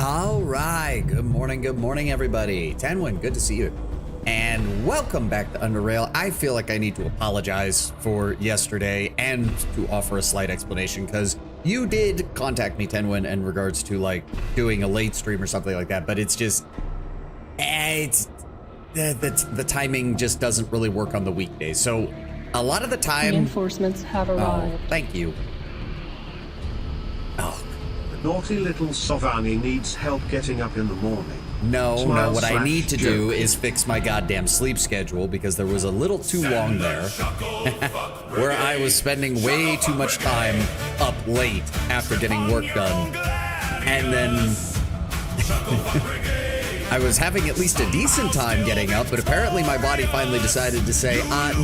All right, good morning, everybody. Tenwin, good to see you. And welcome back to Underrail. I feel like I need to apologize for yesterday and to offer a slight explanation because you did contact me, Tenwin, in regards to like doing a late stream or something like that, but it's just, the timing just doesn't really work on the weekdays. So a lot of the time... Reinforcements have arrived. Oh, thank you. Oh. Naughty little Sovani needs help getting up in the morning. No, what I need to do is fix my goddamn sleep schedule because there was a little too long there where I was spending way too much time up late after getting work done. And then I was having at least a decent time getting up, but apparently my body finally decided to say,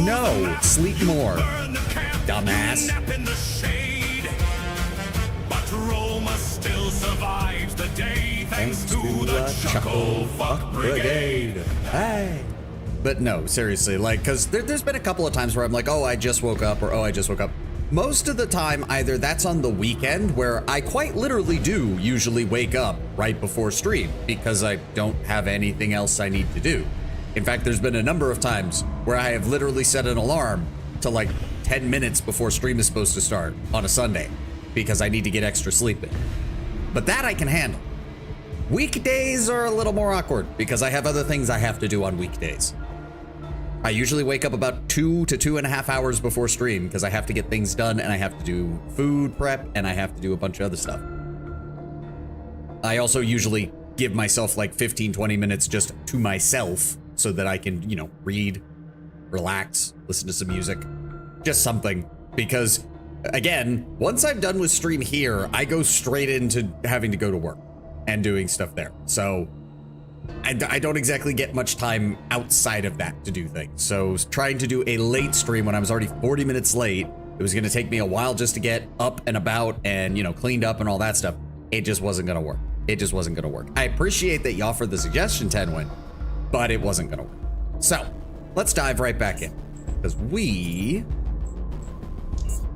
no, sleep more, dumbass. Survives the day thanks to the Chuckle Fuck Brigade. Hey. But no, seriously, like, because there's been a couple of times where I'm like, oh, I just woke up, or oh, I just woke up. Most of the time, either that's on the weekend where I quite literally do usually wake up right before stream because I don't have anything else I need to do. In fact, there's been a number of times where I have literally set an alarm to like 10 minutes before stream is supposed to start on a Sunday because I need to get extra sleep in. But that I can handle. Weekdays are a little more awkward because I have other things I have to do on weekdays. I usually wake up about 2 to 2.5 hours before stream because I have to get things done and I have to do food prep and I have to do a bunch of other stuff. I also usually give myself like 15-20 minutes just to myself so that I can, you know, read, relax, listen to some music, just something, because again, once I'm done with stream here, I go straight into having to go to work and doing stuff there. So I don't exactly get much time outside of that to do things. So trying to do a late stream when I was already 40 minutes late, it was going to take me a while just to get up and about and, you know, cleaned up and all that stuff. It just wasn't going to work. It just wasn't going to work. I appreciate that you offered the suggestion, Tenwin, but it wasn't going to work. So let's dive right back in because we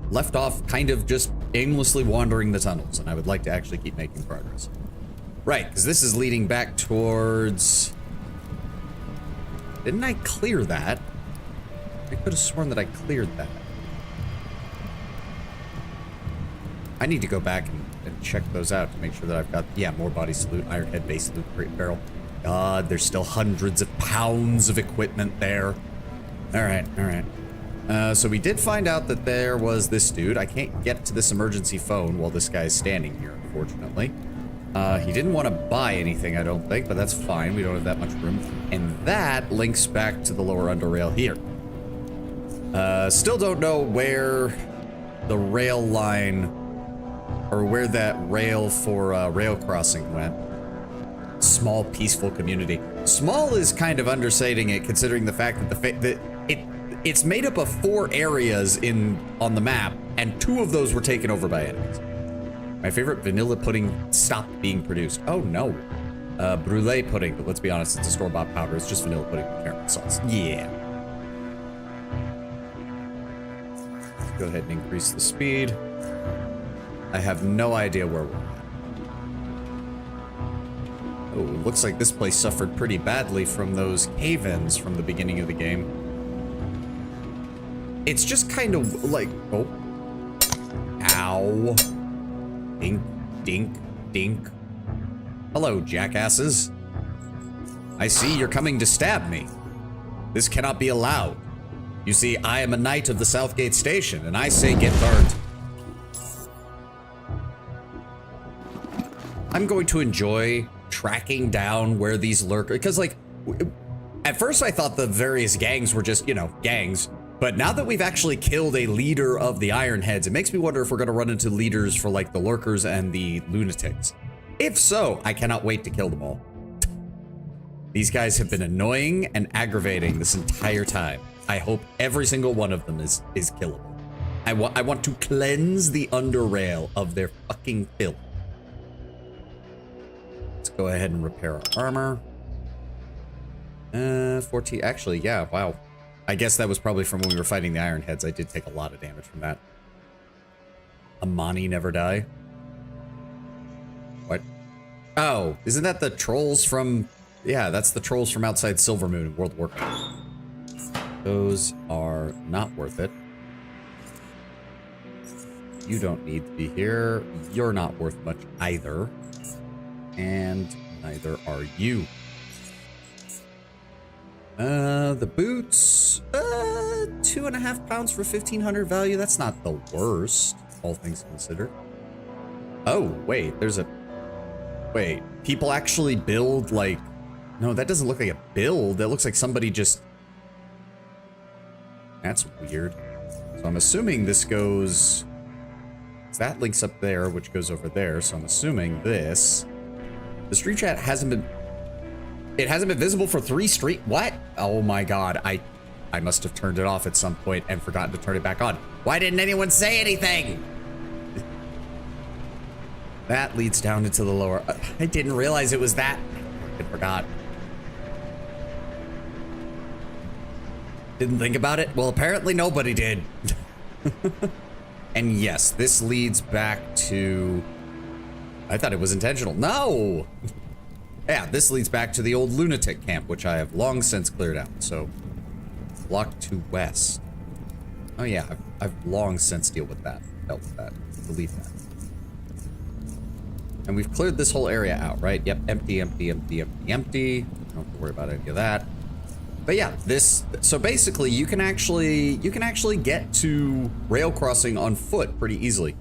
left off kind of just aimlessly wandering the tunnels, and I would like to actually keep making progress. Right, because this is leading back towards... Didn't I clear that? I could have sworn that I cleared that. I need to go back and check those out to make sure that I've got, yeah, more body salute, iron head, base salute, great barrel. God, there's still hundreds of pounds of equipment there. All right. So we did find out that there was this dude. I can't get to this emergency phone while this guy's standing here, unfortunately. He didn't want to buy anything, I don't think, but that's fine. We don't have that much room. And that links back to the lower underrail here. Still don't know where the rail line, or where that rail for rail crossing went. Small, peaceful community. Small is kind of understating it, considering the fact that it's made up of 4 areas on the map, and 2 of those were taken over by enemies. My favorite vanilla pudding stopped being produced. Oh no. Brulee pudding, but let's be honest, it's a store-bought powder. It's just vanilla pudding with caramel sauce. Yeah. Let's go ahead and increase the speed. I have no idea where we're at. Oh, it looks like this place suffered pretty badly from those cave-ins from the beginning of the game. It's just kind of like, oh, ow, dink, dink, dink. Hello, jackasses. I see you're coming to stab me. This cannot be allowed. You see, I am a knight of the Southgate Station, and I say get burnt. I'm going to enjoy tracking down where these lurk, because like, at first I thought the various gangs were just, you know, gangs. But now that we've actually killed a leader of the Ironheads, it makes me wonder if we're going to run into leaders for like the lurkers and the lunatics. If so, I cannot wait to kill them all. These guys have been annoying and aggravating this entire time. I hope every single one of them is killable. I want to cleanse the underrail of their fucking filth. Let's go ahead and repair our armor. 14, actually, yeah, wow. I guess that was probably from when we were fighting the Ironheads. I did take a lot of damage from that. Amani never die. What? Oh, isn't that the trolls from... Yeah, that's the trolls from outside Silvermoon in World of Warcraft. Those are not worth it. You don't need to be here. You're not worth much either. And neither are you. The boots, 2.5 pounds for 1,500 value. That's not the worst, all things considered. Oh, wait, wait, people actually build like, no, that doesn't look like a build. That looks like somebody just, that's weird. So I'm assuming this goes, that links up there, which goes over there. So I'm assuming this, the stream chat hasn't been, it hasn't been visible for 3 straight. What? Oh my God. I must have turned it off at some point and forgotten to turn it back on. Why didn't anyone say anything? That leads down into the lower. I didn't realize it was that. I forgot. Didn't think about it? Well, apparently nobody did. And yes, this leads back to, I thought it was intentional. No! Yeah, this leads back to the old lunatic camp, which I have long since cleared out. So, block to west. Oh yeah, I've long since dealt with that. Delete that. And we've cleared this whole area out, right? Yep, empty, empty, empty, empty, empty. Don't have to worry about any of that. But yeah, this, so basically you can actually get to rail crossing on foot pretty easily.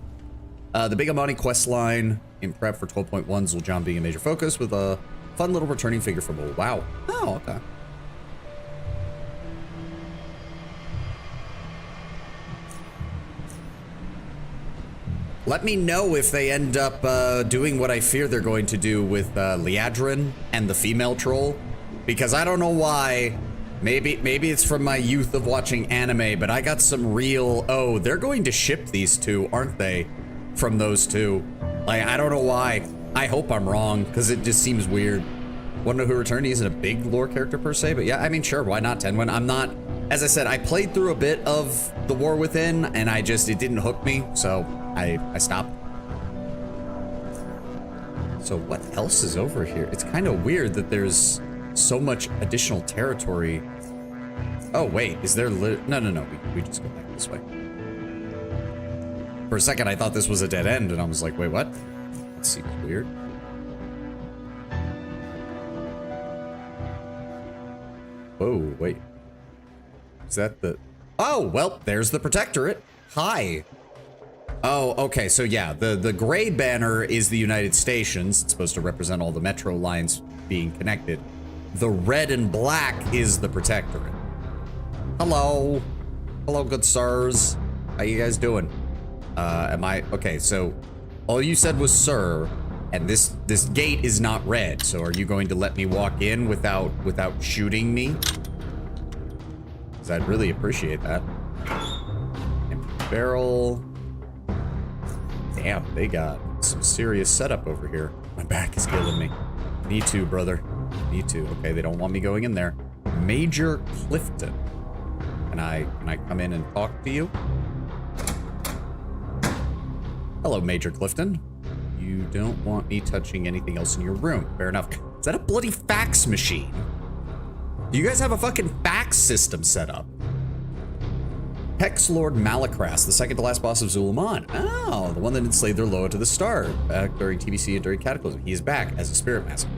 The Big Amani quest line in prep for 12.1, Zul'Jam being a major focus with a fun little returning figure from old WoW. Oh, okay. Let me know if they end up doing what I fear they're going to do with Liadrin and the female troll, because I don't know why. Maybe it's from my youth of watching anime, but I got some real, oh, they're going to ship these two, aren't they? From those two. Like, I don't know why. I hope I'm wrong, because it just seems weird. Wanna know who returned? He isn't a big lore character per se, but yeah, I mean, sure, why not Tenwin? I'm not, as I said, I played through a bit of The War Within, and it didn't hook me, so I stopped. So what else is over here? It's kind of weird that there's so much additional territory. Oh, wait, is there no, we just go back this way. For a second, I thought this was a dead end, and I was like, wait, what? That seems weird. Whoa, wait. Is that the... Oh, well, there's the Protectorate. Hi. Oh, okay, so yeah, the gray banner is the United Stations. It's supposed to represent all the metro lines being connected. The red and black is the Protectorate. Hello. Hello, good sirs. How you guys doing? Okay, so all you said was sir, and this gate is not red, so are you going to let me walk in without shooting me? Because I'd really appreciate that. Empty barrel. Damn, they got some serious setup over here. My back is killing me. Me too, brother. Me too. Okay, they don't want me going in there. Major Clifton. Can I come in and talk to you? Hello, Major Clifton. You don't want me touching anything else in your room. Fair enough. Is that a bloody fax machine? Do you guys have a fucking fax system set up? Hex Lord Malakras, the second to last boss of Zul'Aman. Oh, the one that enslaved their Loa to the star back during TBC and during Cataclysm. He is back as a spirit master.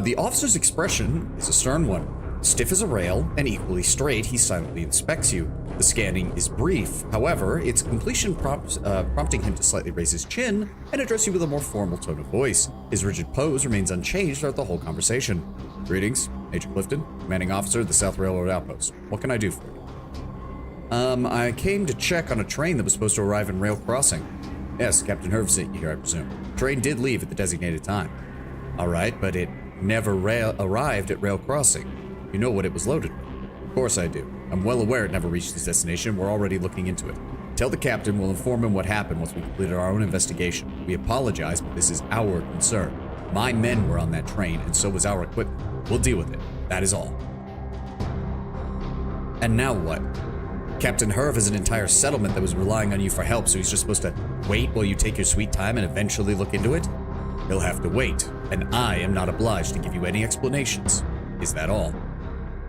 The officer's expression is a stern one. Stiff as a rail and equally straight, he silently inspects you. The scanning is brief. However, its completion prompting him to slightly raise his chin and address you with a more formal tone of voice. His rigid pose remains unchanged throughout the whole conversation. Greetings, Major Clifton, commanding officer of the South Railroad Outpost. What can I do for you? I came to check on a train that was supposed to arrive in Rail Crossing. Yes, Captain Herv sent you here, I presume. The train did leave at the designated time. All right, but it never arrived at Rail Crossing. You know what it was loaded with. Of course I do. I'm well aware it never reached its destination. We're already looking into it. Tell the captain we'll inform him what happened once we completed our own investigation. We apologize, but this is our concern. My men were on that train, and so was our equipment. We'll deal with it. That is all. And now what? Captain Herv has an entire settlement that was relying on you for help, so he's just supposed to wait while you take your sweet time and eventually look into it? He'll have to wait, and I am not obliged to give you any explanations. Is that all?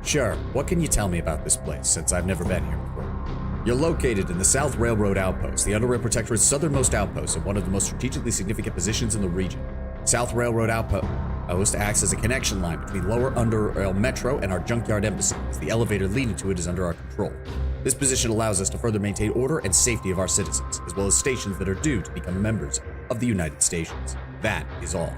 Sure, what can you tell me about this place, since I've never been here before? You're located in the South Railroad Outpost, the Underrail Protectorate's southernmost outpost and one of the most strategically significant positions in the region. South Railroad Outpost acts as a connection line between Lower Underrail Metro and our Junkyard Embassy, as the elevator leading to it is under our control. This position allows us to further maintain order and safety of our citizens, as well as stations that are due to become members of the United Stations. That is all.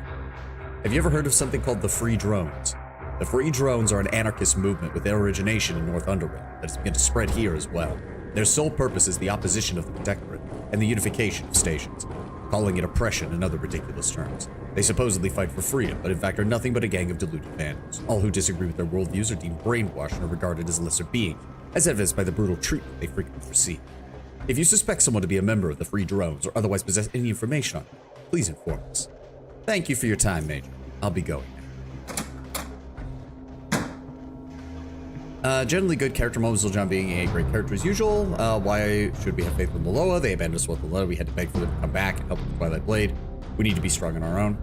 Have you ever heard of something called the Free Drones? The Free Drones are an anarchist movement with their origination in North Underrail that has begun to spread here as well. Their sole purpose is the opposition of the Protectorate and the unification of stations, calling it oppression and other ridiculous terms. They supposedly fight for freedom, but in fact are nothing but a gang of deluded vandals. All who disagree with their worldviews are deemed brainwashed and are regarded as lesser beings, as evidenced by the brutal treatment they frequently receive. If you suspect someone to be a member of the Free Drones or otherwise possess any information on them, please inform us. Thank you for your time, Major. I'll be going now. Generally good character moments, Lil Jon being a great character as usual. Why should we have faith in the Loa? They abandoned us with the Loa. We had to beg for them to come back and help with Twilight Blade. We need to be strong on our own.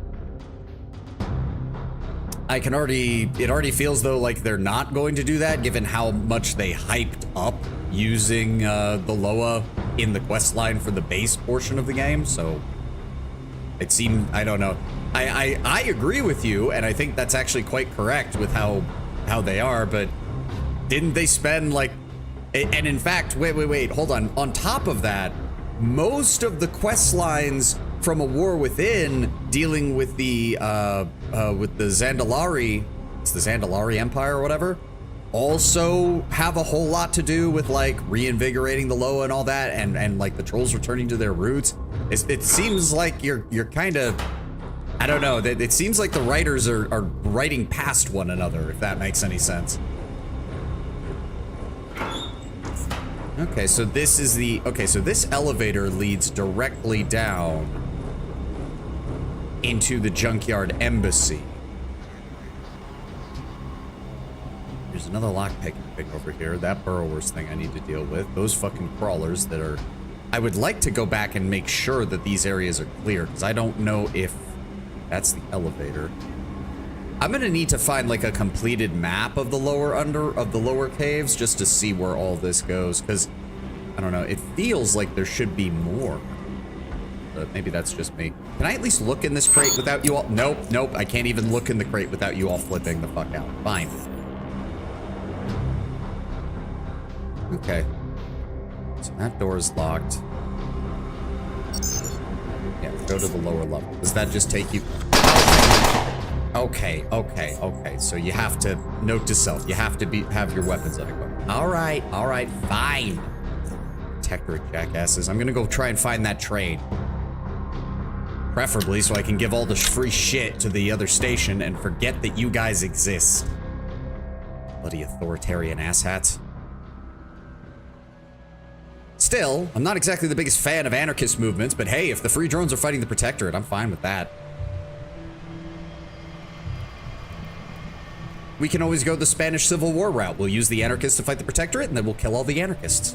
It already feels though like they're not going to do that, given how much they hyped up using the Loa in the quest line for the base portion of the game. So it seemed, I don't know. I agree with you, and I think that's actually quite correct with how they are, but didn't they spend like, and in fact, wait, hold on. On top of that, most of the quest lines from A War Within dealing with the Zandalari, it's the Zandalari Empire or whatever, also have a whole lot to do with like reinvigorating the Loa and all that, and like the trolls returning to their roots. It seems like you're kind of, I don't know, it seems like the writers are writing past one another, if that makes any sense. Okay, so this is the, so this elevator leads directly down into the Junkyard Embassy. There's another lockpick over here. That burrower's thing I need to deal with. Those fucking crawlers that are, I would like to go back and make sure that these areas are clear, because I don't know if that's the elevator. I'm gonna need to find like a completed map of the lower caves just to see where all this goes, because I don't know, it feels like there should be more, but maybe that's just me. Can I at least look in this crate without you all? Nope, I can't even look in the crate without you all flipping the fuck out. Fine. Okay, so that door is locked. Yeah, go to the lower level. Does that just take you? Okay. So you have to, note to self, you have to have your weapons unequipped. All right, fine. Protectorate jackasses. I'm gonna go try and find that train. Preferably so I can give all the free shit to the other station and forget that you guys exist. Bloody authoritarian asshats. Still, I'm not exactly the biggest fan of anarchist movements, but hey, if the Free Drones are fighting the Protectorate, I'm fine with that. We can always go the Spanish Civil War route. We'll use the anarchists to fight the Protectorate, and then we'll kill all the anarchists.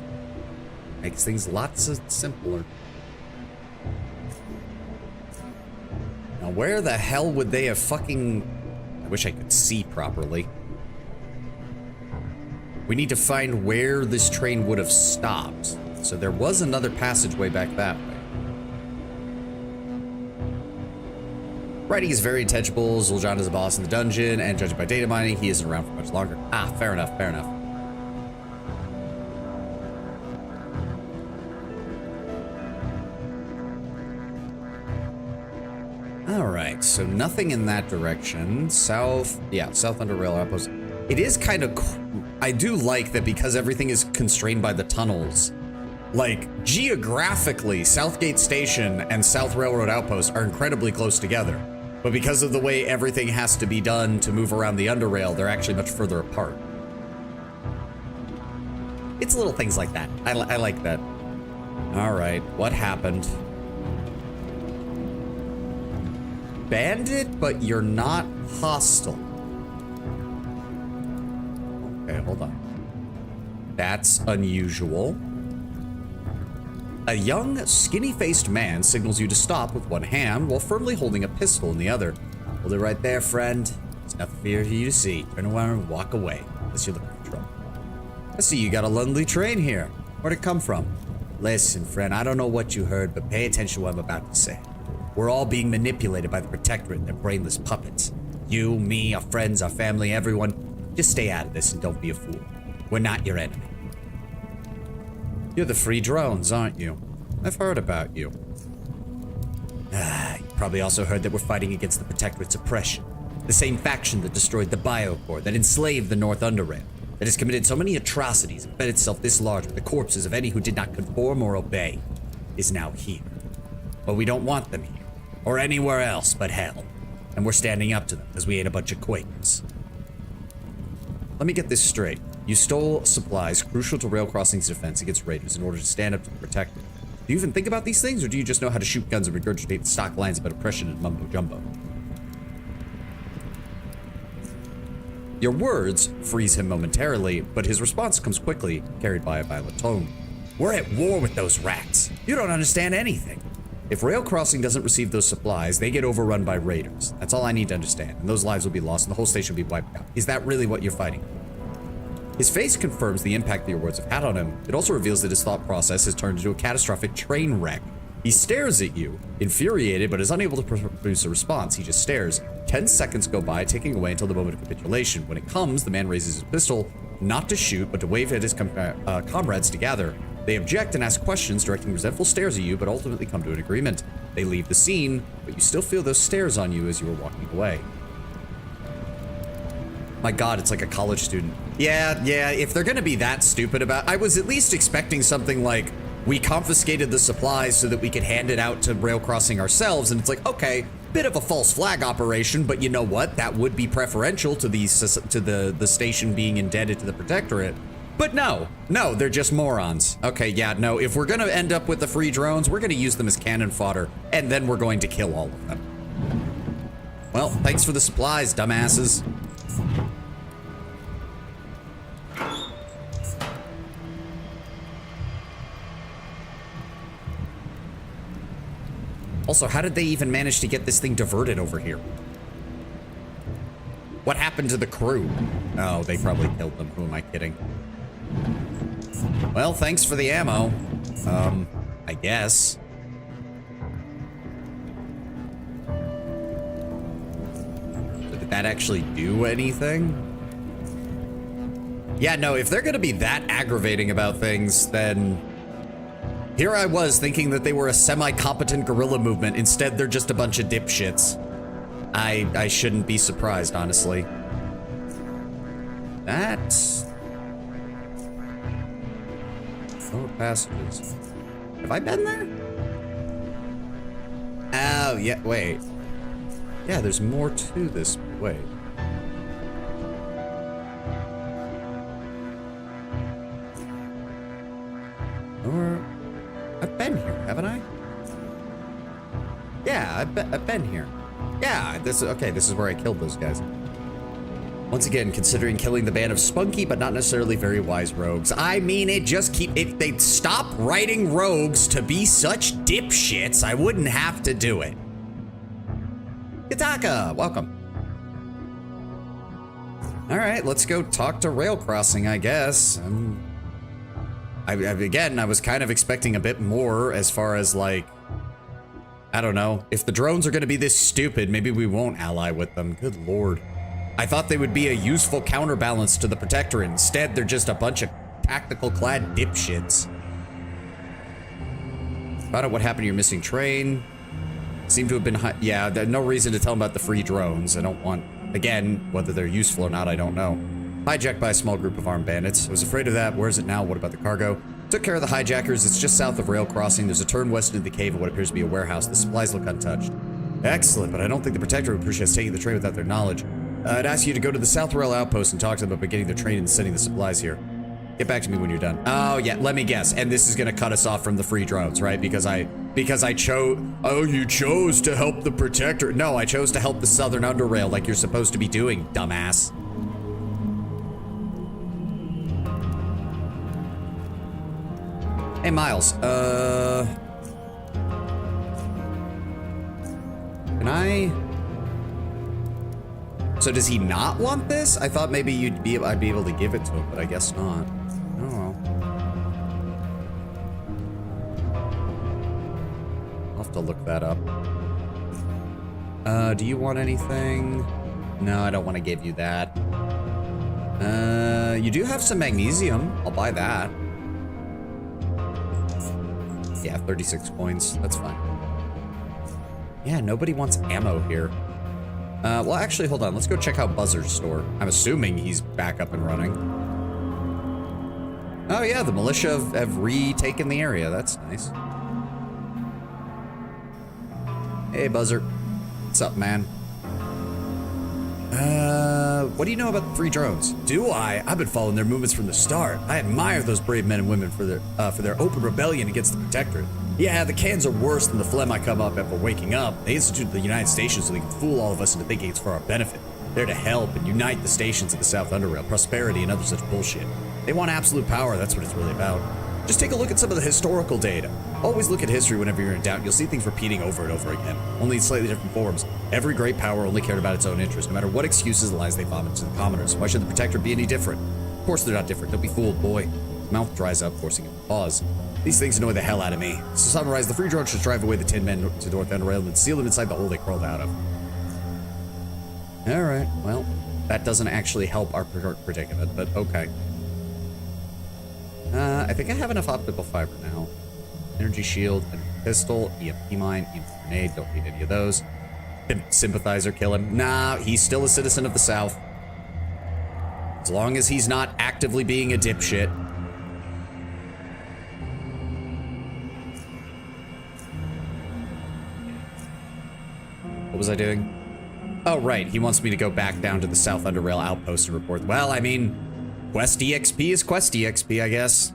Makes things lots simpler. Now, where the hell would they have fucking... I wish I could see properly. We need to find where this train would have stopped. So there was another passageway back that way. Writing is very intangible. Zul'Jan is a boss in the dungeon, and judging by data mining, he isn't around for much longer. Ah, fair enough. Alright, so nothing in that direction. South Underrail Outpost. It is kind of, I do like that because everything is constrained by the tunnels. Like, geographically, Southgate Station and South Railroad Outpost are incredibly close together. But because of the way everything has to be done to move around the Underrail, they're actually much further apart. It's little things like that. I like that. Alright, what happened? Bandit, but you're not hostile. Okay, hold on. That's unusual. A young, skinny-faced man signals you to stop with one hand while firmly holding a pistol in the other. Hold it right there, friend. There's nothing for you to see. Turn around and walk away, unless you're looking for trouble. I see you got a lonely train here. Where'd it come from? Listen, friend, I don't know what you heard, but pay attention to what I'm about to say. We're all being manipulated by the Protectorate and their brainless puppets. You, me, our friends, our family, everyone. Just stay out of this and don't be a fool. We're not your enemy. You're the free drones, aren't you? I've heard about you. You probably also heard that we're fighting against the Protectorate's oppression. The same faction that destroyed the Biocore, that enslaved the North Underrail, that has committed so many atrocities and fed itself this large with the corpses of any who did not conform or obey, is now here. But we don't want them here, or anywhere else but hell. And we're standing up to them, because we ain't a bunch of Quakers. Let me get this straight. You stole supplies crucial to Rail Crossing's defense against raiders in order to stand up to the Protectorate. Do you even think about these things, or do you just know how to shoot guns and regurgitate the stock lines about oppression and mumbo-jumbo? Your words freeze him momentarily, but his response comes quickly, carried by a violent tone. We're at war with those rats. You don't understand anything. If Rail Crossing doesn't receive those supplies, they get overrun by raiders. That's all I need to understand, and those lives will be lost and the whole station will be wiped out. Is that really what you're fighting? His face confirms the impact that your words have had on him. It also reveals that his thought process has turned into a catastrophic train wreck. He stares at you, infuriated, but is unable to produce a response. He just stares. 10 seconds go by, ticking away until the moment of capitulation. When it comes, the man raises his pistol, not to shoot, but to wave at his comrades to gather. They object and ask questions, directing resentful stares at you, but ultimately come to an agreement. They leave the scene, but you still feel those stares on you as you are walking away. My God, it's like a college student. Yeah, if they're gonna be that stupid about... I was at least expecting something like, we confiscated the supplies so that we could hand it out to Rail Crossing ourselves, and it's like, okay, bit of a false flag operation, but you know what? That would be preferential to the station being indebted to the Protectorate. But no, they're just morons. Okay, yeah, no, if we're gonna end up with the free drones, we're gonna use them as cannon fodder, and then we're going to kill all of them. Well, thanks for the supplies, dumbasses. Also, how did they even manage to get this thing diverted over here? What happened to the crew? Oh, they probably killed them. Who am I kidding? Well, thanks for the ammo. I guess. So did that actually do anything? Yeah, no, if they're gonna be that aggravating about things, then... Here I was thinking that they were a semi-competent guerrilla movement. Instead, they're just a bunch of dipshits. I shouldn't be surprised, honestly. That's... Lower passages. Have I been there? Oh, yeah, wait. Yeah, there's more to this. Wait. Or... I've been here, haven't I? Yeah, I've been here. Yeah, this is where I killed those guys. Once again, considering killing the band of spunky but not necessarily very wise rogues. I mean, they'd stop writing rogues to be such dipshits, I wouldn't have to do it. Kataka, welcome. All right, let's go talk to Rail Crossing, I guess. Again, I was kind of expecting a bit more as far as, like, I don't know. If the drones are going to be this stupid, maybe we won't ally with them. Good lord. I thought they would be a useful counterbalance to the Protectorate. Instead, they're just a bunch of tactical-clad dipshits. Found out what happened to your missing train. Seem to have been... Yeah, there's no reason to tell them about the free drones. I don't want... Again, whether they're useful or not, I don't know. Hijacked by a small group of armed bandits. I was afraid of that. Where is it now? What about the cargo? Took care of the hijackers. It's just south of Rail Crossing. There's a turn west into the cave of what appears to be a warehouse. The supplies look untouched. Excellent, but I don't think the Protector would appreciate us taking the train without their knowledge. I'd ask you to go to the South Rail outpost and talk to them about getting the train and sending the supplies here. Get back to me when you're done. Oh, yeah, let me guess. And this is gonna cut us off from the free drones, right? Because I chose... Oh, you chose to help the Protector. No, I chose to help the Southern Underrail like you're supposed to be doing, dumbass. Hey, Miles. Can I? So does he not want this? I thought maybe I'd be able to give it to him, but I guess not. Oh well. I'll have to look that up. Do you want anything? No, I don't want to give you that. You do have some magnesium. I'll buy that. Yeah, 36 coins. That's fine. Yeah, nobody wants ammo here. Well, actually, hold on. Let's go check out Buzzard's store. I'm assuming he's back up and running. Oh, yeah, the militia have retaken the area. That's nice. Hey, Buzzard. What's up, man? What do you know about the 3 drones? Do I? I've been following their movements from the start. I admire those brave men and women for their open rebellion against the Protectorate. Yeah, the cans are worse than the phlegm I come up after waking up. They instituted the United Stations so they can fool all of us into thinking it's for our benefit. They're to help and unite the stations of the South Underrail, prosperity, and other such bullshit. They want absolute power, that's what it's really about. Just take a look at some of the historical data. Always look at history whenever you're in doubt. You'll see things repeating over and over again, only in slightly different forms. Every great power only cared about its own interest, no matter what excuses and lies they vomit to the commoners. Why should the Protectorate be any different? Of course they're not different. Don't be fooled, boy. His mouth dries up, forcing him to pause. These things annoy the hell out of me. To summarize, the free drones should drive away the 10 men to North Underrail and seal them inside the hole they crawled out of. Alright, well, that doesn't actually help our predicament, but okay. I think I have enough optical fiber now. Energy shield, and pistol, EMP mine, EMP grenade, don't need any of those. Sympathizer, kill him. Nah, he's still a citizen of the South. As long as he's not actively being a dipshit. What was I doing? Oh, right, he wants me to go back down to the South Underrail outpost and report. Well, I mean, Quest EXP is Quest EXP, I guess.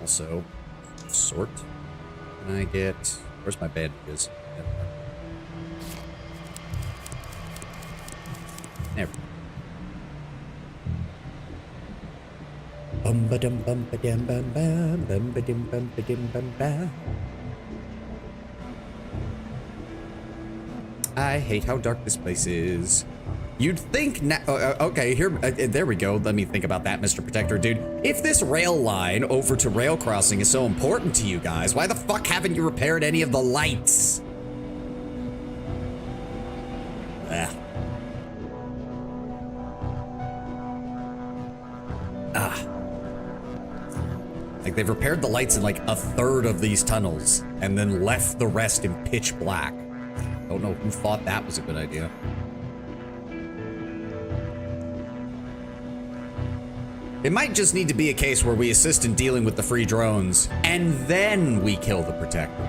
Also, sort. Can I get... Where's my bandages? There we go. Bum-ba-dum, bum-ba-dum, bum-bam, bum-ba-dum, bum-ba-dum, bum-bam. I hate how dark this place is. You'd think now, okay, here, there we go. Let me think about that, Mr. Protector, dude. If this rail line over to rail crossing is so important to you guys, why the fuck haven't you repaired any of the lights? Like, they've repaired the lights in like a third of these tunnels and then left the rest in pitch black. Don't know who thought that was a good idea. It might just need to be a case where we assist in dealing with the free drones, and then we kill the Protector,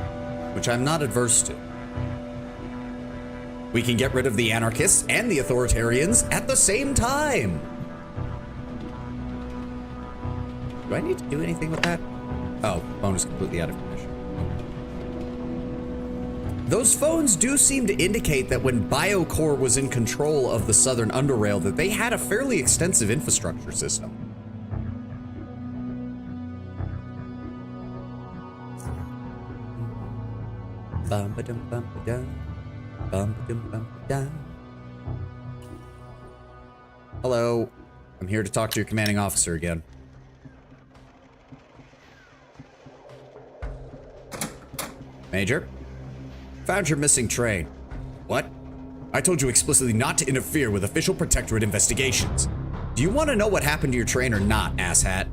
which I'm not adverse to. We can get rid of the anarchists and the authoritarians at the same time. Do I need to do anything with that? Oh, phone is completely out of commission. Those phones do seem to indicate that when BioCore was in control of the Southern Underrail, that they had a fairly extensive infrastructure system. Hello. I'm here to talk to your commanding officer again. Major? Found your missing train. What? I told you explicitly not to interfere with official Protectorate investigations. Do you want to know what happened to your train or not, asshat?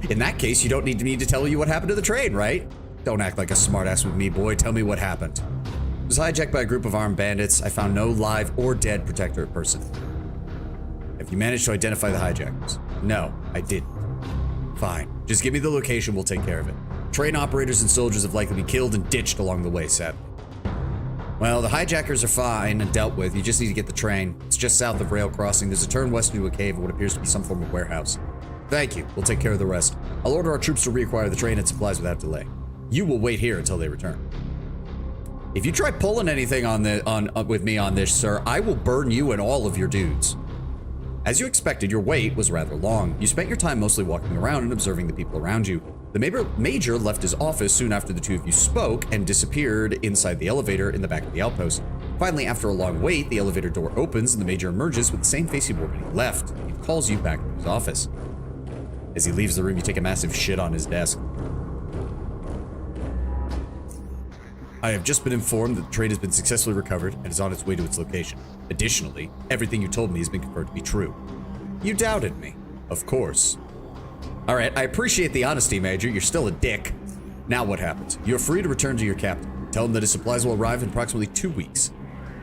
In that case, you don't need me to tell you what happened to the train, right? Don't act like a smartass with me, boy. Tell me what happened. It was hijacked by a group of armed bandits. I found no live or dead Protectorate person. Have you managed to identify the hijackers? No, I didn't. Fine. Just give me the location, we'll take care of it. Train operators and soldiers have likely been killed and ditched along the way, sadly. Well, the hijackers are fine and dealt with. You just need to get the train. It's just south of rail crossing. There's a turn west into a cave and what appears to be some form of warehouse. Thank you. We'll take care of the rest. I'll order our troops to reacquire the train and supplies without delay. You will wait here until they return. If you try pulling anything with me on this, sir, I will burn you and all of your dudes. As you expected, your wait was rather long. You spent your time mostly walking around and observing the people around you. The major left his office soon after the two of you spoke and disappeared inside the elevator in the back of the outpost. Finally, after a long wait, the elevator door opens and the major emerges with the same face he wore when he left. He calls you back to his office. As he leaves the room, you take a massive shit on his desk. I have just been informed that the train has been successfully recovered and is on its way to its location. Additionally, everything you told me has been confirmed to be true. You doubted me. Of course. Alright, I appreciate the honesty, Major. You're still a dick. Now what happens? You're free to return to your captain. Tell him that his supplies will arrive in approximately 2 weeks.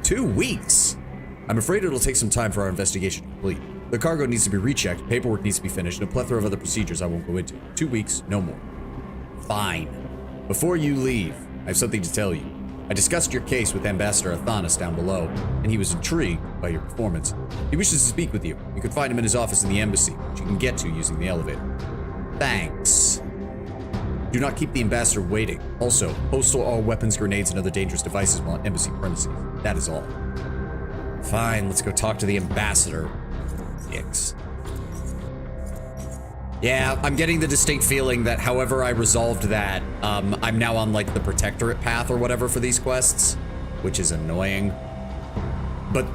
2 weeks? I'm afraid it'll take some time for our investigation to complete. The cargo needs to be rechecked, paperwork needs to be finished, and a plethora of other procedures I won't go into. 2 weeks, no more. Fine. Before you leave, I have something to tell you. I discussed your case with Ambassador Athanas down below, and he was intrigued by your performance. He wishes to speak with you. You can find him in his office in the embassy, which you can get to using the elevator. Thanks. Do not keep the ambassador waiting. Also, postal all weapons, grenades, and other dangerous devices while on embassy premises. That is all. Fine, let's go talk to the ambassador. Dicks. Yeah, I'm getting the distinct feeling that however I resolved that, I'm now on like the protectorate path or whatever for these quests, which is annoying. But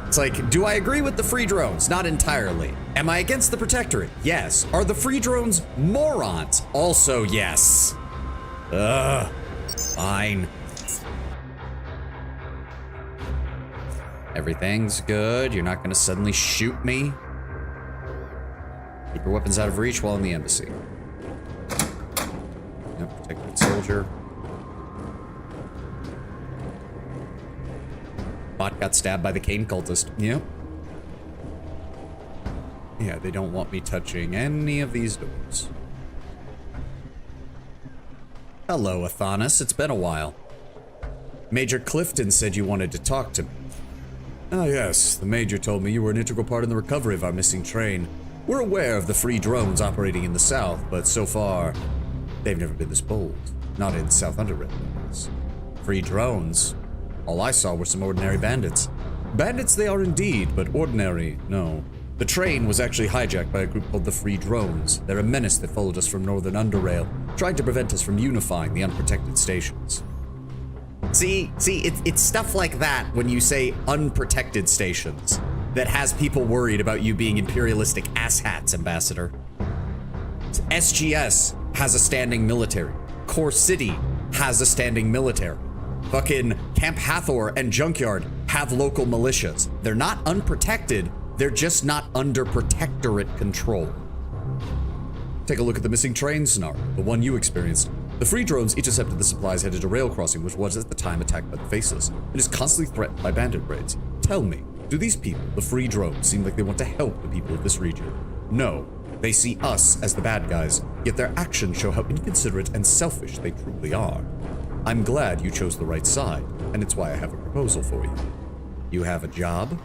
it's like, do I agree with the free drones? Not entirely. Am I against the protectorate? Yes. Are the free drones morons? Also yes. Fine. Everything's good. You're not gonna suddenly shoot me. Keep your weapons out of reach while in the embassy. Yep, protected soldier. Bot got stabbed by the cane cultist. Yep. Yeah, they don't want me touching any of these doors. Hello, Athanas. It's been a while. Major Clifton said you wanted to talk to me. Ah, yes. The Major told me you were an integral part in the recovery of our missing train. We're aware of the free drones operating in the south, but so far, they've never been this bold. Not in South Underrail. Free drones? All I saw were some ordinary bandits. Bandits they are indeed, but ordinary, no. The train was actually hijacked by a group called the Free Drones. They're a menace that followed us from Northern Underrail, trying to prevent us from unifying the unprotected stations. See, it's stuff like that when you say unprotected stations that has people worried about you being imperialistic asshats, Ambassador. SGS has a standing military. Core City has a standing military. Fucking Camp Hathor and Junkyard have local militias. They're not unprotected, they're just not under protectorate control. Take a look at the missing train scenario, the one you experienced. The free drones intercepted the supplies headed to rail crossing, which was at the time attacked by the Faceless, and is constantly threatened by bandit raids. Tell me, do these people, the free drones, seem like they want to help the people of this region? No, they see us as the bad guys, yet their actions show how inconsiderate and selfish they truly are. I'm glad you chose the right side, and it's why I have a proposal for you. You have a job?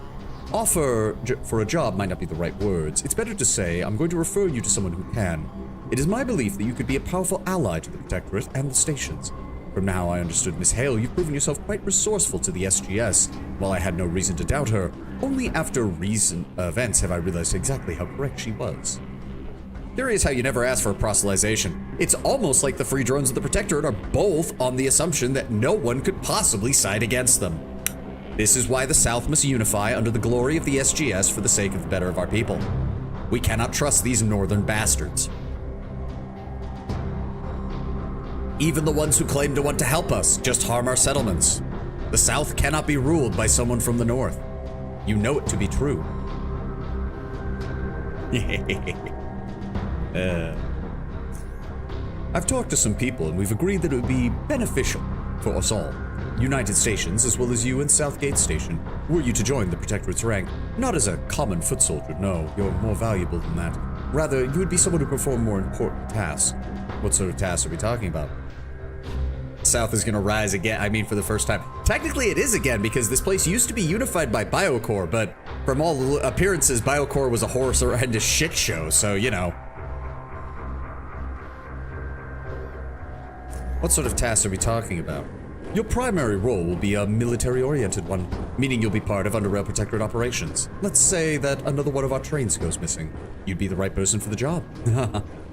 Offer for a job might not be the right words. It's better to say, I'm going to refer you to someone who can. It is my belief that you could be a powerful ally to the Protectorate and the stations. From how I understood Miss Hale, you've proven yourself quite resourceful to the SGS. While I had no reason to doubt her, only after recent events have I realized exactly how correct she was. Curious how you never asked for a proselytization. It's almost like the free drones and the Protectorate are both on the assumption that no one could possibly side against them. This is why the South must unify under the glory of the SGS for the sake of the better of our people. We cannot trust these northern bastards. Even the ones who claim to want to help us just harm our settlements. The South cannot be ruled by someone from the North. You know it to be true. I've talked to some people and we've agreed that it would be beneficial for us all. United Stations, as well as you and Southgate Station, were you to join the Protectorate's rank, not as a common foot soldier, no, you're more valuable than that. Rather, you would be someone who performed more important tasks. What sort of tasks are we talking about? South is gonna rise again, I mean for the first time. Technically it is again, because this place used to be unified by Biocore, but from all appearances, Biocore was a horrendous shit show, so you know. What sort of tasks are we talking about? Your primary role will be a military-oriented one, meaning you'll be part of Underrail Protectorate operations. Let's say that another one of our trains goes missing. You'd be the right person for the job.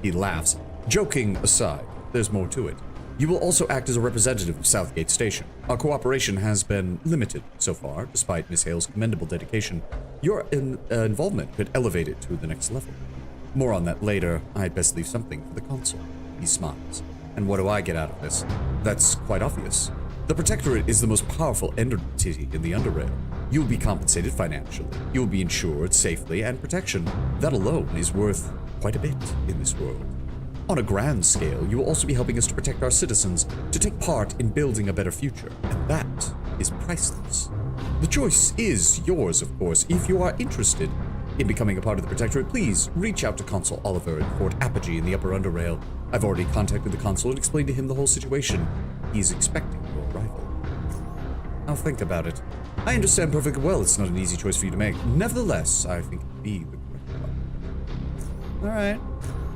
He laughs. Joking aside, there's more to it. You will also act as a representative of Southgate Station. Our cooperation has been limited so far, despite Miss Hale's commendable dedication. Your involvement could elevate it to the next level. More on that later. I'd best leave something for the consul. He smiles. And what do I get out of this? That's quite obvious. The Protectorate is the most powerful entity in the Underrail. You will be compensated financially. You will be insured safely and protection. That alone is worth quite a bit in this world. On a grand scale, you will also be helping us to protect our citizens, to take part in building a better future, and that is priceless. The choice is yours, of course. If you are interested in becoming a part of the Protectorate, please reach out to Consul Oliver at Fort Apogee in the Upper Underrail. I've already contacted the Consul and explained to him the whole situation. He's expecting your arrival. I'll think about it. I understand perfectly well it's not an easy choice for you to make. Nevertheless, I think it'd be the correct one. Alright.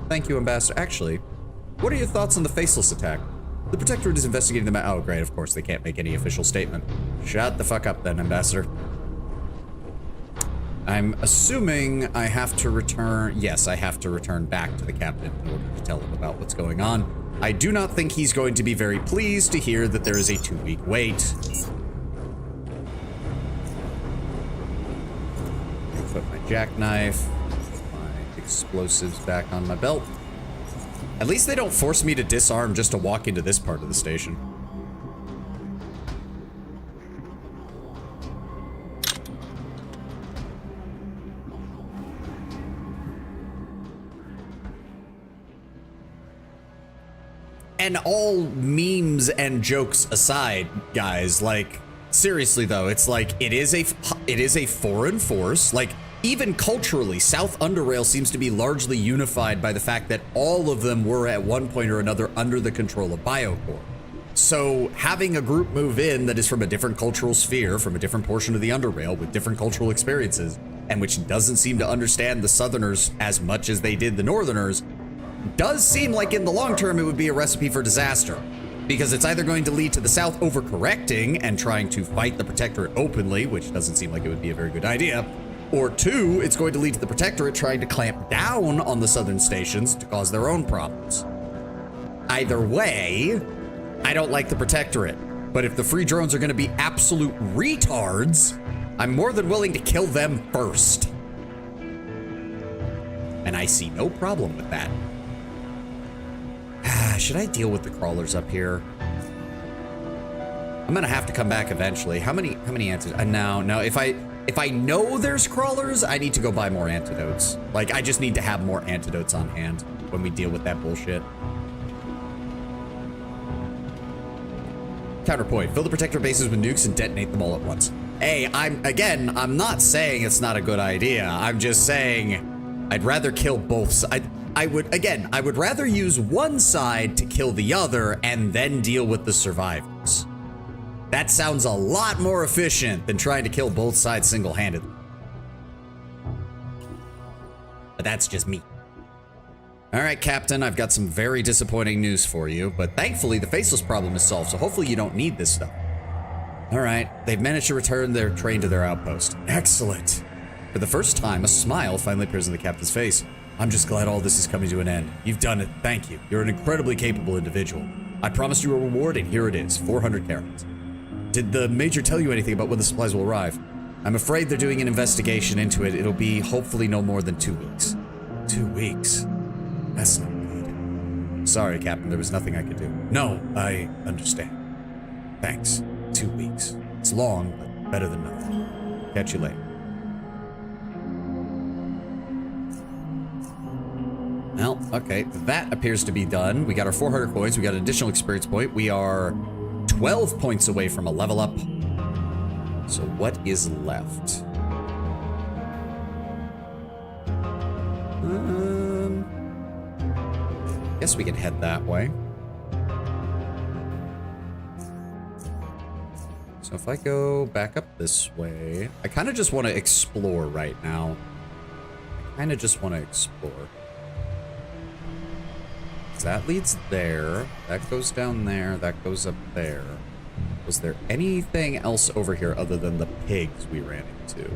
Thank you, Ambassador. Actually, what are your thoughts on the Faceless attack? The Protectorate is investigating them. Oh, great. Of course, they can't make any official statement. Shut the fuck up then, Ambassador. I'm assuming I have to return... Yes, I have to return back to the captain in order to tell him about what's going on. I do not think he's going to be very pleased to hear that there is a 2-week wait. I put my jackknife, my explosives back on my belt. At least they don't force me to disarm just to walk into this part of the station. And all memes and jokes aside, guys, like, seriously though, it's like, it is a foreign force. Like, even culturally, South Underrail seems to be largely unified by the fact that all of them were at one point or another under the control of Biocore. So having a group move in that is from a different cultural sphere, from a different portion of the Underrail with different cultural experiences, and which doesn't seem to understand the Southerners as much as they did the Northerners, does seem like in the long term it would be a recipe for disaster, because it's either going to lead to the South overcorrecting and trying to fight the Protectorate openly, which doesn't seem like it would be a very good idea, or two, it's going to lead to the Protectorate trying to clamp down on the Southern stations to cause their own problems. Either way, I don't like the Protectorate, but if the free drones are going to be absolute retards, I'm more than willing to kill them first. And I see no problem with that. Should I deal with the crawlers up here? I'm gonna have to come back eventually. How many antidotes? No, if I know there's crawlers, I need to go buy more antidotes. Like, I just need to have more antidotes on hand when we deal with that bullshit. Counterpoint, fill the Protector bases with nukes and detonate them all at once. Hey, I'm not saying it's not a good idea. I'm just saying I'd rather kill both sides. I would rather use one side to kill the other and then deal with the survivors. That sounds a lot more efficient than trying to kill both sides single-handedly. But that's just me. All right, Captain, I've got some very disappointing news for you, but thankfully the Faceless problem is solved, so hopefully you don't need this stuff. All right, they've managed to return their train to their outpost. Excellent. For the first time, a smile finally appears on the captain's face. I'm just glad all this is coming to an end. You've done it. Thank you. You're an incredibly capable individual. I promised you a reward, and here it is, 400 carats. Did the Major tell you anything about when the supplies will arrive? I'm afraid they're doing an investigation into it. It'll be hopefully no more than 2 weeks. 2 weeks? That's not good. Sorry, Captain, there was nothing I could do. No, I understand. Thanks. 2 weeks. It's long, but better than nothing. Catch you later. Well, okay, that appears to be done. We got our 400 coins, we got an additional experience point. We are 12 points away from a level up. So what is left? Guess we can head that way. So if I go back up this way, I kind of just want to explore right now. That leads there. That goes down there. That goes up there. Was there anything else over here other than the pigs we ran into?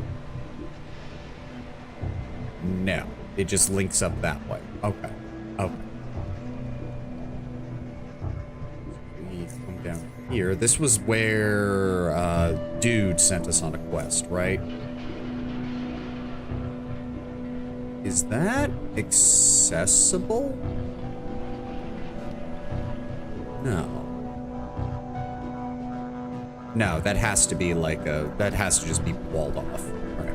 No. It just links up that way. Okay. Okay. We come down here. This was where Dude sent us on a quest, right? Is that accessible? No. No, that has to be like that has to just be walled off. All right.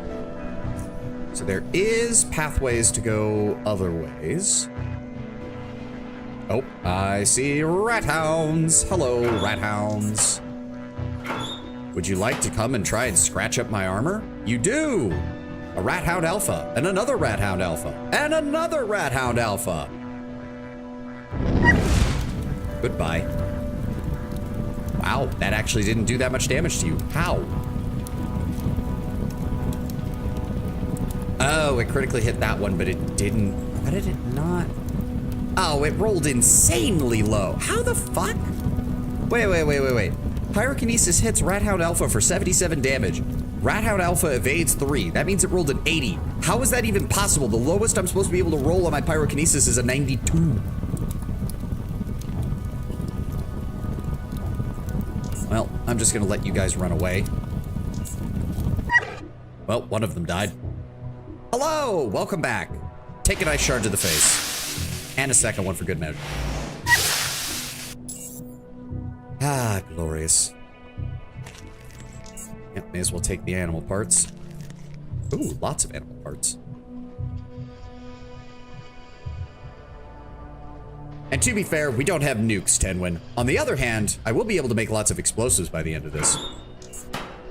So there is pathways to go other ways. Oh, I see rat hounds. Hello, rat hounds. Would you like to come and try and scratch up my armor? You do. A rat hound alpha, and another rat hound alpha, and another rat hound alpha. Goodbye. Wow, that actually didn't do that much damage to you. How? Oh, it critically hit that one, but it didn't. How did it not? Oh, it rolled insanely low. How the fuck? Wait. Pyrokinesis hits Rat Hound Alpha for 77 damage. Rat Hound Alpha evades 3. That means it rolled an 80. How is that even possible? The lowest I'm supposed to be able to roll on my pyrokinesis is a 92. Well, I'm just gonna let you guys run away. Well, one of them died. Hello, welcome back. Take an ice shard to the face. And a second one for good measure. Ah, glorious. Yep, may as well take the animal parts. Ooh, lots of animal parts. And to be fair, we don't have nukes, Tenwin. On the other hand, I will be able to make lots of explosives by the end of this.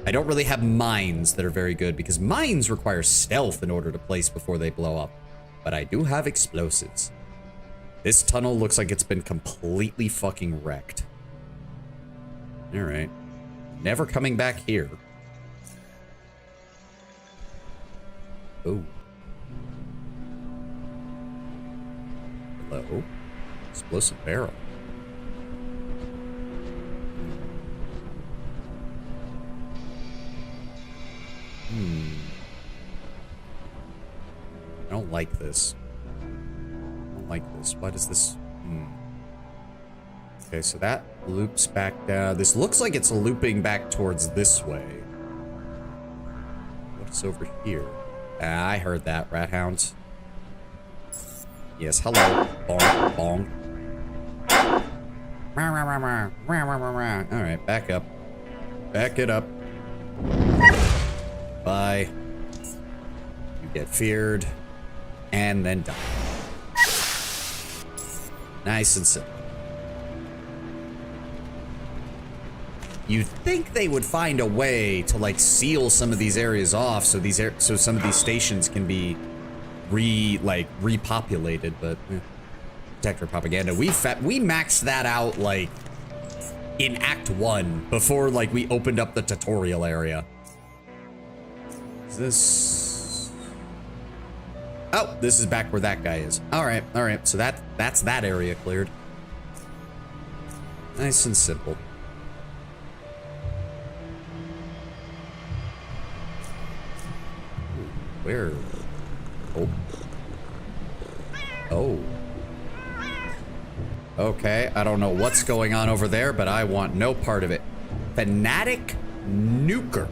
I don't really have mines that are very good because mines require stealth in order to place before they blow up. But I do have explosives. This tunnel looks like it's been completely fucking wrecked. All right. Never coming back here. Oh. Hello. Explosive barrel. I don't like this. I don't like this. What is this? Okay, so that loops back down. This looks like it's looping back towards this way. What's over here? Ah, I heard that, rat hounds. Yes, hello. Bong, bong. Alright, back up. Back it up. Bye. You get feared. And then die. Nice and simple. You'd think they would find a way to like seal some of these areas off so so some of these stations can be repopulated, but detector propaganda. We maxed that out like in Act 1 before like we opened up the tutorial area. Is this? Oh, this is back where that guy is. All right. So that's that area cleared. Nice and simple. Where? Oh. Okay, I don't know what's going on over there, but I want no part of it. Fanatic Nuker.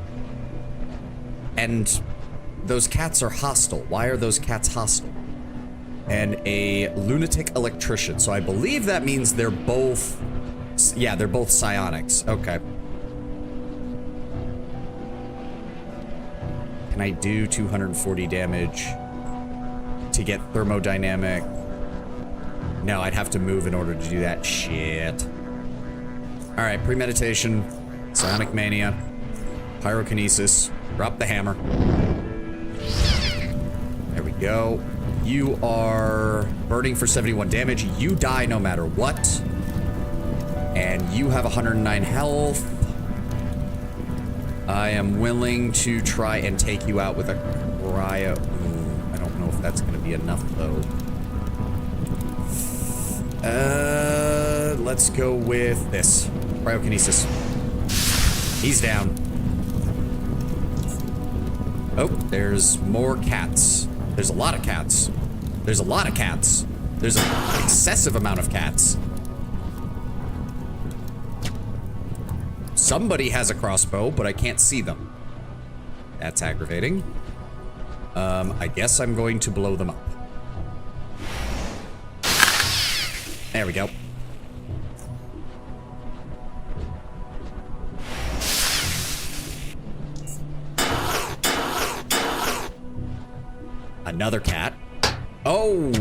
And those cats are hostile. Why are those cats hostile? And a lunatic electrician. So I believe that means they're both... Yeah, they're both psionics. Okay. Can I do 240 damage to get thermodynamic? No, I'd have to move in order to do that. Shit. All right, premeditation, psionic mania, pyrokinesis. Drop the hammer. There we go. You are burning for 71 damage. You die no matter what. And you have 109 health. I am willing to try and take you out with a cryo. Ooh, I don't know if that's going to be enough, though. Let's go with this. Cryokinesis. He's down. Oh, there's more cats. There's a lot of cats. There's a lot of cats. There's an excessive amount of cats. Somebody has a crossbow, but I can't see them. That's aggravating. I guess I'm going to blow them up. There we go. Another cat. Oh,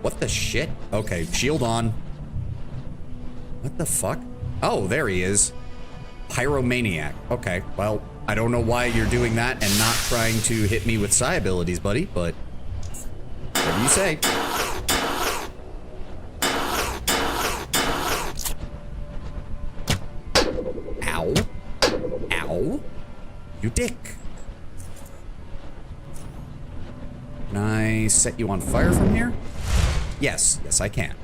what the shit? Okay, shield on. What the fuck? Oh, there he is. Pyromaniac. Okay, well, I don't know why you're doing that and not trying to hit me with psi abilities, buddy, but whatever you say. Ow. Ow. You dick. Can I set you on fire from here? Yes, yes I can.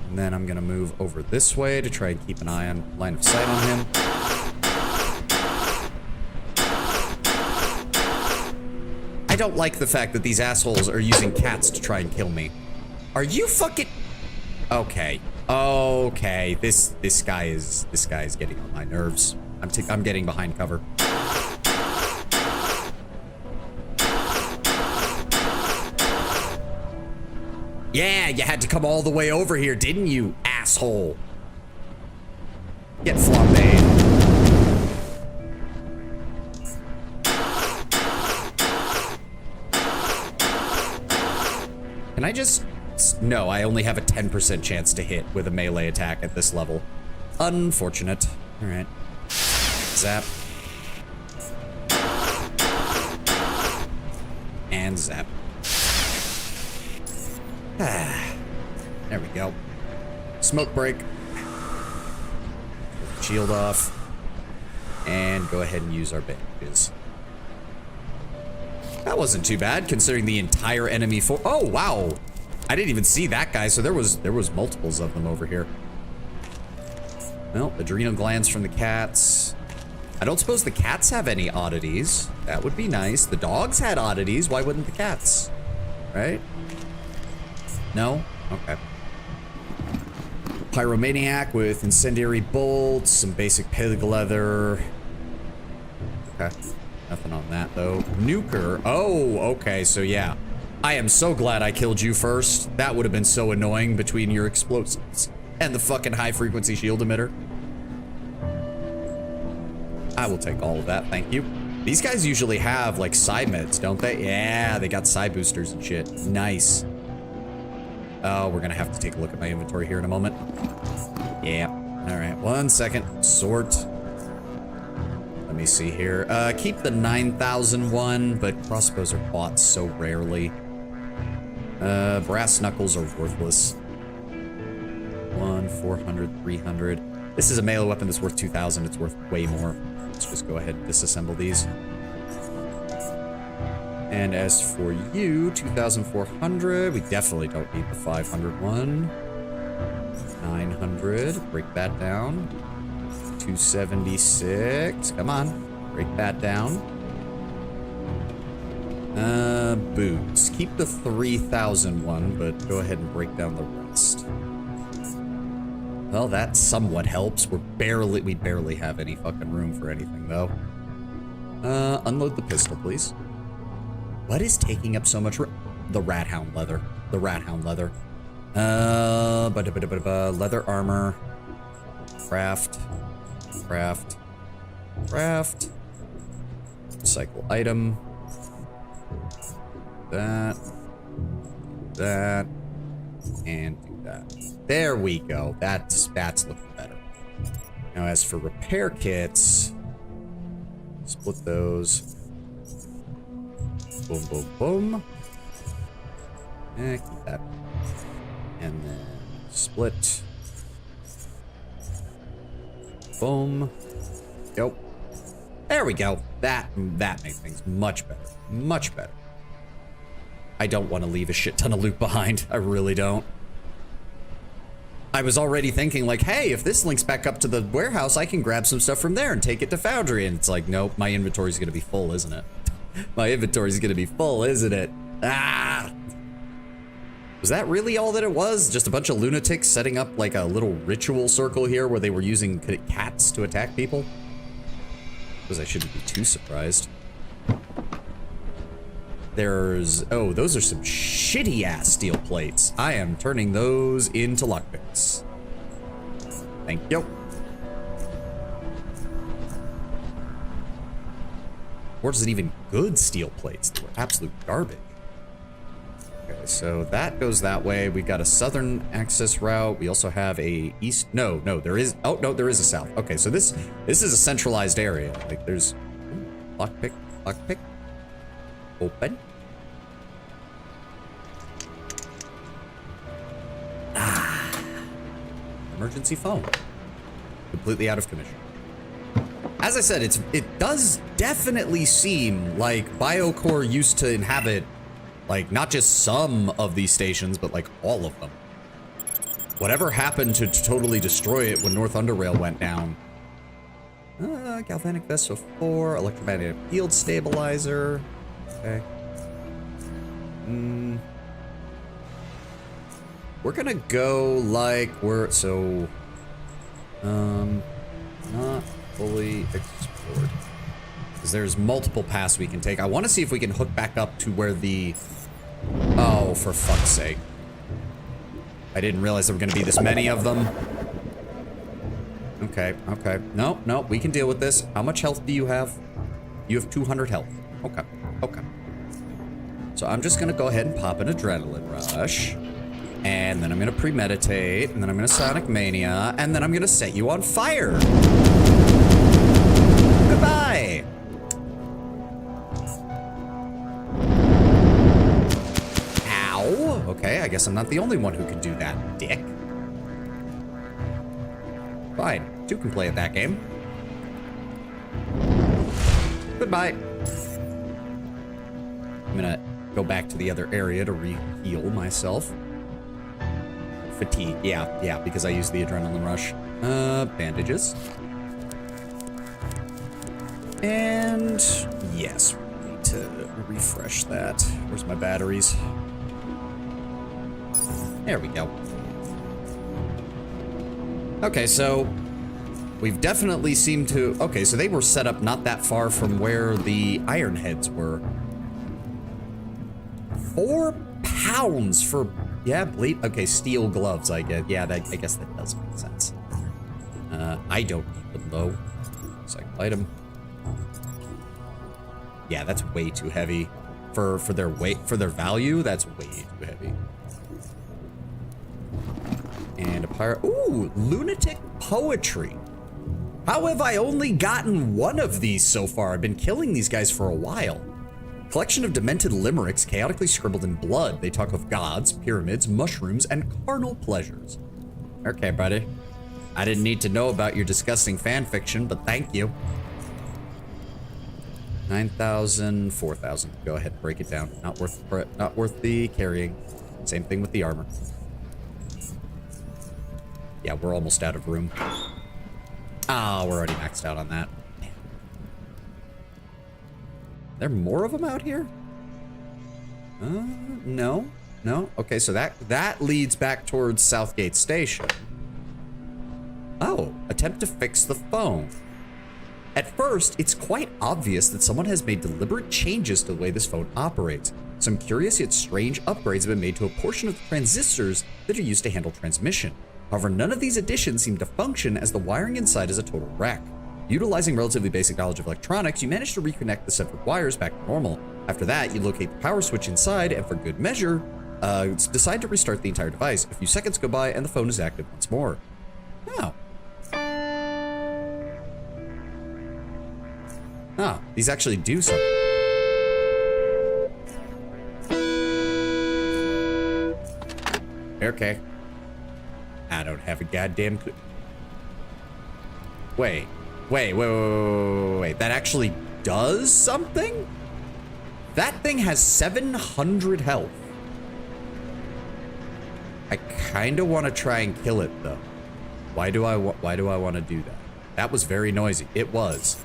And then I'm gonna move over this way to try and keep an eye on line of sight on him. I don't like the fact that these assholes are using cats to try and kill me. Are you fucking... Okay. Okay. This guy is getting on my nerves. I'm getting behind cover. Yeah, you had to come all the way over here, didn't you, asshole? Get flambéed. Can I just... No, I only have a 10% chance to hit with a melee attack at this level. Unfortunate. All right. Zap. And zap. There we go. Smoke break. Shield off. And go ahead and use our bandages. That wasn't too bad considering the entire enemy for... Oh, wow. I didn't even see that guy, so there was multiples of them over here. Well, adrenal glands from the cats. I don't suppose the cats have any oddities. That would be nice. The dogs had oddities. Why wouldn't the cats? Right? No? Okay. Pyromaniac with incendiary bolts, some basic pig leather. Okay. Nothing on that, though. Nuker. Oh, okay, so yeah. I am so glad I killed you first. That would have been so annoying between your explosives and the fucking high-frequency shield emitter. I will take all of that, thank you. These guys usually have, like, psi meds, don't they? Yeah, they got psi boosters and shit. Nice. Oh, we're gonna have to take a look at my inventory here in a moment. Yeah. All right, 1 second. Sort. Let me see here. Keep the 9,001, but crossbows are bought so rarely. Brass knuckles are worthless. 1, 400, 300. This is a melee weapon that's worth 2,000. It's worth way more. Let's just go ahead and disassemble these. And as for you, 2,400. We definitely don't need the 500 one. 900. Break that down. 276. Come on. Break that down. Boots. Keep the 3,000 one, but go ahead and break down the rest. Well, that somewhat helps. We barely have any fucking room for anything, though. Unload the pistol, please. What is taking up so much room? The rat hound leather. The rat hound leather. Leather armor. Craft. Craft. Craft. Recycle item. That. That. And do that. There we go. That's looking better. Now, as for repair kits, split those. Boom, boom, boom. Keep that. And then split. Boom. Go. There we go. That makes things much better. Much better. I don't want to leave a shit ton of loot behind. I really don't. I was already thinking like, hey, if this links back up to the warehouse, I can grab some stuff from there and take it to Foundry. And it's like, nope, my inventory's gonna be full, isn't it? My inventory's gonna be full, isn't it? Ah! Was that really all that it was? Just a bunch of lunatics setting up like a little ritual circle here where they were using cats to attack people? Because I shouldn't be too surprised. There's, oh, those are some shitty ass steel plates. I am turning those into lockpicks. Thank you. Or is it even good steel plates? They were absolute garbage. Okay, so that goes that way. We've got a southern access route. We also have a east. No, there is. Oh no, there is a south. Okay, so this is a centralized area. Like there's lockpick, open. Emergency phone. Completely out of commission. As I said, it does definitely seem like BioCore used to inhabit, like, not just some of these stations, but like all of them. Whatever happened to totally destroy it when North Underrail went down? Galvanic Vessel 4, electromagnetic field stabilizer. Okay. We're gonna go like so, not fully explored. Because there's multiple paths we can take. I want to see if we can hook back up to where the, oh, for fuck's sake. I didn't realize there were gonna be this many of them. Okay. No, we can deal with this. How much health do you have? You have 200 health. Okay. So I'm just gonna go ahead and pop an adrenaline rush. And then I'm gonna premeditate, and then I'm gonna Sonic Mania, and then I'm gonna set you on fire. Goodbye. Ow. Okay, I guess I'm not the only one who can do that, dick. Fine, two can play at that game. Goodbye. I'm gonna go back to the other area to re-heal myself. Fatigue, yeah, because I used the adrenaline rush. Bandages. And yes, we need to refresh that. Where's my batteries? There we go. Okay, so we've definitely seemed to, okay, so they were set up not that far from where the iron heads were. 4 pounds for, yeah, bleed. Okay, steel gloves, I get. Yeah, I guess that does make sense. I don't need them though. Second item. Yeah, that's way too heavy for their weight, for their value. That's way too heavy. And a pirate. Ooh, lunatic poetry. How have I only gotten one of these so far? I've been killing these guys for a while. Collection of demented limericks chaotically scribbled in blood. They talk of gods, pyramids, mushrooms, and carnal pleasures. Okay, buddy. I didn't need to know about your disgusting fan fiction, but thank you. 9,000, 4,000. Go ahead, break it down. Not worth the carrying. Same thing with the armor. Yeah, we're almost out of room. Ah, we're already maxed out on that. There more of them out here? No. Okay, so that leads back towards Southgate Station. Oh, attempt to fix the phone. At first, it's quite obvious that someone has made deliberate changes to the way this phone operates. Some curious yet strange upgrades have been made to a portion of the transistors that are used to handle transmission. However, none of these additions seem to function, as the wiring inside is a total wreck. Utilizing relatively basic knowledge of electronics, you manage to reconnect the severed wires back to normal. After that, you locate the power switch inside, and for good measure, decide to restart the entire device. A few seconds go by, and the phone is active once more. Oh. Ah, these actually do something. Okay. I don't have a goddamn clue. Wait. That actually does something? That thing has 700 health. I kind of want to try and kill it, though. Why do I want to do that? That was very noisy. It was.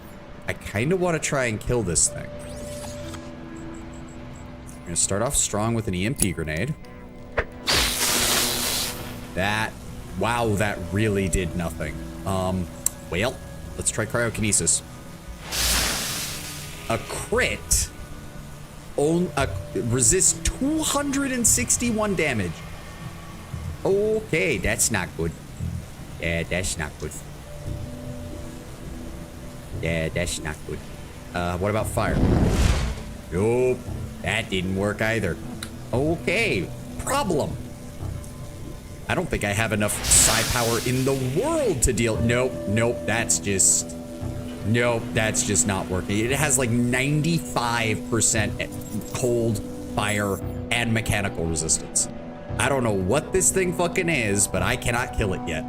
I kind of want to try and kill this thing. I'm going to start off strong with an EMP grenade. Wow, that really did nothing. Well, let's try cryokinesis. A crit resists 261 damage. Okay, that's not good. Yeah, that's not good. Yeah, that's not good. What about fire? Nope, that didn't work either. Okay, problem. I don't think I have enough psi power in the world to deal. Nope, that's just not working. It has like 95% cold, fire, and mechanical resistance. I don't know what this thing fucking is, but I cannot kill it yet.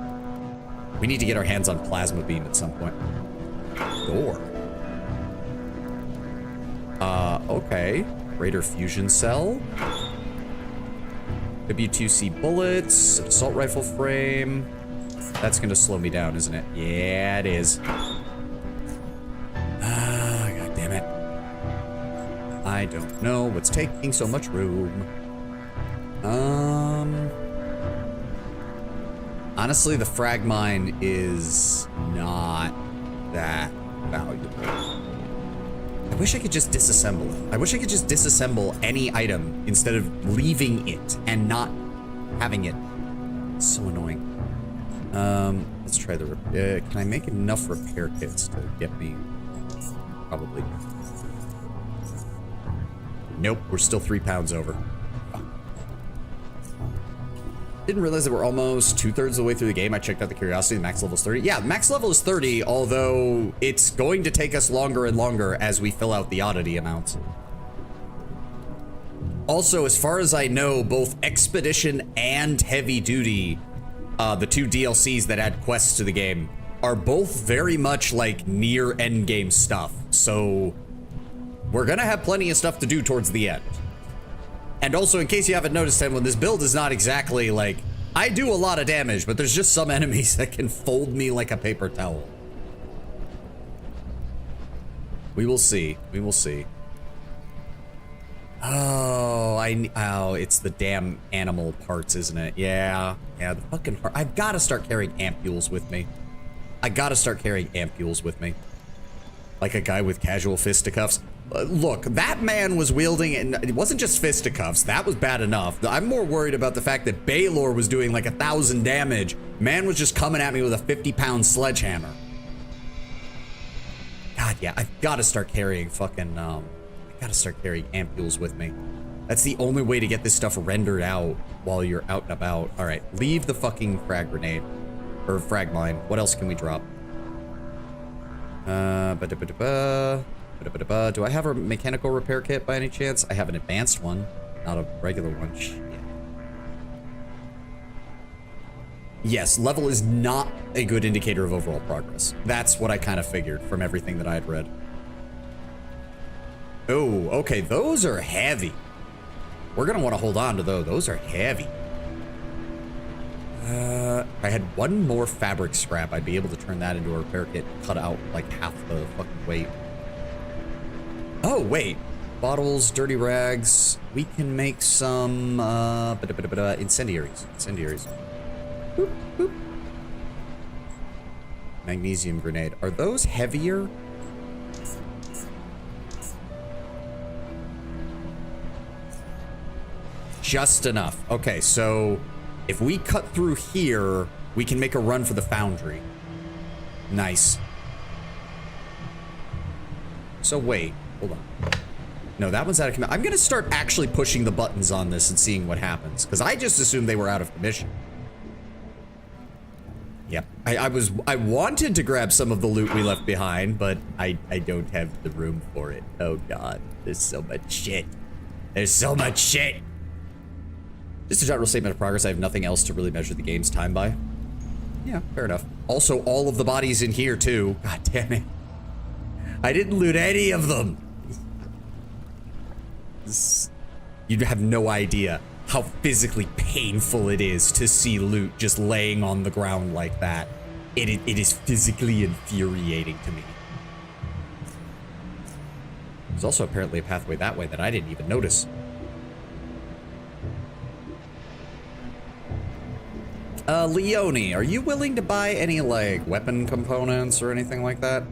We need to get our hands on plasma beam at some point. Door. Okay. Raider fusion cell. W2C bullets, assault rifle frame. That's gonna slow me down, isn't it? Yeah, it is. God damn it. I don't know what's taking so much room. Honestly, the frag mine is not that valuable. I wish I could just disassemble it. I wish I could just disassemble any item instead of leaving it and not having it. It's so annoying. Let's try the can I make enough repair kits to get me? Probably. Nope, we're still 3 pounds over. Didn't realize that we're almost 2/3 of the way through the game. I checked out the curiosity. The max level is 30. Yeah, max level is 30, although it's going to take us longer and longer as we fill out the oddity amounts. Also, as far as I know, both Expedition and Heavy Duty, the 2 DLCs that add quests to the game, are both very much like near endgame stuff. So we're gonna have plenty of stuff to do towards the end. And also, in case you haven't noticed, when this build is not exactly like, I do a lot of damage, but there's just some enemies that can fold me like a paper towel. We will see. We will see. Oh, it's the damn animal parts, isn't it? Yeah, the fucking heart. I've got to start carrying ampules with me. I got to start carrying ampules with me. Like a guy with casual fisticuffs. Look, that man was wielding, and it wasn't just fisticuffs. That was bad enough. I'm more worried about the fact that Baylor was doing like 1,000 damage. Man was just coming at me with a 50-pound sledgehammer. God, yeah, I've got to start carrying fucking, I got to start carrying ampules with me. That's the only way to get this stuff rendered out while you're out and about. All right, leave the fucking frag grenade, or frag mine. What else can we drop? Do I have a mechanical repair kit by any chance? I have an advanced one, not a regular one. Shit. Yes, level is not a good indicator of overall progress. That's what I kind of figured from everything that I had read. Oh, okay, those are heavy. We're gonna want to hold on to those. Those are heavy. I had one more fabric scrap. I'd be able to turn that into a repair kit, cut out like half the fucking weight. Oh, wait. Bottles, dirty rags. We can make some, incendiaries. Incendiaries. Boop, boop. Magnesium grenade. Are those heavier? Just enough. Okay, so if we cut through here, we can make a run for the foundry. Nice. So wait. Hold on. No, that one's out of commission. I'm gonna start actually pushing the buttons on this and seeing what happens, because I just assumed they were out of commission. Yep. I wanted to grab some of the loot we left behind, but I don't have the room for it. Oh god, there's so much shit. There's so much shit. Just a general statement of progress. I have nothing else to really measure the game's time by. Yeah, fair enough. Also, all of the bodies in here too. God damn it. I didn't loot any of them. You'd have no idea how physically painful it is to see loot just laying on the ground like that. It is physically infuriating to me. There's also apparently a pathway that way that I didn't even notice. Leone, are you willing to buy any, like, weapon components or anything like that?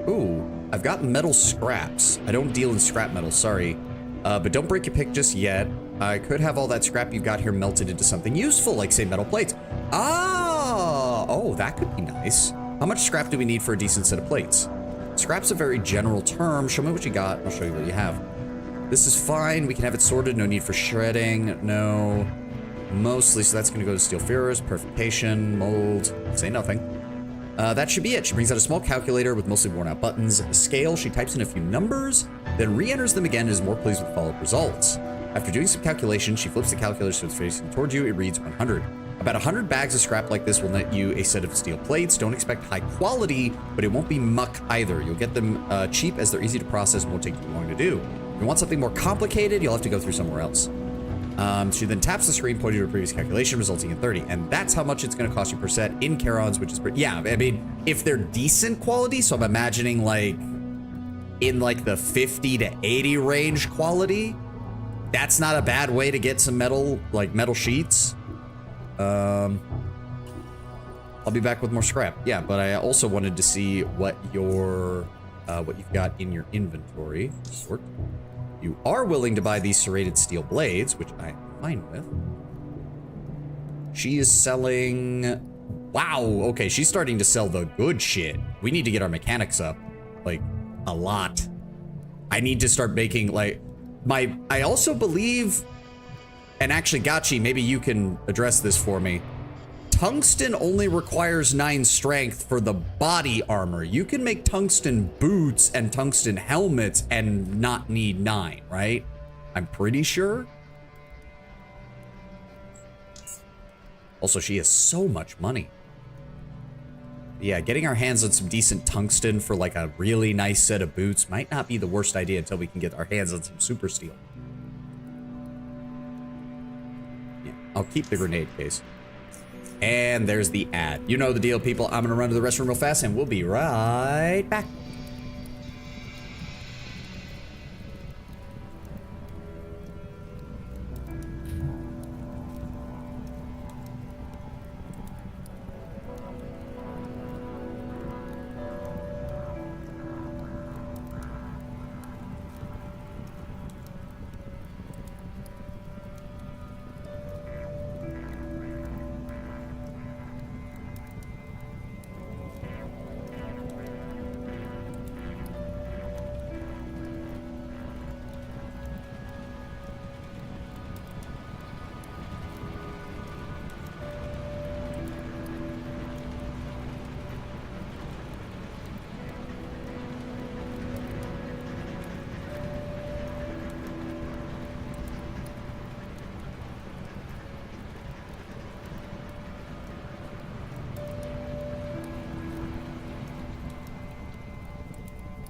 Ooh, I've got metal scraps. I don't deal in scrap metal, sorry. But don't break your pick just yet. I could have all that scrap you've got here melted into something useful, like, say, metal plates. Ah! Oh, that could be nice. How much scrap do we need for a decent set of plates? Scrap's a very general term. Show me what you got. I'll show you what you have. This is fine. We can have it sorted. No need for shredding. No. Mostly, so that's going to go to steel ferrous, purification, mold. Say nothing. That should be it. She brings out a small calculator with mostly worn out buttons, a scale. She types in a few numbers, then re-enters them again and is more pleased with follow-up results. After doing some calculations, she flips the calculator so it's facing towards you. It reads 100. About 100 bags of scrap like this will net you a set of steel plates. Don't expect high quality, but it won't be muck either. You'll get them cheap as they're easy to process and won't take too long to do. If you want something more complicated, you'll have to go through somewhere else. She then taps the screen pointing to her previous calculation, resulting in 30. And that's how much it's going to cost you per set in Charons, which is pretty... Yeah, I mean, if they're decent quality, so I'm imagining, like, in, like, the 50 to 80 range quality, that's not a bad way to get some metal, like, metal sheets. I'll be back with more scrap. Yeah, but I also wanted to see what your... what you've got in your inventory. Sort. You are willing to buy these serrated steel blades, which I am fine with. She is selling... Wow, okay, she's starting to sell the good shit. We need to get our mechanics up, like, a lot. I need to start making, like, I also believe, and actually, Gachi, maybe you can address this for me. Tungsten only requires 9 strength for the body armor. You can make tungsten boots and tungsten helmets and not need 9, right? I'm pretty sure. Also, she has so much money. Yeah, getting our hands on some decent tungsten for like a really nice set of boots might not be the worst idea until we can get our hands on some super steel. Yeah, I'll keep the grenade case. And there's the ad. You know the deal, people. I'm gonna run to the restroom real fast and we'll be right back.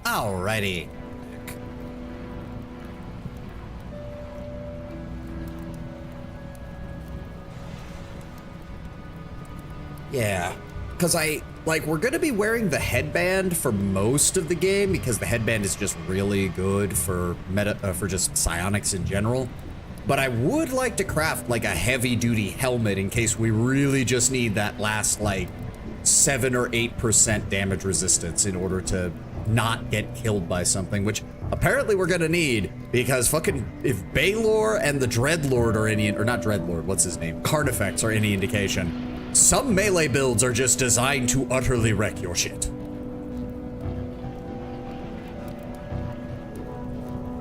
Alrighty. Yeah, because we're going to be wearing the headband for most of the game because the headband is just really good for for just psionics in general. But I would like to craft like a heavy duty helmet in case we really just need that last like 7 or 8% damage resistance in order to not get killed by something, which apparently we're gonna need because fucking if Baylor and the Dreadlord are any, or not Dreadlord, what's his name? Carnifex are any indication, some melee builds are just designed to utterly wreck your shit.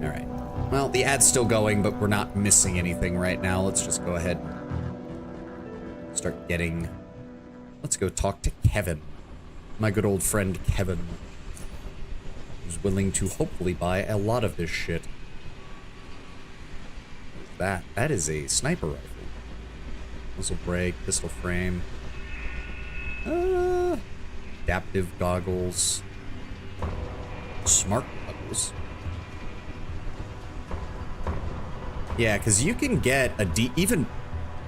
Alright. Well, the ad's still going, but we're not missing anything right now. Let's just go ahead and start getting... Let's go talk to Kevin. My good old friend Kevin. Who's willing to hopefully buy a lot of this shit. That is a sniper rifle. Muzzle brake, pistol frame. Adaptive goggles. Smart goggles. Yeah, because you can get a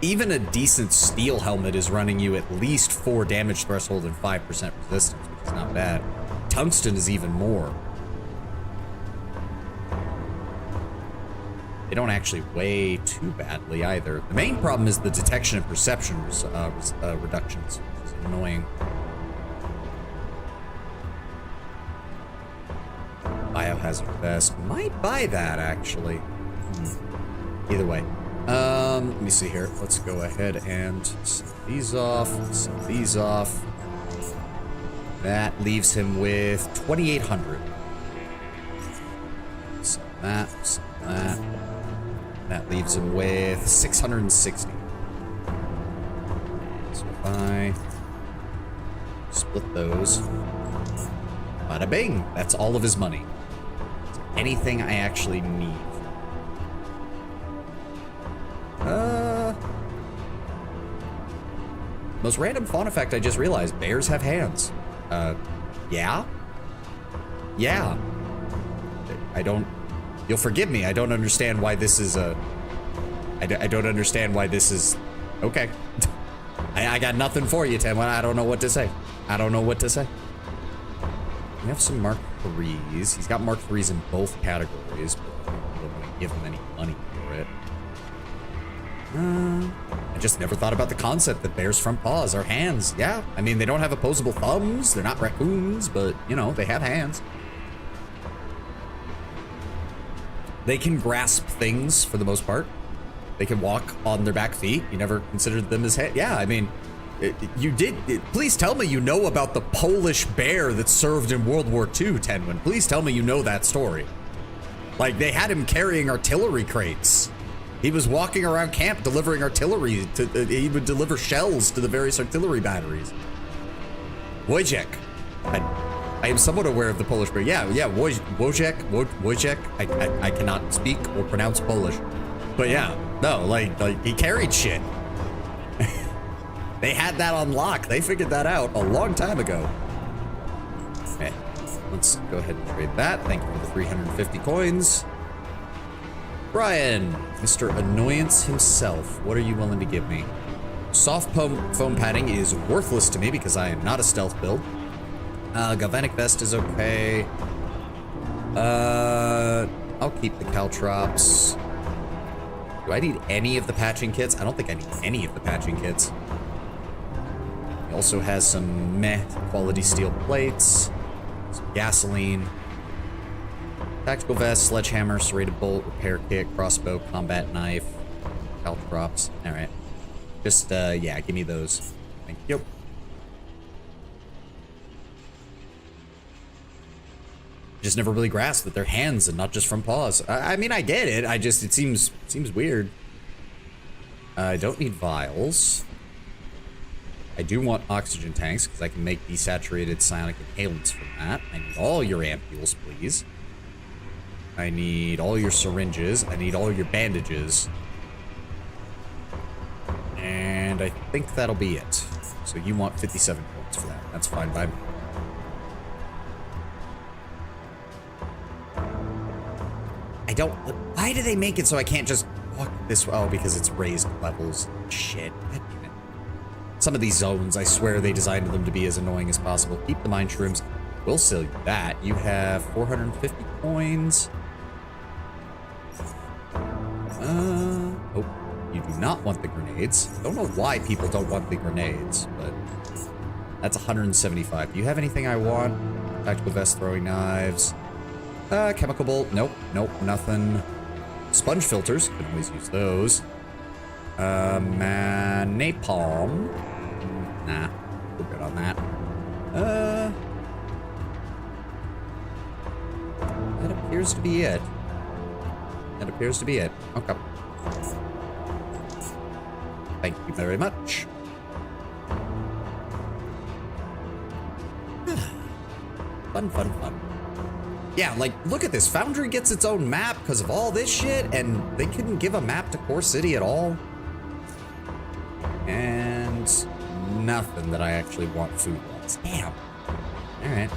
even a decent steel helmet is running you at least 4 damage threshold and 5% resistance, which is not bad. Tungsten is even more. They don't actually weigh too badly either. The main problem is the detection and perception reductions, which is annoying. Biohazard vest. Might buy that, actually. Either way. Let me see here. Let's go ahead and set these off. Set these off. That leaves him with 2,800. Set that. Set that. That leaves him with 660. So if I split those, bada bing, that's all of his money. So anything I actually need. Most random fauna fact I just realized, bears have hands. Yeah? Yeah. I don't... You'll forgive me, I don't understand why this is a... I don't understand why this is... Okay. I got nothing for you, Tim. I don't know what to say. I don't know what to say. We have some Mark 3s. He's got Mark 3s in both categories, but I don't want to give him any money for it. I just never thought about the concept that bears' front paws are hands. Yeah, I mean, they don't have opposable thumbs. They're not raccoons, but, you know, they have hands. They can grasp things for the most part. They can walk on their back feet. You never considered them as hands. Yeah, I mean, you did. Please tell me you know about the Polish bear that served in World War II, Tenwin. Please tell me you know that story. Like, they had him carrying artillery crates. He was walking around camp delivering artillery. He would deliver shells to the various artillery batteries. Wojciech. I am somewhat aware of the Polish bear. Yeah, Wojciech. I cannot speak or pronounce Polish. But yeah, no, like he carried shit. They had that on lock. They figured that out a long time ago. Okay, let's go ahead and trade that. Thank you for the 350 coins. Brian, Mr. Annoyance himself, what are you willing to give me? Soft foam padding is worthless to me because I am not a stealth build. Galvanic vest is okay. I'll keep the caltrops. Do I need any of the patching kits? I don't think I need any of the patching kits. He also has some meh quality steel plates, some gasoline. Tactical vest, sledgehammer, serrated bolt, repair kit, crossbow, combat knife, caltrops. All right. Just, yeah, give me those. Thank you. Just never really grasped that they're hands and not just from paws. I mean, I get it. It seems weird. I don't need vials. I do want oxygen tanks because I can make desaturated psionic inhalants from that. I need all your ampules, please. I need all your syringes. I need all your bandages. And I think that'll be it. So you want 57 points for that. That's fine by me. I don't... Why do they make it so I can't just walk this way? Oh, because it's raised levels. Shit. God damn it. Some of these zones, I swear they designed them to be as annoying as possible. Keep the mine shrooms. We'll sell you that. You have 450 coins. Oh, you do not want the grenades. I don't know why people don't want the grenades, but that's 175. Do you have anything I want? Tactical vest, throwing knives. Chemical bolt. Nope, nothing. Sponge filters. Can always use those. Napalm. Nah, we're good on that. That appears to be it. Okay. Thank you very much. Fun. Yeah, like, look at this. Foundry gets its own map because of all this shit, and they couldn't give a map to Core City at all. And nothing that I actually want food-wise. Damn. Alright.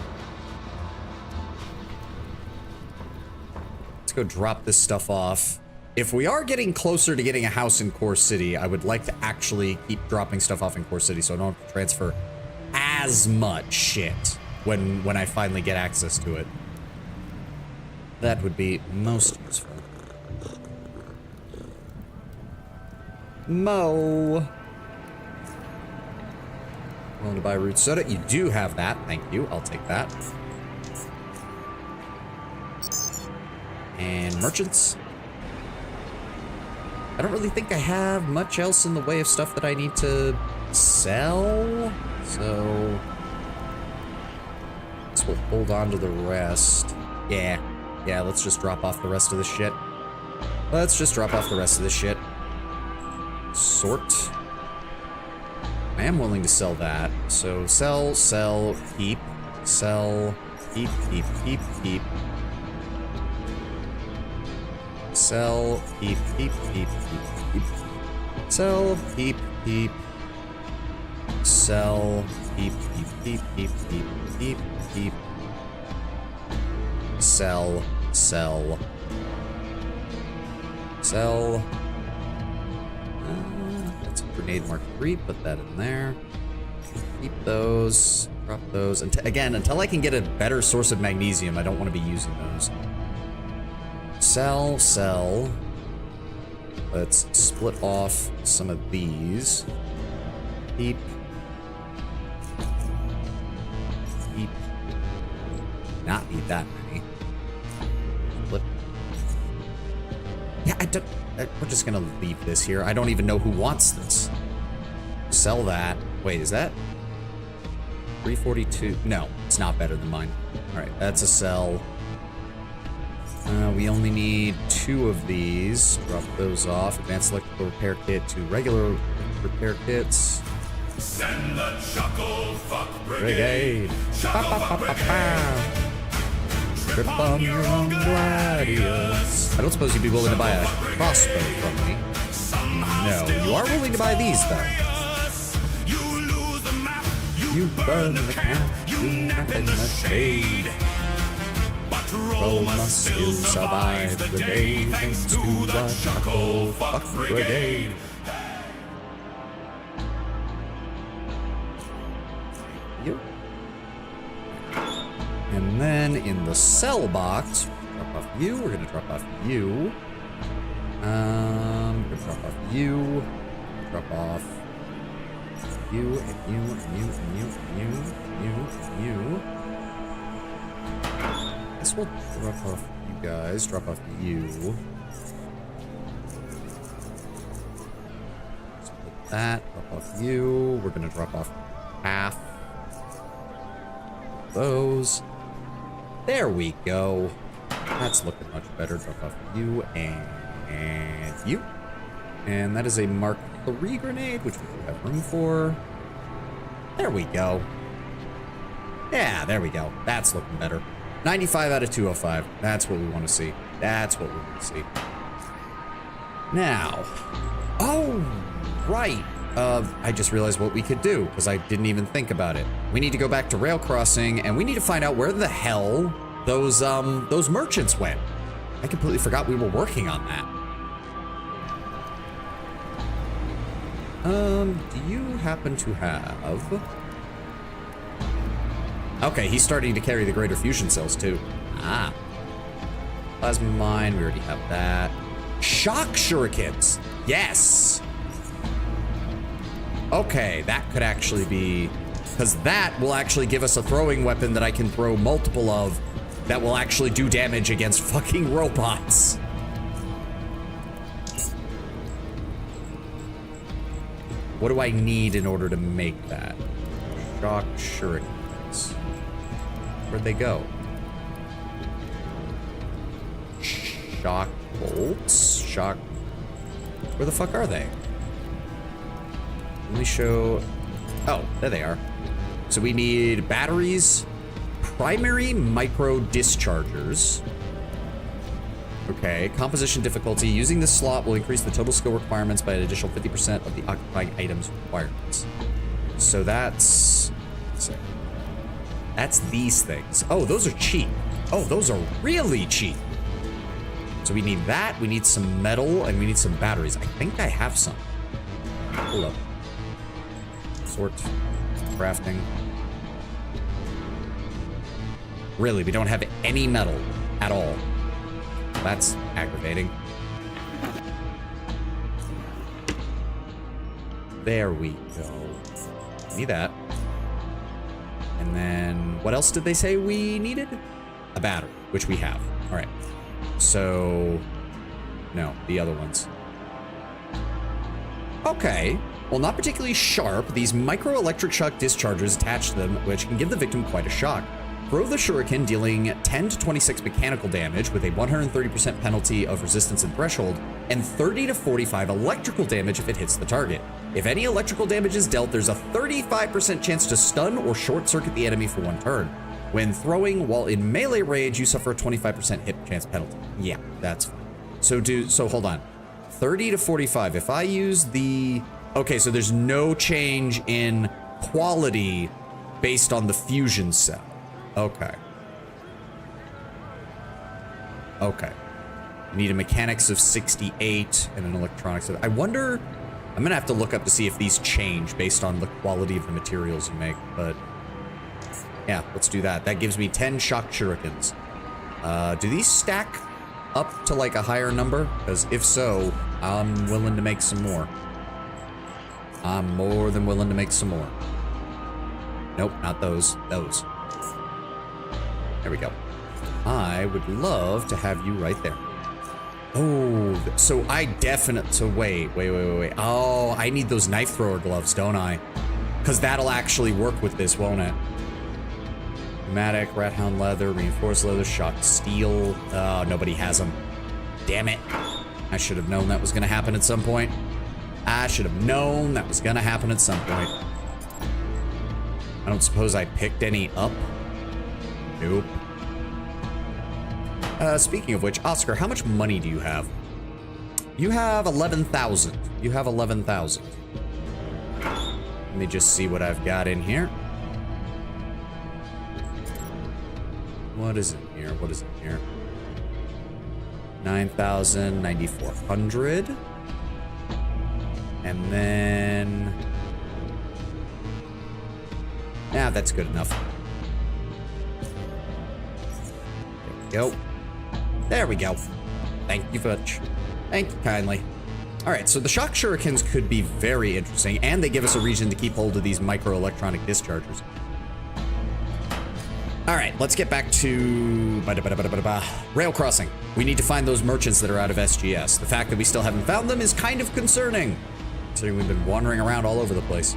Let's go drop this stuff off. if we are getting closer to getting a house in Core City, I would like to actually keep dropping stuff off in Core City so I don't have to transfer as much shit when I finally get access to it. That would be most useful. Mo. Willing to buy root soda? You do have that. Thank you. I'll take that. And merchants. I don't really think I have much else in the way of stuff that I need to sell. So guess we'll hold on to the rest. Yeah, let's just drop off the rest of this shit. Let's just drop off the rest of this shit. Sort. I am willing to sell that. So sell, keep. Sell, keep. Sell, keep. Sell, keep. Sell, keep. Sell. That's a grenade mark 3, put that in there. Keep those, drop those. Again, until I can get a better source of magnesium, I don't want to be using those. Sell. Let's split off some of these. Keep. Not need that many. Split. Yeah, we're just gonna leave this here. I don't even know who wants this. Sell that. Wait, is that 342? No, it's not better than mine. All right, that's a sell. We only need 2 of these. Drop those off. Advanced electrical repair kit to regular repair kits. Send the chuckle fuck brigade. Trip on your own gladius. I don't suppose you'd be willing to buy a crossbow from me. No, you are willing to buy these though. You burn the camp, do nothing in the shade. Rome must still survive the day thanks to the chuckle fuck brigade. You. And then in the sell box, drop off you. We're gonna drop off you. We're gonna drop off you. Drop off you and you and you and you and you. Guess we'll drop off you guys. Drop off you. Split that. Drop off you. We're gonna drop off half of those. There we go. That's looking much better. Drop off you and you. And that is a Mark III grenade, which we do have room for. There we go. Yeah, there we go. That's looking better. 95 out of 205. That's what we want to see. That's what we want to see. Now. Oh, right. I just realized what we could do, because I didn't even think about it. We need to go back to rail crossing, and we need to find out where the hell those merchants went. I completely forgot we were working on that. Do you happen to have... Okay, he's starting to carry the greater fusion cells, too. Ah. Plasma mine, we already have that. Shock shurikens! Yes! Okay, that could actually be... Because that will actually give us a throwing weapon that I can throw multiple of that will actually do damage against fucking robots. What do I need in order to make that? Shock shurikens. Where'd they go? Shock bolts? Shock... Where the fuck are they? Let me show... Oh, there they are. So we need batteries, primary micro dischargers. Okay, composition difficulty. Using this slot will increase the total skill requirements by an additional 50% of the occupying items requirements. So that's... let's see. That's these things. Oh, those are cheap. Oh, those are really cheap. So we need that, we need some metal, and we need some batteries. I think I have some. Hold up. Sort. Crafting. Really, we don't have any metal at all. That's aggravating. There we go. Need that. And then, what else did they say we needed? A battery, which we have. All right. So, no, the other ones. Okay. Well, not particularly sharp. These microelectric shock dischargers attached to them, which can give the victim quite a shock. Throw the shuriken, dealing 10 to 26 mechanical damage with a 130% penalty of resistance and threshold, and 30 to 45 electrical damage if it hits the target. If any electrical damage is dealt, there's a 35% chance to stun or short circuit the enemy for 1 turn. When throwing while in melee range, you suffer a 25% hit chance penalty. Yeah, that's fine. So hold on. 30 to 45. If I use the... Okay, so there's no change in quality based on the fusion cell. Okay. Okay. I need a mechanics of 68 and an electronics of... I wonder... I'm gonna have to look up to see if these change based on the quality of the materials you make, but... Yeah, let's do that. That gives me 10 shock shurikens. Do these stack up to like a higher number? Because if so, I'm willing to make some more. I'm more than willing to make some more. Nope, not those. Those. There we go. I would love to have you right there. Oh, so I definitely... So wait. Oh, I need those knife thrower gloves, don't I? Because that'll actually work with this, won't it? Pneumatic, rat hound leather, reinforced leather, shock steel. Oh, nobody has them. Damn it. I should have known that was going to happen at some point. I should have known that was going to happen at some point. I don't suppose I picked any up. Nope. Speaking of which, Oscar, how much money do you have? You have 11,000. You have 11,000. Let me just see what I've got in here. What is in here? What is in here? 9,000, 9,400. And then... Yeah, that's good enough. There we go. There we go. Thank you much. Thank you kindly. All right, so the shock shurikens could be very interesting, and they give us a reason to keep hold of these microelectronic dischargers. All right, let's get back to rail crossing. We need to find those merchants that are out of SGS. The fact that we still haven't found them is kind of concerning, considering we've been wandering around all over the place.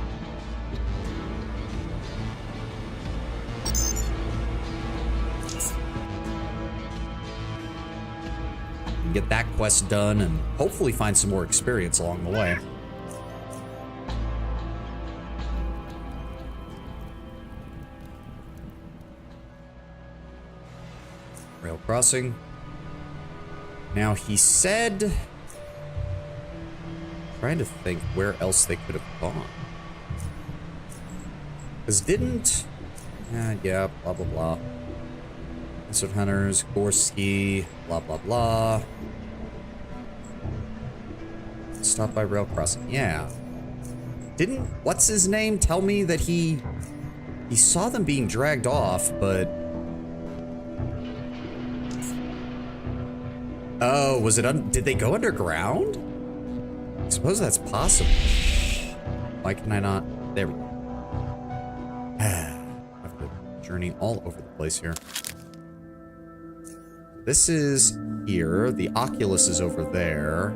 Get that quest done and hopefully find some more experience along the way. Rail crossing. Now he said... Trying to think where else they could have gone. Because didn't... yeah, blah, blah, blah. Desert Hunters, Gorski, blah, blah, blah. Stop by rail crossing. Yeah. Didn't what's his name tell me that he saw them being dragged off, but... Oh, was it did they go underground? I suppose that's possible. Why can I not? There we go. I have to journey all over the place here. This is here. The Oculus is over there.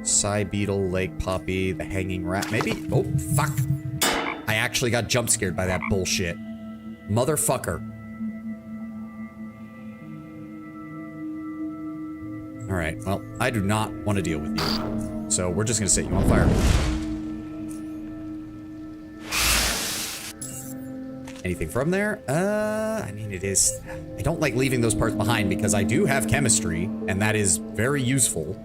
Psy Beetle, Lake Poppy, the Hanging Rat. Maybe. Oh, fuck. I actually got jump scared by that bullshit. Motherfucker. Alright, well, I do not want to deal with you. So we're just gonna set you on fire. Anything from there? I mean, it is... I don't like leaving those parts behind because I do have chemistry, and that is very useful.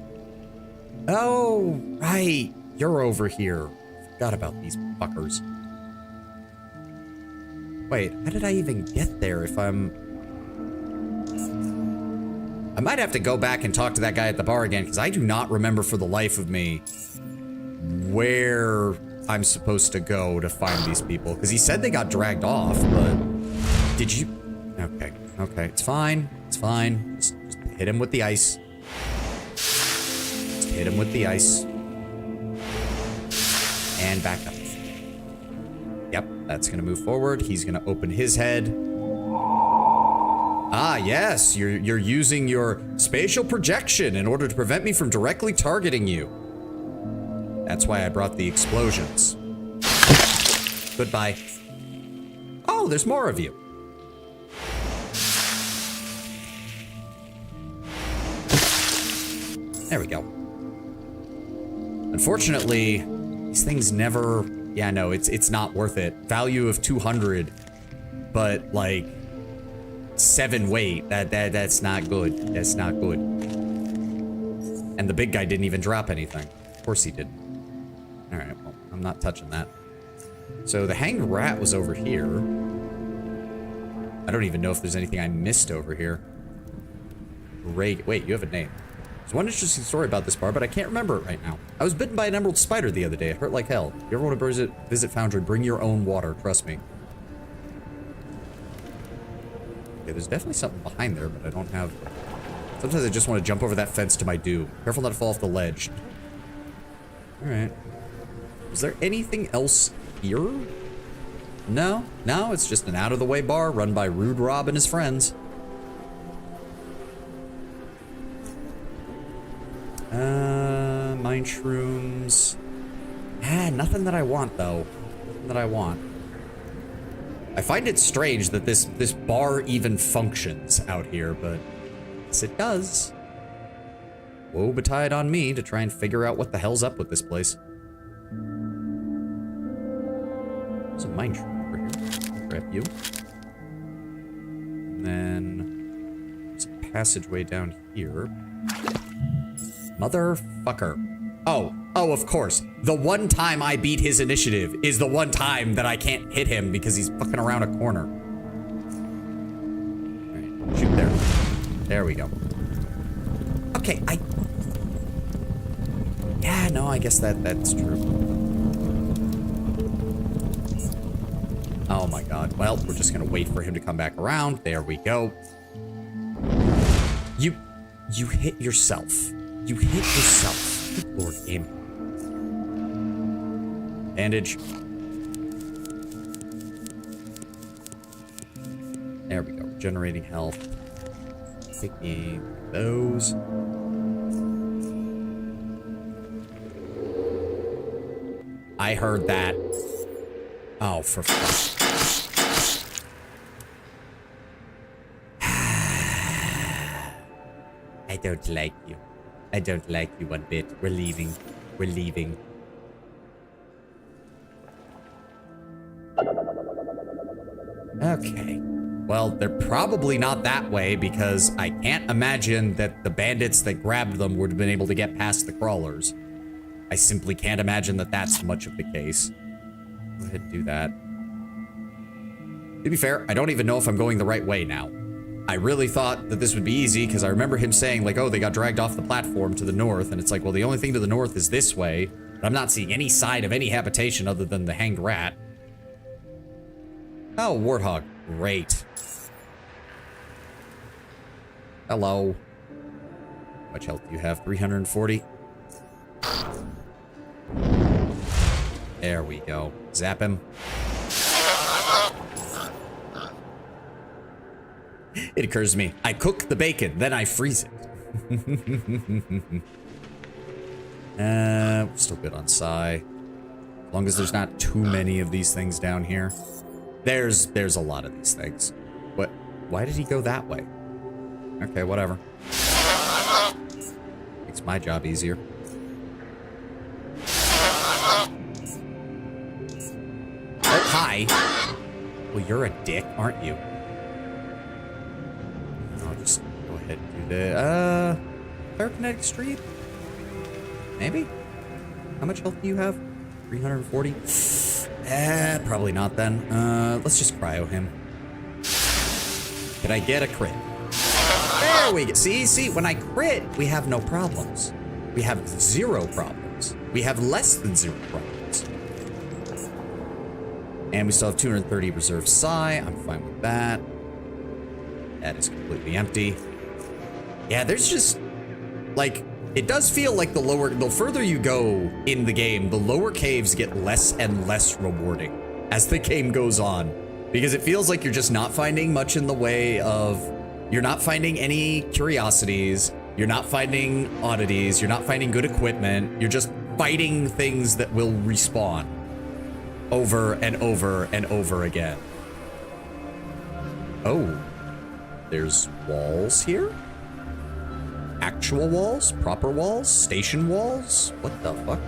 Oh, right. You're over here. Forgot about these fuckers. Wait, how did I even get there if I'm... I might have to go back and talk to that guy at the bar again, because I do not remember for the life of me where I'm supposed to go to find these people. Because he said they got dragged off, but did you? Okay, okay, it's fine. It's fine. Just hit him with the ice. Just hit him with the ice. And back up. Yep, that's gonna move forward. He's gonna open his head. Ah, yes, you're using your spatial projection in order to prevent me from directly targeting you. That's why I brought the explosions. Goodbye. Oh, there's more of you. There we go. Unfortunately, these things never... Yeah, no, it's not worth it. Value of 200, but like 7 weight. That's not good. That's not good. And the big guy didn't even drop anything. Of course he didn't. All right, well, I'm not touching that. So the hanged rat was over here. I don't even know if there's anything I missed over here. Wait, you have a name. There's one interesting story about this bar, but I can't remember it right now. I was bitten by an emerald spider the other day. It hurt like hell. If you ever want to visit Foundry, bring your own water. Trust me. Okay, there's definitely something behind there, but I don't have... Sometimes I just want to jump over that fence to my doom. Careful not to fall off the ledge. Alright. Is there anything else here? No? No, it's just an out-of-the-way bar run by Rude Rob and his friends. Mine shrooms. Nothing that I want, though. Nothing that I want. I find it strange that this bar even functions out here, but yes, it does. Woe betide on me to try and figure out what the hell's up with this place. There's a mine shroom over here. I'll grab you. And then there's a passageway down here. Motherfucker. Oh, of course. The one time I beat his initiative is the one time that I can't hit him because he's fucking around a corner. Alright, shoot there. There we go. Okay, yeah, no, I guess that's true. Oh my god. Well, we're just gonna wait for him to come back around. There we go. You hit yourself. You hit yourself. Good Lord, game. Bandage. There we go. Generating health. Taking those. I heard that. Oh, for fuck. I don't like you. I don't like you one bit. We're leaving. We're leaving. Okay. Well, they're probably not that way because I can't imagine that the bandits that grabbed them would have been able to get past the crawlers. I simply can't imagine that that's much of the case. Go ahead and do that. To be fair, I don't even know if I'm going the right way now. I really thought that this would be easy because I remember him saying like, oh, they got dragged off the platform to the north. And it's like, well, the only thing to the north is this way. But I'm not seeing any sign of any habitation other than the hanged rat. Oh, warthog. Great. Hello. How much health do you have? 340? There we go. Zap him. It occurs to me, I cook the bacon, then I freeze it. Still good on Psy. As long as there's not too many of these things down here. There's a lot of these things. What? Why did he go that way? Okay, whatever. Makes my job easier. Oh, hi. Well, you're a dick, aren't you? I'll just go ahead and do the, Pyrokinetic Street? Maybe? How much health do you have? 340? Probably not then. Let's just cryo him. Could I get a crit? There There we go. See, when I crit, we have no problems. We have 0 problems. We have less than 0 problems. And we still have 230 reserve psi. I'm fine with that. That is completely empty. Yeah, there's just, like, it does feel like the further you go in the game, the lower caves get less and less rewarding as the game goes on. Because it feels like you're just not finding much in the way of, you're not finding any curiosities, you're not finding oddities, you're not finding good equipment, you're just fighting things that will respawn over and over and over again. Oh, there's walls here? Actual walls? Proper walls? Station walls? What the fuck?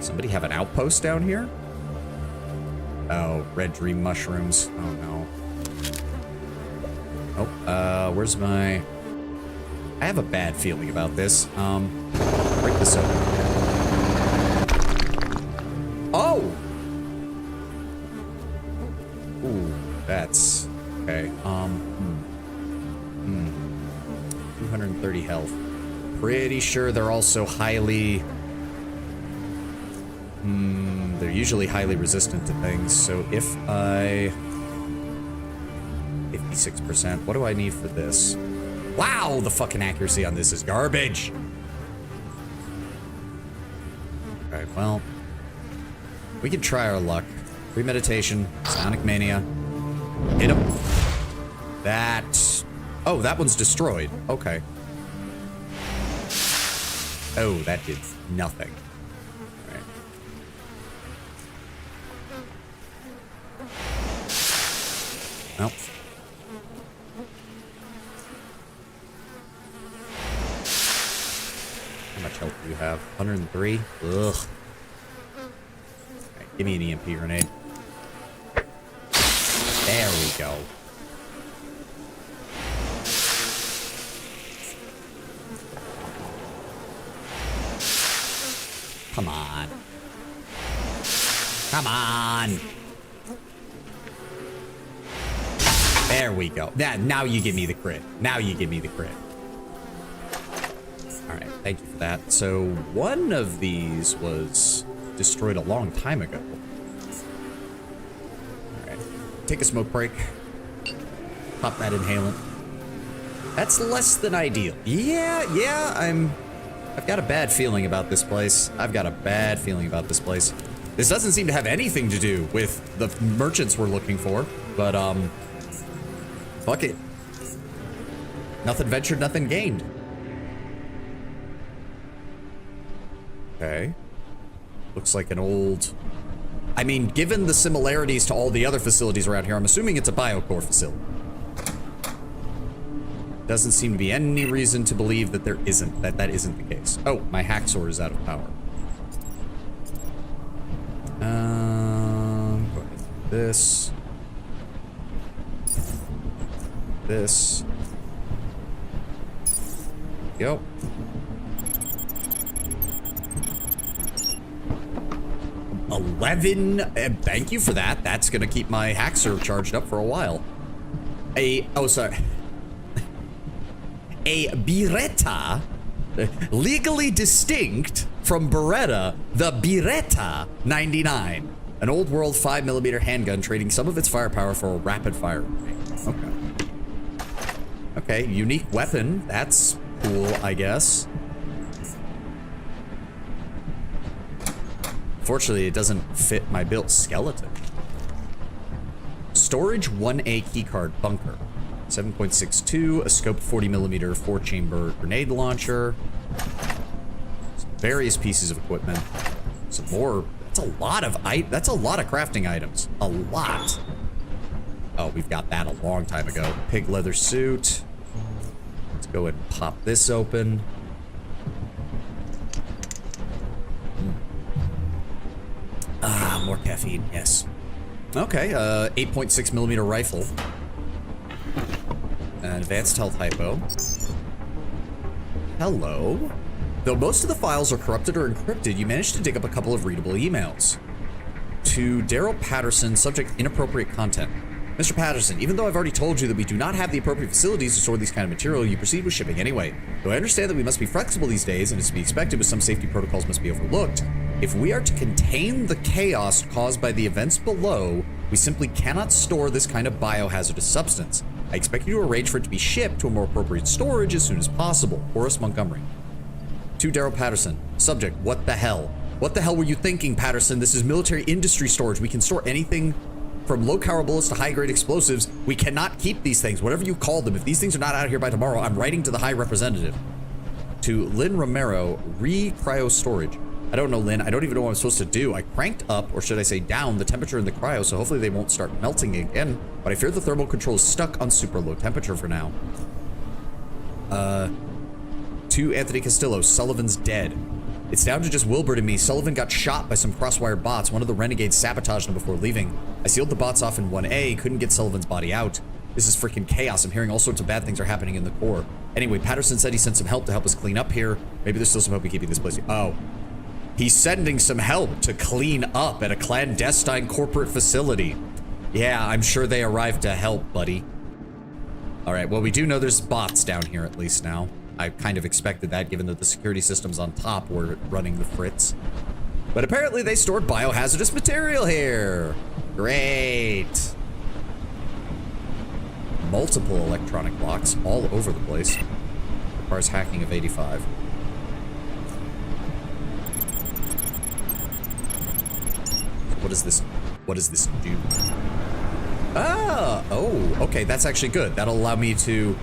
Somebody have an outpost down here? Oh, red dream mushrooms. Oh no. Oh, where's my... I have a bad feeling about this. Break this open. Oh! Ooh, that's... Okay, 230 health. Pretty sure they're also highly... they're usually highly resistant to things, so if I... 56%. What do I need for this? Wow, the fucking accuracy on this is garbage! Alright, well... we can try our luck. Premeditation, Sonic Mania. Hit him. That... oh, that one's destroyed. Okay. Oh, that did nothing. Alright. Well. How much health do you have? 103? Ugh. Alright, give me an EMP grenade. There we go. Come on. Come on. There we go. Now you give me the crit. Now you give me the crit. All right, thank you for that. So one of these was destroyed a long time ago. All right, take a smoke break. Pop that inhalant. That's less than ideal. Yeah, I've got a bad feeling about this place. I've got a bad feeling about this place. This doesn't seem to have anything to do with the merchants we're looking for, but fuck it. Nothing ventured, nothing gained. Okay. Looks like an old... I mean, given the similarities to all the other facilities around here, I'm assuming it's a biocore facility. Doesn't seem to be any reason to believe that that isn't the case. Oh, my hacksaw is out of power. Go ahead. This. This. Go. $11. Thank you for that. That's gonna keep my hacksaw charged up for a while. Oh, sorry. A Beretta, legally distinct from Beretta, the Beretta 99, an old world 5mm handgun trading some of its firepower for a rapid fire. Okay. Okay, unique weapon. That's cool, I guess. Fortunately, it doesn't fit my built skeleton. Storage 1A keycard bunker. 7.62, a scope 40mm 4-chamber grenade launcher. Some various pieces of equipment. Some more. That's a lot of crafting items. A lot. Oh, we've got that a long time ago. Pig leather suit. Let's go ahead and pop this open. Ah, more caffeine, yes. Okay, 8.6mm rifle. An advanced health hypo. Hello. Though most of the files are corrupted or encrypted, you managed to dig up a couple of readable emails. To Daryl Patterson, subject inappropriate content. Mr. Patterson, even though I've already told you that we do not have the appropriate facilities to store these kind of material, you proceed with shipping anyway. Though I understand that we must be flexible these days, and it's to be expected with some safety protocols must be overlooked, if we are to contain the chaos caused by the events below, we simply cannot store this kind of biohazardous substance. I expect you to arrange for it to be shipped to a more appropriate storage as soon as possible. Horace Montgomery. To Daryl Patterson. Subject, what the hell? What the hell were you thinking, Patterson? This is military industry storage. We can store anything from low-power bullets to high-grade explosives. We cannot keep these things, whatever you call them. If these things are not out of here by tomorrow, I'm writing to the High Representative. To Lynn Romero, re-cryo storage. I don't know, Lynn. I don't even know what I'm supposed to do. I cranked up, or should I say down, the temperature in the cryo, so hopefully they won't start melting again. But I fear the thermal control is stuck on super low temperature for now. To Anthony Castillo, Sullivan's dead. It's down to just Wilbert and me. Sullivan got shot by some crosswire bots. One of the renegades sabotaged him before leaving. I sealed the bots off in 1A, couldn't get Sullivan's body out. This is freaking chaos. I'm hearing all sorts of bad things are happening in the core. Anyway, Patterson said he sent some help to help us clean up here. Maybe there's still some hope in keeping this place. Oh. He's sending some help to clean up at a clandestine corporate facility. Yeah, I'm sure they arrived to help, buddy. All right, well, we do know there's bots down here at least now. I kind of expected that, given that the security systems on top were running the fritz. But apparently they stored biohazardous material here. Great. Multiple electronic blocks all over the place. Requires hacking of 85. What is this? What does this do? Ah, oh, okay, that's actually good. That'll allow me to...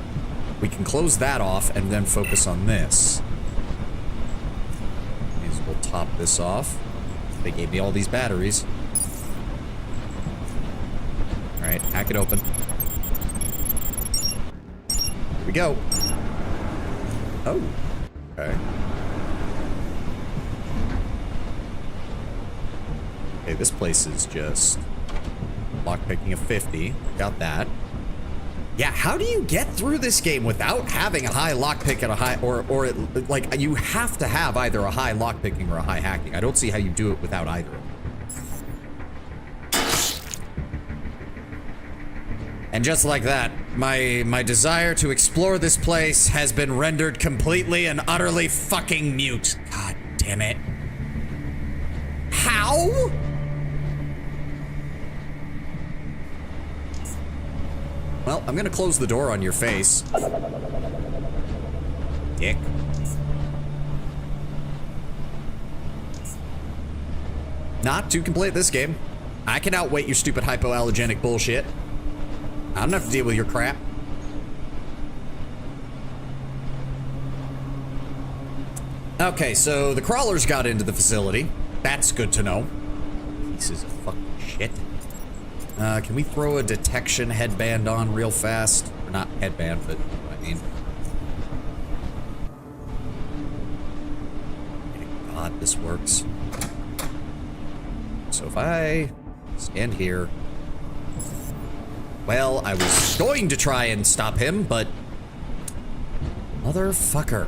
We can close that off and then focus on this. We'll top this off. They gave me all these batteries. All right, hack it open. Here we go. Oh, okay. Okay, this place is just lockpicking of 50. Got that. Yeah, how do you get through this game without having a high lockpick and a high, or like, you have to have either a high lockpicking or a high hacking. I don't see how you do it without either. And just like that, my desire to explore this place has been rendered completely and utterly fucking mute. God damn it. How? Well, I'm gonna close the door on your face. Dick. Not to complete this game. I can outwait your stupid hypoallergenic bullshit. I don't have to deal with your crap. Okay, so the crawlers got into the facility. That's good to know. Pieces of fucking shit. Can we throw a detection headband on real fast? Or not headband, but I mean. Thank God this works. So if I stand here. Well, I was going to try and stop him, but. Motherfucker.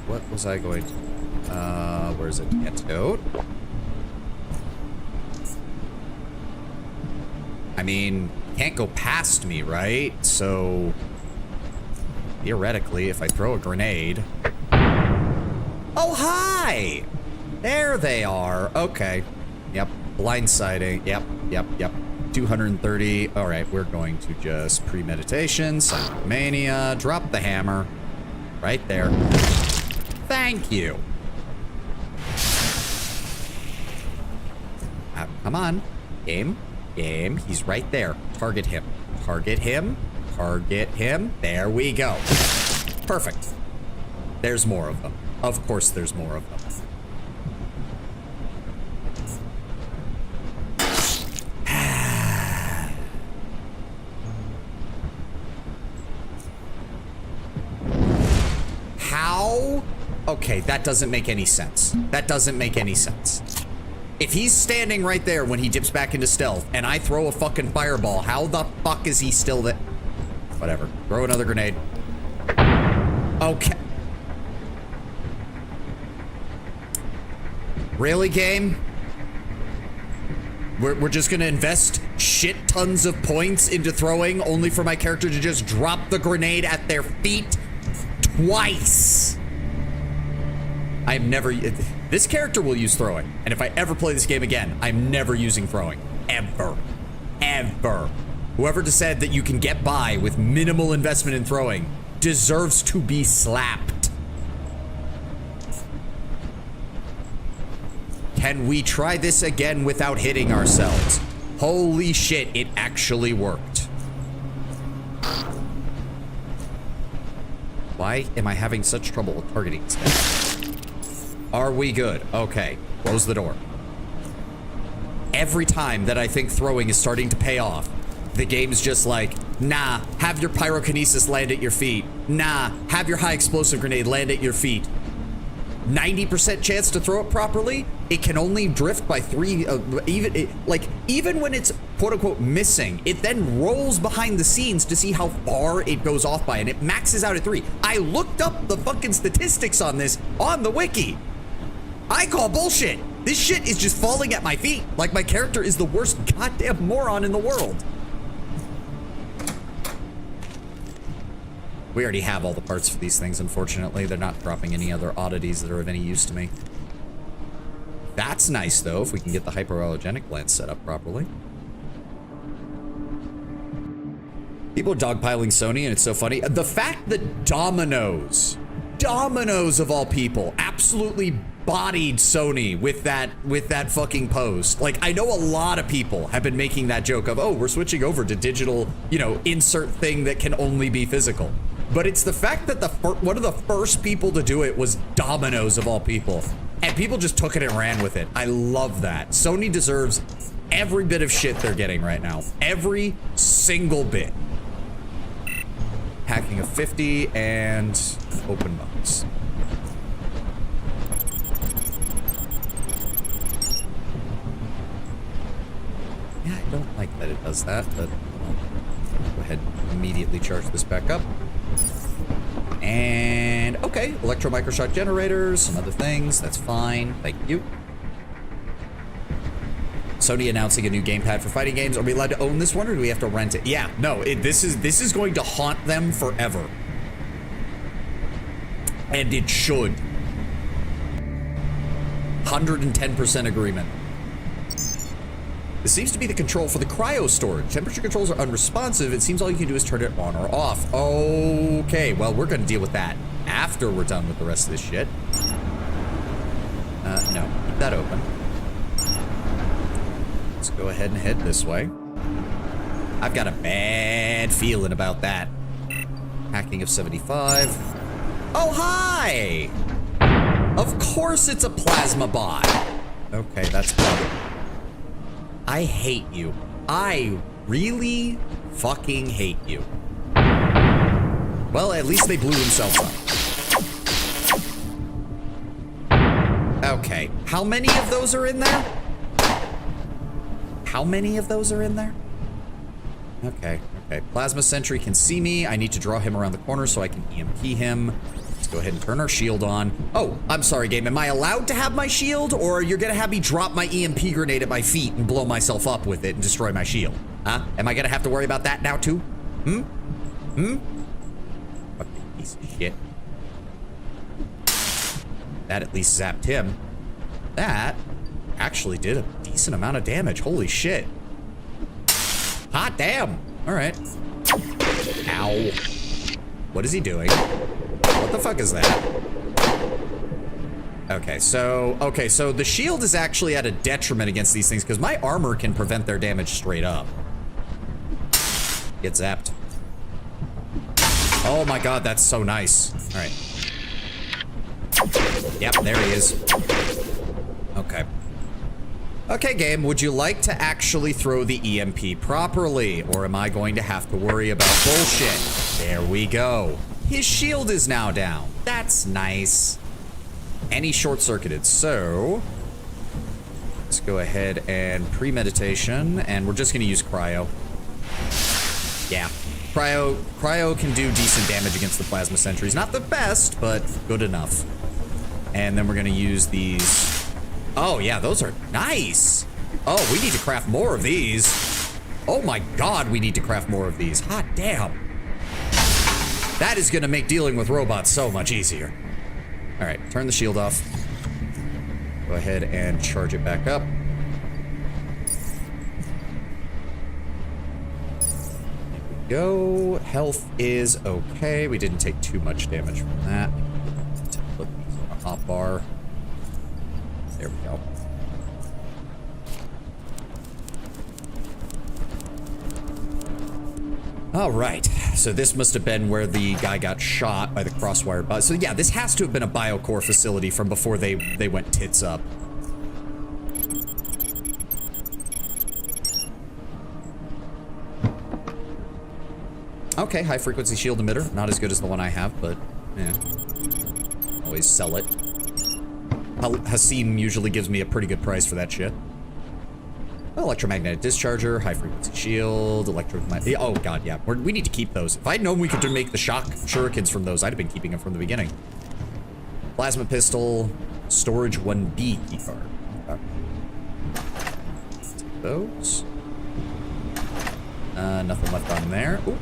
What was I going to? Where's it? Antidote? I mean, can't go past me, right? So, theoretically, if I throw a grenade... Oh, hi! There they are. Okay. Yep. Blindsiding. Yep. 230. All right, we're going to just premeditation, silent mania, drop the hammer. Right there. Thank you. Come on. Game. He's right there. Target him. Target him. There we go. Perfect. There's more of them. Of course there's more of them. How? Okay, that doesn't make any sense. If he's standing right there when he dips back into stealth and I throw a fucking fireball, how the fuck is he still there? Whatever. Throw another grenade. Okay. Really, game? We're just gonna invest shit tons of points into throwing only for my character to just drop the grenade at their feet twice. I've never... This character will use throwing, and if I ever play this game again, I'm never using throwing. Ever. Ever. Whoever said that you can get by with minimal investment in throwing deserves to be slapped. Can we try this again without hitting ourselves? Holy shit, it actually worked. Why am I having such trouble with targeting today? Are we good? Okay, close the door. Every time that I think throwing is starting to pay off, the game's just like, nah, have your pyrokinesis land at your feet. Nah, have your high explosive grenade land at your feet. 90% chance to throw it properly, it can only drift by 3, even when it's quote-unquote missing, it then rolls behind the scenes to see how far it goes off by, and it maxes out at 3. I looked up the fucking statistics on this on the wiki. I call bullshit. This shit is just falling at my feet, like my character is the worst goddamn moron in the world. We already have all the parts for these things, unfortunately. They're not dropping any other oddities that are of any use to me. That's nice, though, if we can get the hypoallergenic plant set up properly. People are dogpiling Sony, and it's so funny. The fact that Domino's of all people, absolutely bodied Sony with that fucking post. Like, I know a lot of people have been making that joke of, oh, we're switching over to digital, you know, insert thing that can only be physical. But it's the fact that one of the first people to do it was Domino's of all people. And people just took it and ran with it. I love that. Sony deserves every bit of shit they're getting right now. Every single bit. Hacking of 50 and open box. Yeah, I don't like that it does that, but I'll go ahead and immediately charge this back up. And okay, electro microshock generators, some other things, that's fine, thank you. Sony announcing a new gamepad for fighting games. Are we allowed to own this one, or do we have to rent it? Yeah, no, this is going to haunt them forever. And it should. 110% agreement. This seems to be the control for the cryo storage. Temperature controls are unresponsive. It seems all you can do is turn it on or off. Okay, well, we're gonna deal with that after we're done with the rest of this shit. No, keep that open. Let's go ahead and head this way. I've got a bad feeling about that. Hacking of 75. Oh, hi! Of course it's a plasma bot. Okay, that's good. I hate you. I really fucking hate you. Well, at least they blew themselves up. Okay, how many of those are in there? How many of those are in there? Okay. Plasma Sentry can see me. I need to draw him around the corner so I can EMP him. Let's go ahead and turn our shield on. Oh, I'm sorry, game. Am I allowed to have my shield, or you're gonna have me drop my EMP grenade at my feet and blow myself up with it and destroy my shield? Huh? Am I gonna have to worry about that now, too? Fucking piece of shit. That at least zapped him. That actually did a decent amount of damage. Holy shit. Hot damn. All right. Ow. What is he doing? What the fuck is that? Okay, so the shield is actually at a detriment against these things because my armor can prevent their damage straight up. Get zapped. Oh my god, that's so nice. All right. Yep, there he is. Okay. Okay, game, would you like to actually throw the EMP properly, or am I going to have to worry about bullshit? There we go. His shield is now down. That's nice. And he's short-circuited, so let's go ahead and premeditation, and we're just gonna use cryo. Yeah, cryo can do decent damage against the plasma sentries. Not the best, but good enough. And then we're gonna use these Oh, yeah, those are nice. Oh, we need to craft more of these. Oh my god, we need to craft more of these. Hot damn. That is gonna make dealing with robots so much easier. All right, turn the shield off. Go ahead and charge it back up. There we go. Health is okay. We didn't take too much damage from that. Put these on a hot bar. There we go. All right, so this must have been where the guy got shot by the crosswire buzz. So yeah, this has to have been a biocore facility from before they went tits up. Okay, high frequency shield emitter. Not as good as the one I have, but yeah. Always sell it. Hasim usually gives me a pretty good price for that shit. Electromagnetic discharger, high frequency shield, electromagnetic. Oh god, yeah. We need to keep those. If I'd known we could make the shock shurikens from those, I'd have been keeping them from the beginning. Plasma pistol, storage 1B keycard. Those. Nothing left on there. Ooh.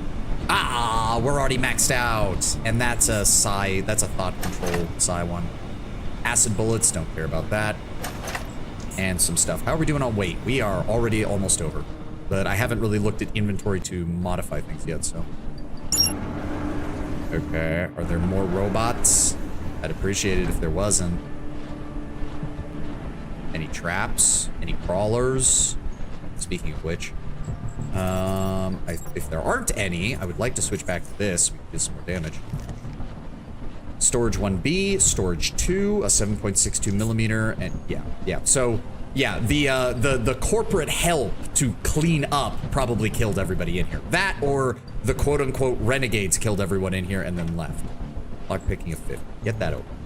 Ah, we're already maxed out. And that's a psi, that's a thought control psi one. Acid bullets, don't care about that. And some stuff. How are we doing on weight? We are already almost over. But I haven't really looked at inventory to modify things yet, so. Okay, are there more robots? I'd appreciate it if there wasn't. Any traps? Any crawlers? Speaking of which. If there aren't any, I would like to switch back to this. We can do some more damage. Storage 1B, storage 2, a 7.62 millimeter, and yeah. So yeah, the corporate help to clean up probably killed everybody in here. That or the quote unquote renegades killed everyone in here and then left. Lockpicking a 50. Get that open.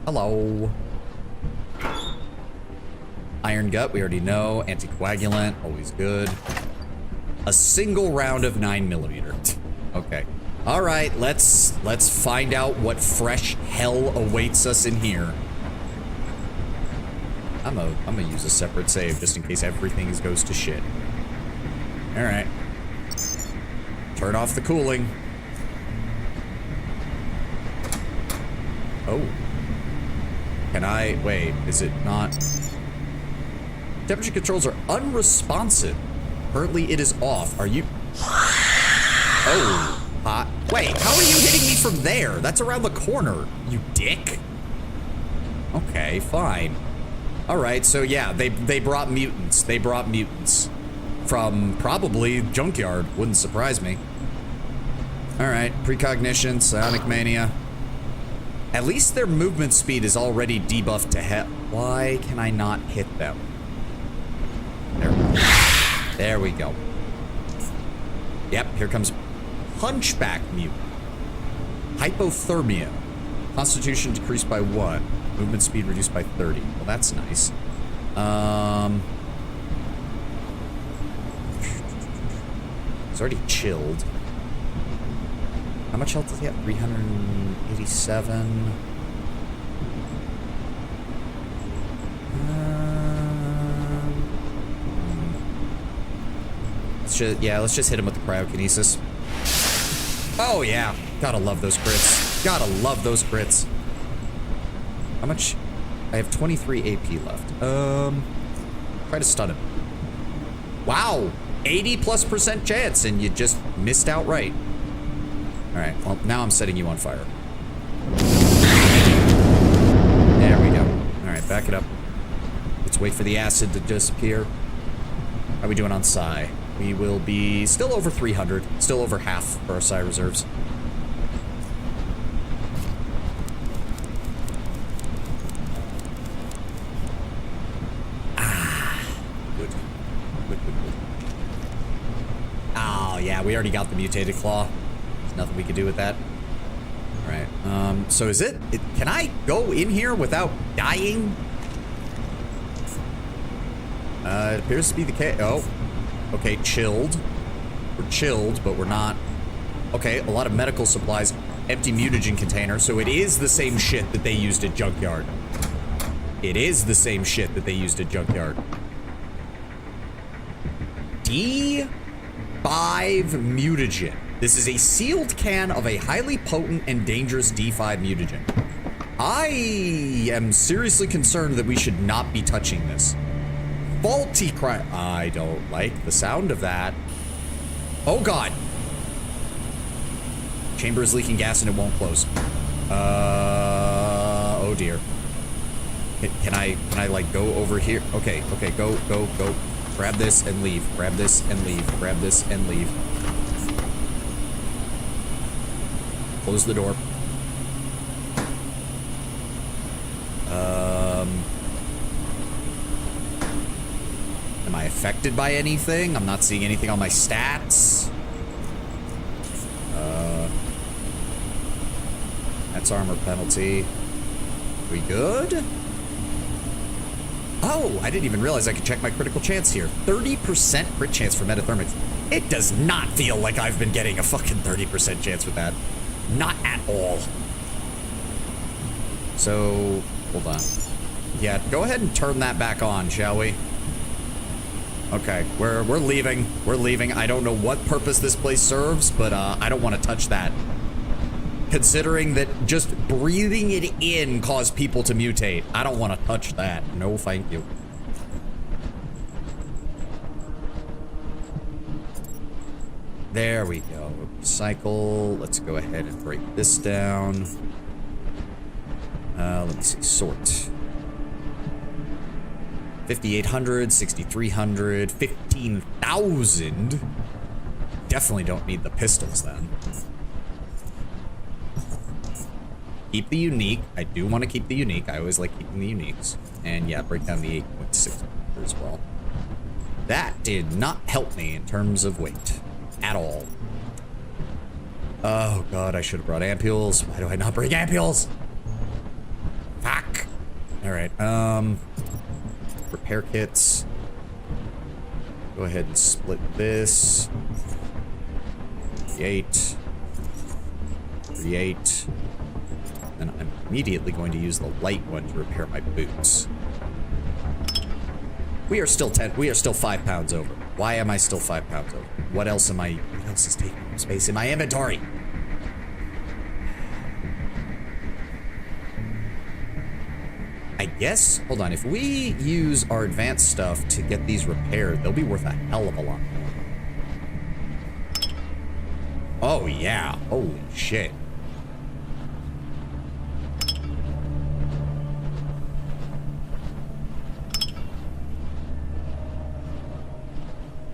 Hello. Iron gut, we already know. Anticoagulant, always good. A single round of 9mm. Okay. All right, let's find out what fresh hell awaits us in here. I'm gonna use a separate save just in case everything goes to shit. All right. Turn off the cooling. Oh. Can I wait? Is it not? Temperature controls are unresponsive. Currently, it is off. Are you? Oh, hot. Wait, how are you hitting me from there? That's around the corner, you dick. Okay, fine. All right, so yeah, they brought mutants. They brought mutants from probably Junkyard. Wouldn't surprise me. All right, precognition, psionic mania. At least their movement speed is already debuffed to hell. Why can I not hit them? There we go. Yep, here comes Hunchback mutant. Hypothermia. Constitution decreased by 1. Movement speed reduced by 30. Well, that's nice. It's already chilled. How much health does he have? 387. Let's just hit him with the cryokinesis. Oh yeah, gotta love those crits. Gotta love those crits. How much? I have 23 AP left. Try to stun him. Wow, 80+% chance, and you just missed outright. All right, well now I'm setting you on fire. There we go. All right, back it up. Let's wait for the acid to disappear. How are we doing on psi? We will be still over 300, still over half for our psi reserves. Good. Good. Oh, yeah, we already got the mutated claw. There's nothing we can do with that. All right, so is it, can I go in here without dying? It appears to be the case. Oh. Okay, chilled. We're chilled, but we're not. Okay, a lot of medical supplies. Empty mutagen container, so it is the same shit that they used at Junkyard. It is the same shit that they used at Junkyard. D5 mutagen. This is a sealed can of a highly potent and dangerous D5 mutagen. I am seriously concerned that we should not be touching this. Faulty crime. I don't like the sound of that. Oh god. Chamber is leaking gas and it won't close. Oh dear. Can I like go over here? Okay, go. Grab this and leave. Grab this and leave. Grab this and leave. Close the door. Am I affected by anything? I'm not seeing anything on my stats. That's armor penalty. We good? Oh, I didn't even realize I could check my critical chance here. 30% crit chance for metathermics. It does not feel like I've been getting a fucking 30% chance with that. Not at all. So, hold on. Yeah, go ahead and turn that back on, shall we? Okay, we're leaving. We're leaving. I don't know what purpose this place serves, but I don't want to touch that. Considering that just breathing it in caused people to mutate. I don't want to touch that. No, thank you. There we go. Cycle. Let's go ahead and break this down. Let me see. Sort. 5,800, 6,300, 15,000. Definitely don't need the pistols then. Keep the unique. I do want to keep the unique. I always like keeping the uniques. And yeah, break down the 8.6 as well. That did not help me in terms of weight at all. Oh god, I should have brought ampules. Why do I not bring ampules? Fuck. All right. Repair kits. Go ahead and split this. Create. Create. Then I'm immediately going to use the light one to repair my boots. We are still 5 pounds over. Why am I still 5 pounds over? What else is taking up space in my inventory? I guess, hold on, if we use our advanced stuff to get these repaired, they'll be worth a hell of a lot more. Oh yeah, holy shit.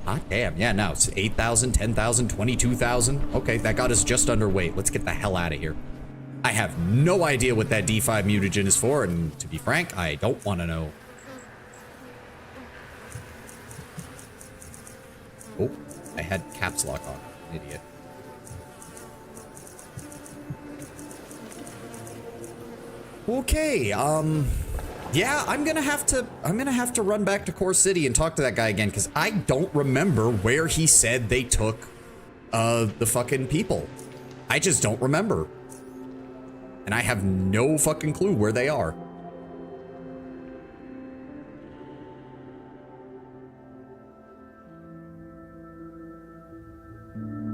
Ah, damn. Yeah, no, it's 8,000, 10,000, 22,000. Okay, that got us just underweight. Let's get the hell out of here. I have no idea what that D5 mutagen is for, and to be frank, I don't want to know. Oh, I had caps lock on. Idiot. Okay, yeah, I'm gonna have to run back to Core City and talk to that guy again, because I don't remember where he said they took the fucking people. I just don't remember. And I have no fucking clue where they are.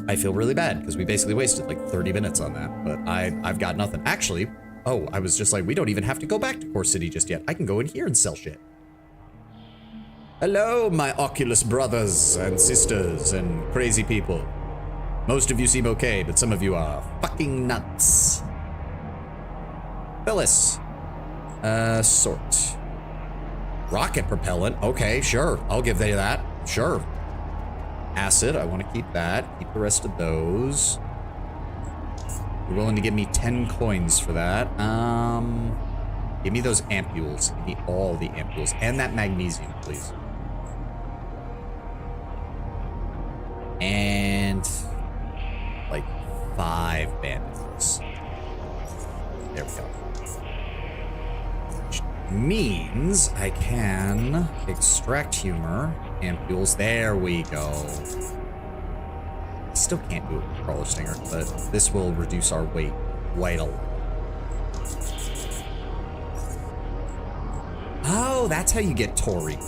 I feel really bad because we basically wasted like 30 minutes on that, but I've got nothing. Actually, oh, I was just like, we don't even have to go back to Core City just yet. I can go in here and sell shit. Hello, my Oculus brothers and sisters and crazy people. Most of you seem okay, but some of you are fucking nuts. Phyllis. Sort. Rocket propellant. Okay, sure. I'll give they that. Sure. Acid. I want to keep that. Keep the rest of those. You're willing to give me 10 coins for that. Give me those ampules. Give me all the ampules. And that magnesium, please. And like 5 bandages. There we go. Which means I can extract humor, ampules. There we go. I still can't do it with Crawler Stinger, but this will reduce our weight quite a lot. Oh, that's how you get Tori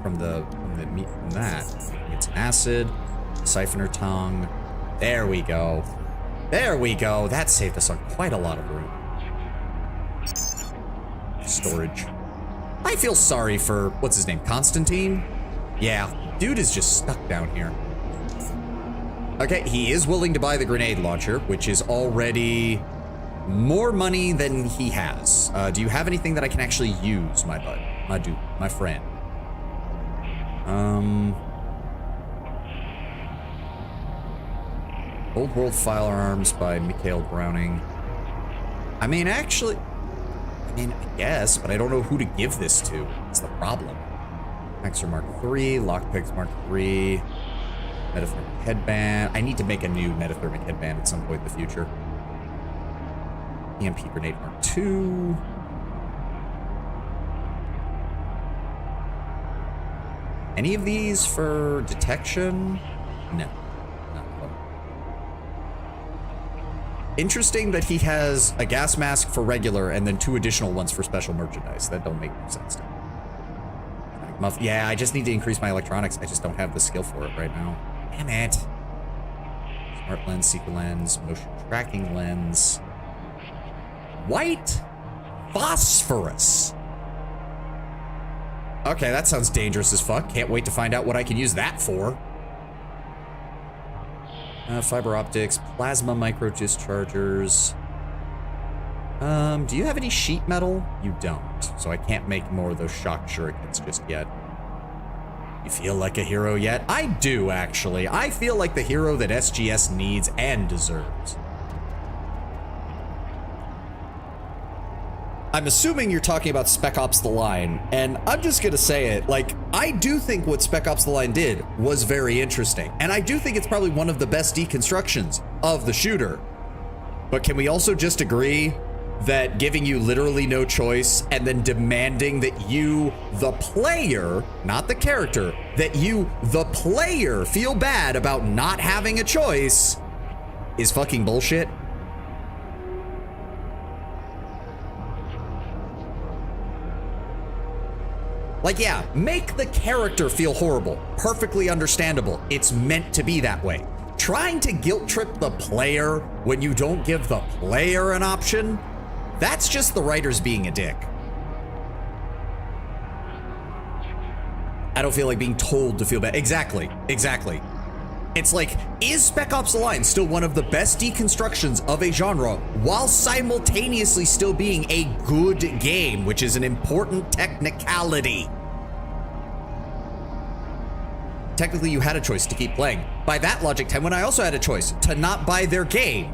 from the meat from that. It's acid, siphoner tongue. There we go. There we go. That saved us on quite a lot of room. Storage. I feel sorry for, what's his name, Constantine? Yeah, dude is just stuck down here. Okay, he is willing to buy the grenade launcher, which is already more money than he has. Do you have anything that I can actually use, my bud? My dude, my friend. Old World Firearms by Mikhail Browning. I mean, actually, I guess, but I don't know who to give this to. That's the problem. Maxer Mark III, Lockpicks Mark III, Metathermic Headband. I need to make a new Metathermic Headband at some point in the future. EMP Grenade Mark II. Any of these for detection? No. None of them. Interesting that he has a gas mask for regular and then 2 additional ones for special merchandise. That don't make no sense to me. Yeah, I just need to increase my electronics. I just don't have the skill for it right now. Damn it. Smart lens, seeker lens, motion tracking lens. White phosphorus. Okay, that sounds dangerous as fuck. Can't wait to find out what I can use that for. Fiber optics, plasma micro dischargers. Do you have any sheet metal? You don't, so I can't make more of those shock shurikens just yet. You feel like a hero yet? I do, actually. I feel like the hero that SGS needs and deserves. I'm assuming you're talking about Spec Ops The Line, and I'm just gonna say it, like, I do think what Spec Ops The Line did was very interesting, and I do think it's probably one of the best deconstructions of the shooter. But can we also just agree that giving you literally no choice and then demanding that you, the player, not the character, that you, the player, feel bad about not having a choice is fucking bullshit? Like, yeah, make the character feel horrible. Perfectly understandable. It's meant to be that way. Trying to guilt trip the player when you don't give the player an option, that's just the writers being a dick. I don't feel like being told to feel bad. Exactly, exactly. It's like, is Spec Ops The Line still one of the best deconstructions of a genre while simultaneously still being a good game, which is an important technicality? Technically, you had a choice to keep playing. By that logic, Tenwin, I also had a choice to not buy their game.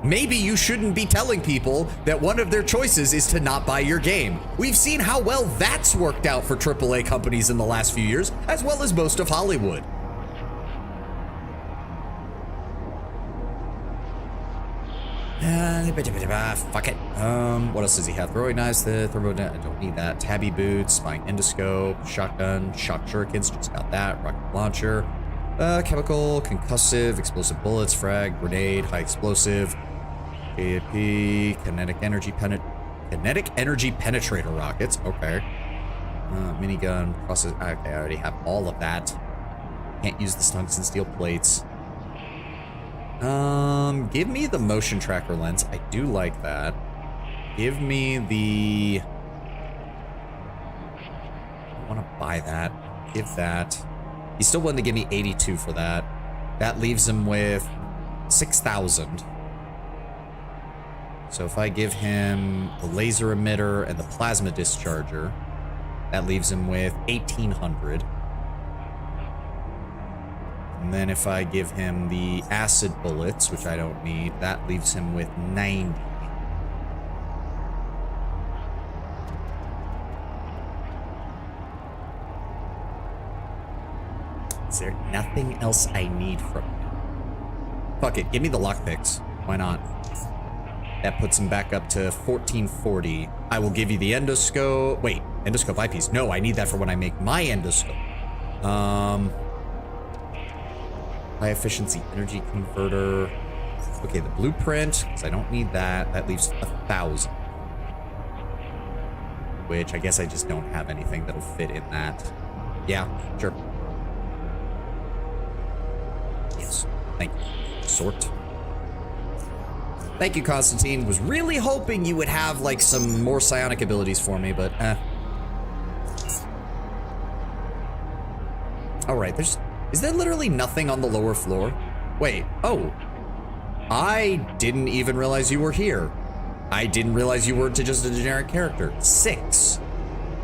Maybe you shouldn't be telling people that one of their choices is to not buy your game. We've seen how well that's worked out for AAA companies in the last few years, as well as most of Hollywood. Fuck it. What else does he have? Throwing knives, the thermo, I don't need that. Tabby boots, spying endoscope, shotgun, shock shurikens, just got that. Rocket launcher, chemical, concussive, explosive bullets, frag, grenade, high explosive, AAP, kinetic energy penetrator rockets. Okay. Minigun, process. Okay, I already have all of that. Can't use the tungsten steel plates. Give me the motion tracker lens. I do like that. Give me the... I want to buy that. Give that. He's still willing to give me 82 for that. That leaves him with 6,000. So if I give him the laser emitter and the plasma discharger, that leaves him with 1,800. And then if I give him the acid bullets, which I don't need, that leaves him with 90. Is there nothing else I need from him? Fuck it, give me the lockpicks. Why not? That puts him back up to 1440. I will give you the endoscope. Wait, endoscope eyepiece. No, I need that for when I make my endoscope. High efficiency energy converter. Okay, the blueprint, because I don't need that. That leaves 1,000. Which I guess I just don't have anything that'll fit in that. Yeah, sure. Yes, thank you. Sort. Thank you, Constantine. Was really hoping you would have, like, some more psionic abilities for me, but, Alright, is there literally nothing on the lower floor? Wait, oh. I didn't even realize you were here. I didn't realize you were just a generic character. 6.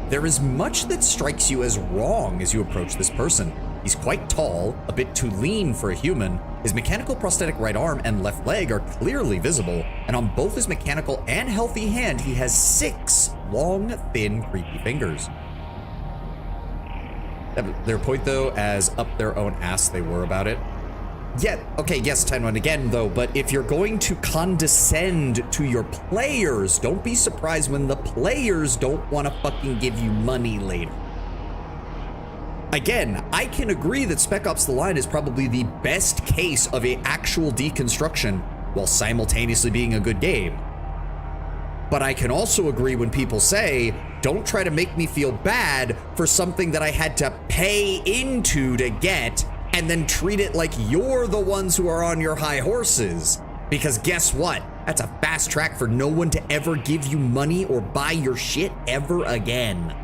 There is much that strikes you as wrong as you approach this person. He's quite tall, a bit too lean for a human. His mechanical prosthetic right arm and left leg are clearly visible, and on both his mechanical and healthy hand, he has 6 long, thin, creepy fingers. Their point, though, as up their own ass they were about it. Yeah, okay, yes, Tenwan, again, though, but if you're going to condescend to your players, don't be surprised when the players don't want to fucking give you money later. Again, I can agree that Spec Ops The Line is probably the best case of an actual deconstruction while simultaneously being a good game. But I can also agree when people say, don't try to make me feel bad for something that I had to pay into to get, and then treat it like you're the ones who are on your high horses. Because guess what? That's a fast track for no one to ever give you money or buy your shit ever again.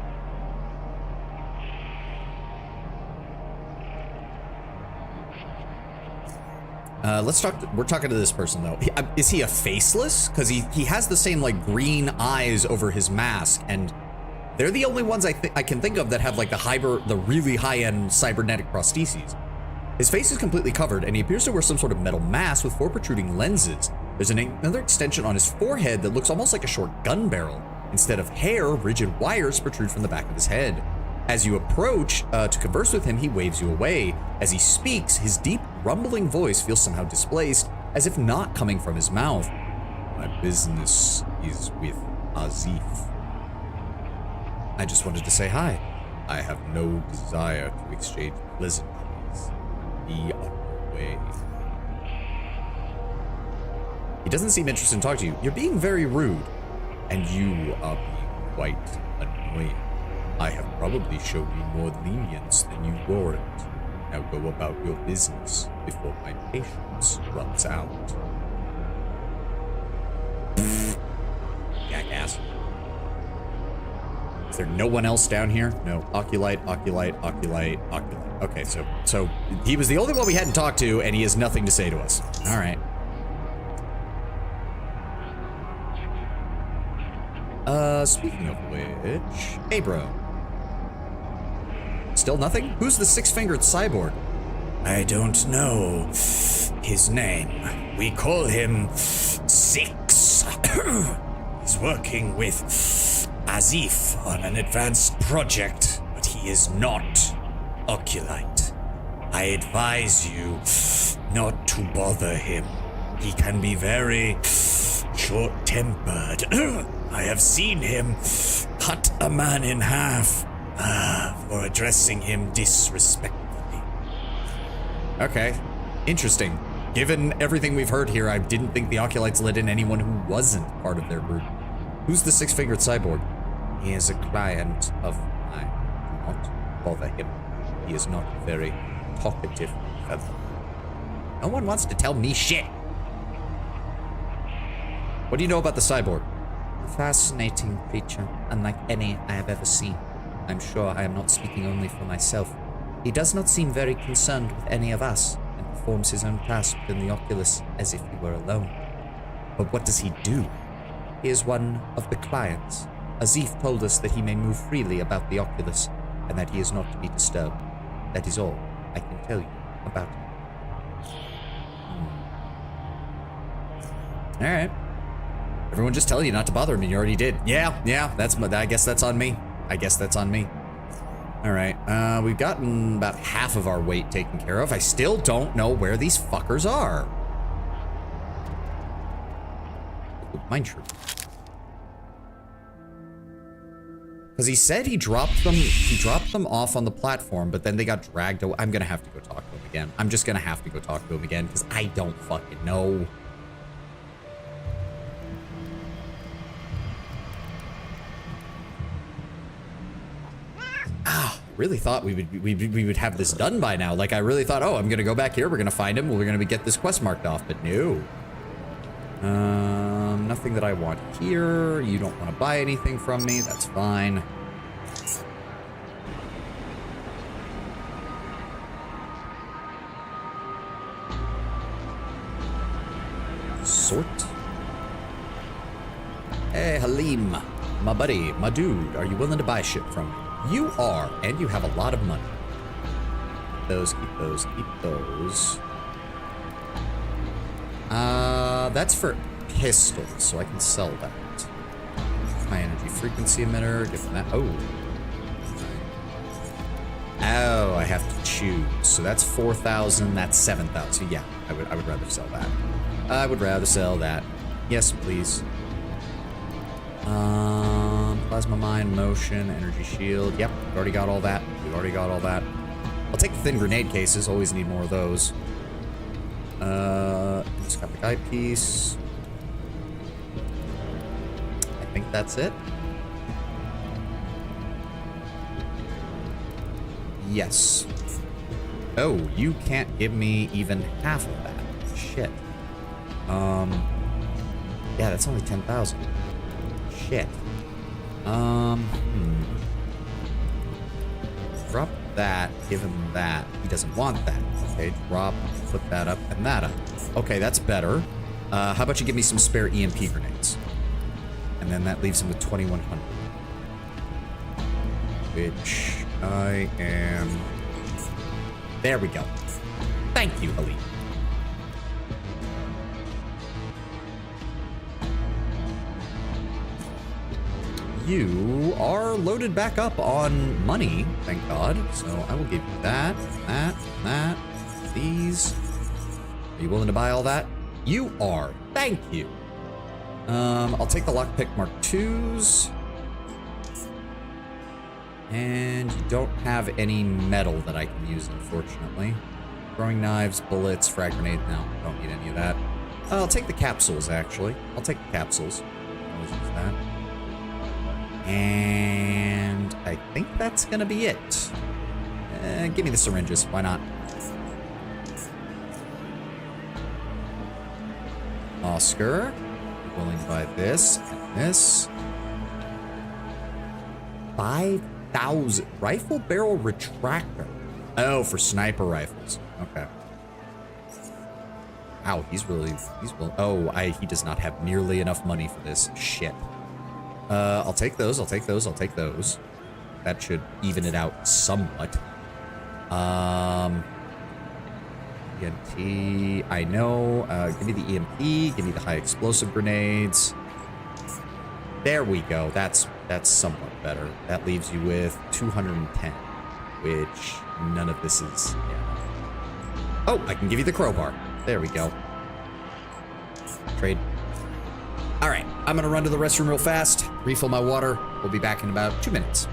Let's talk. We're talking to this person though. Is he a faceless? Because he has the same like green eyes over his mask, and they're the only ones I can think of that have like the really high-end cybernetic prostheses. His face is completely covered, and he appears to wear some sort of metal mask with 4 protruding lenses. There's another extension on his forehead that looks almost like a short gun barrel. Instead of hair, rigid wires protrude from the back of his head. As you approach to converse with him, he waves you away. As he speaks, his deep, rumbling voice feels somehow displaced, as if not coming from his mouth. My business is with Azif. I just wanted to say hi. I have no desire to exchange pleasantries. Be on your way. He doesn't seem interested in talking to you. You're being very rude, and you are being quite annoying. I have probably shown you more lenience than you warrant. Now go about your business before my patience runs out. Jackass. Is there no one else down here? No. Oculite, Oculite, Oculite, Oculite. Okay, so he was the only one we hadn't talked to, and he has nothing to say to us. All right. Speaking of which, hey, bro. Still nothing? Who's the 6-fingered cyborg? I don't know his name. We call him Six. He's working with Azif on an advanced project, but he is not Oculite. I advise you not to bother him. He can be very short-tempered. I have seen him cut a man in half for addressing him disrespectfully. Okay, interesting. Given everything we've heard here, I didn't think the Oculites let in anyone who wasn't part of their group. Who's the 6-fingered cyborg? He is a client of mine. Do not bother him. He is not a very talkative fellow. No one wants to tell me shit. What do you know about the cyborg? A fascinating creature, unlike any I have ever seen. I'm sure I am not speaking only for myself. He does not seem very concerned with any of us, and performs his own task within the Oculus as if he were alone. But what does he do? He is one of the clients. Azif told us that he may move freely about the Oculus, and that he is not to be disturbed. That is all I can tell you about him. Alright. Everyone just tell you not to bother him, and you already did. Yeah, I guess that's on me. Alright, we've gotten about half of our weight taken care of. I still don't know where these fuckers are. Mine true. Because he said he dropped them off on the platform, but then they got dragged away. I'm gonna have to go talk to him again. I'm just gonna have to go talk to him again, because I don't fucking know. Really thought we would have this done by now. Like, I really thought, oh, I'm gonna go back here, we're gonna find him, we're gonna get this quest marked off, but no. Nothing that I want here. You don't want to buy anything from me, that's fine. Sort. Hey, Halim, my buddy, my dude, are you willing to buy shit from me? You are, and you have a lot of money. Keep those, keep those, keep those. That's for pistols, so I can sell that. High energy frequency emitter, give them that. Oh. Oh, I have to choose. So that's 4,000, that's 7,000. Yeah, I would rather sell that. I would rather sell that. Yes, please. Plasma mine, motion, energy shield. Yep, we've already got all that. We've already got all that. I'll take the thin grenade cases. Always need more of those. Endoscopic eyepiece. I think that's it. Yes. Oh, you can't give me even half of that. Shit. Yeah, that's only 10,000. Shit. Drop that, give him that. He doesn't want that. Okay, drop, put that up, and that up. Okay, that's better. How about you give me some spare EMP grenades? And then that leaves him with 2,100. Which I am... There we go. Thank you, Ali. You are loaded back up on money, thank God. So I will give you that, that, these. Are you willing to buy all that? You are. Thank you. I'll take the lockpick Mark IIs. And you don't have any metal that I can use, unfortunately. Throwing knives, bullets, frag grenade. No, don't need any of that. I'll take the capsules, actually. I'll take the capsules. Always use that. And I think that's gonna be it. Give me the syringes, why not? Oscar, you're willing to buy this and this. 5,000 rifle barrel retractor. Oh, for sniper rifles. Okay. Wow, he's willing. Oh, he does not have nearly enough money for this. Shit. I'll take those, I'll take those, I'll take those. That should even it out somewhat. ENT, I know. Give me the EMP, give me the high explosive grenades. There we go. That's somewhat better. That leaves you with 210, which none of this is. Yeah. Oh, I can give you the crowbar. There we go. Trade. All right, I'm gonna run to the restroom real fast, refill my water. We'll be back in about 2 minutes.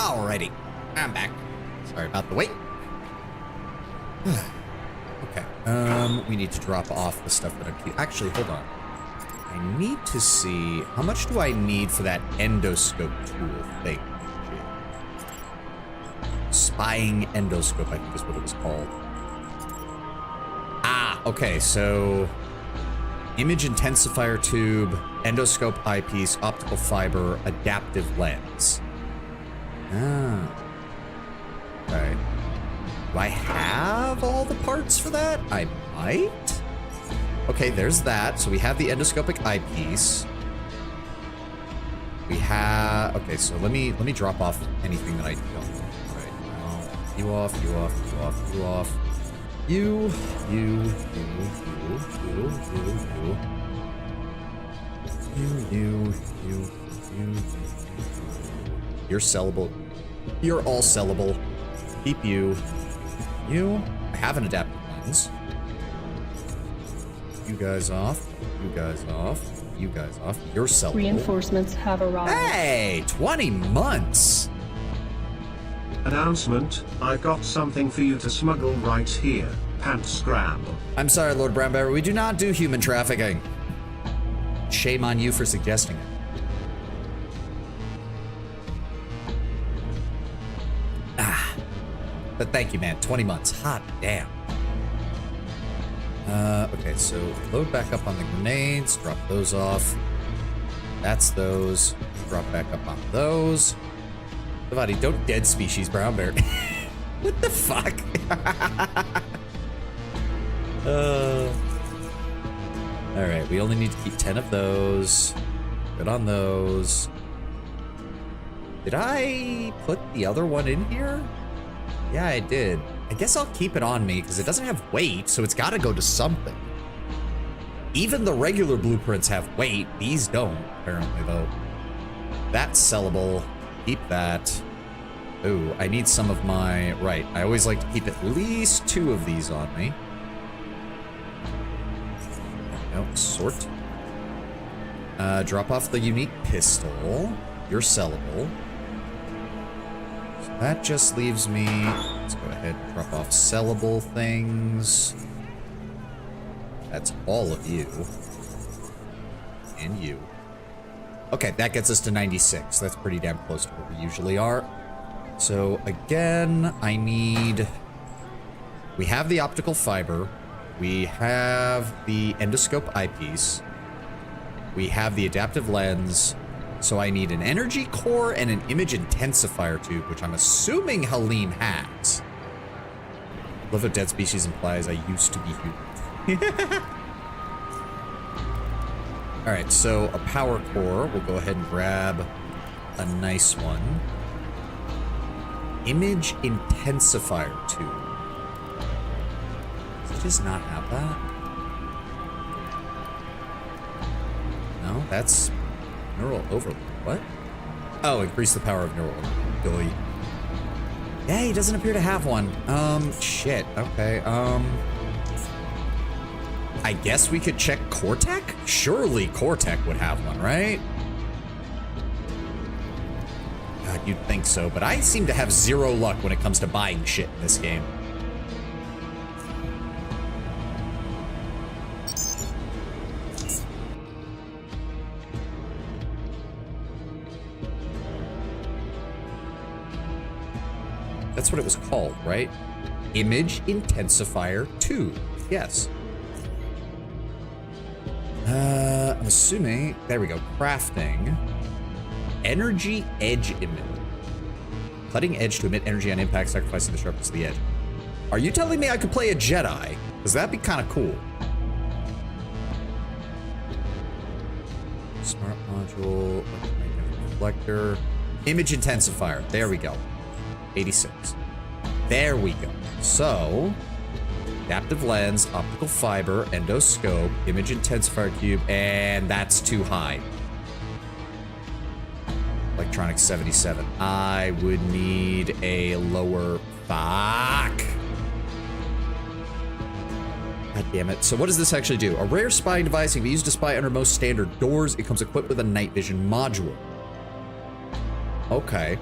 Alrighty, I'm back. Sorry about the wait. Okay, we need to drop off the stuff that I'm keeping. Actually, hold on. I need to see, how much do I need for that endoscope tool thing? Spying endoscope, I think is what it was called. Ah, okay, so image intensifier tube, endoscope eyepiece, optical fiber, adaptive lens. Ah. Okay. Do I have all the parts for that? I might. Okay, there's that. So we have the endoscopic eyepiece. We have, okay, so let me drop off anything that I don't. All right, you off, you off, you off, you off. You. You're sellable. You're all sellable. Keep you. You. I have an adaptive lens. You guys off. You guys off. You guys off. You're sellable. Reinforcements have arrived. Hey, 20 months. Announcement, I got something for you to smuggle right here. Pants grab. I'm sorry, Lord Brownbear, we do not do human trafficking. Shame on you for suggesting it. But thank you, man. 20 months. Hot damn. Okay, so load back up on the grenades. Drop those off. That's those. Drop back up on those. Savati, don't dead species, brown bear. What the fuck? Alright, we only need to keep 10 of those. Good on those. Did I put the other one in here? Yeah, I did. I guess I'll keep it on me because it doesn't have weight, so it's got to go to something. Even the regular blueprints have weight. These don't, apparently, though. That's sellable. Keep that. Ooh, I need some of my... Right, I always like to keep at least 2 of these on me. No, sort. Drop off the unique pistol. You're sellable. That just leaves me, let's go ahead and drop off sellable things. That's all of you. And you. Okay, that gets us to 96. That's pretty damn close to where we usually are. So again, I need, we have the optical fiber. We have the endoscope eyepiece. We have the adaptive lens. So I need an energy core and an image intensifier tube, which I'm assuming Halim has. Love how dead species implies I used to be human. All right, so a power core. We'll go ahead and grab a nice one. Image intensifier tube. Does it just not have that? No, that's neural overload. What? Oh, increase the power of neural overload. Yeah, he doesn't appear to have one. Shit. Okay, I guess we could check Cortec? Surely Cortec would have one, right? God, you'd think so, but I seem to have 0 luck when it comes to buying shit in this game. That's what it was called, right? Image intensifier 2. Yes. I'm assuming, there we go, crafting. Energy edge emitter. Cutting edge to emit energy on impact, sacrificing the sharpness of the edge. Are you telling me I could play a Jedi? Because that'd be kind of cool. Smart module, electromagnetic reflector. Image intensifier, there we go. 86. There we go. So, adaptive lens, optical fiber, endoscope, image intensifier cube, and that's too high. Electronics 77. I would need a lower... Fuck! God damn it. So what does this actually do? A rare spying device can be used to spy under most standard doors. It comes equipped with a night vision module. Okay.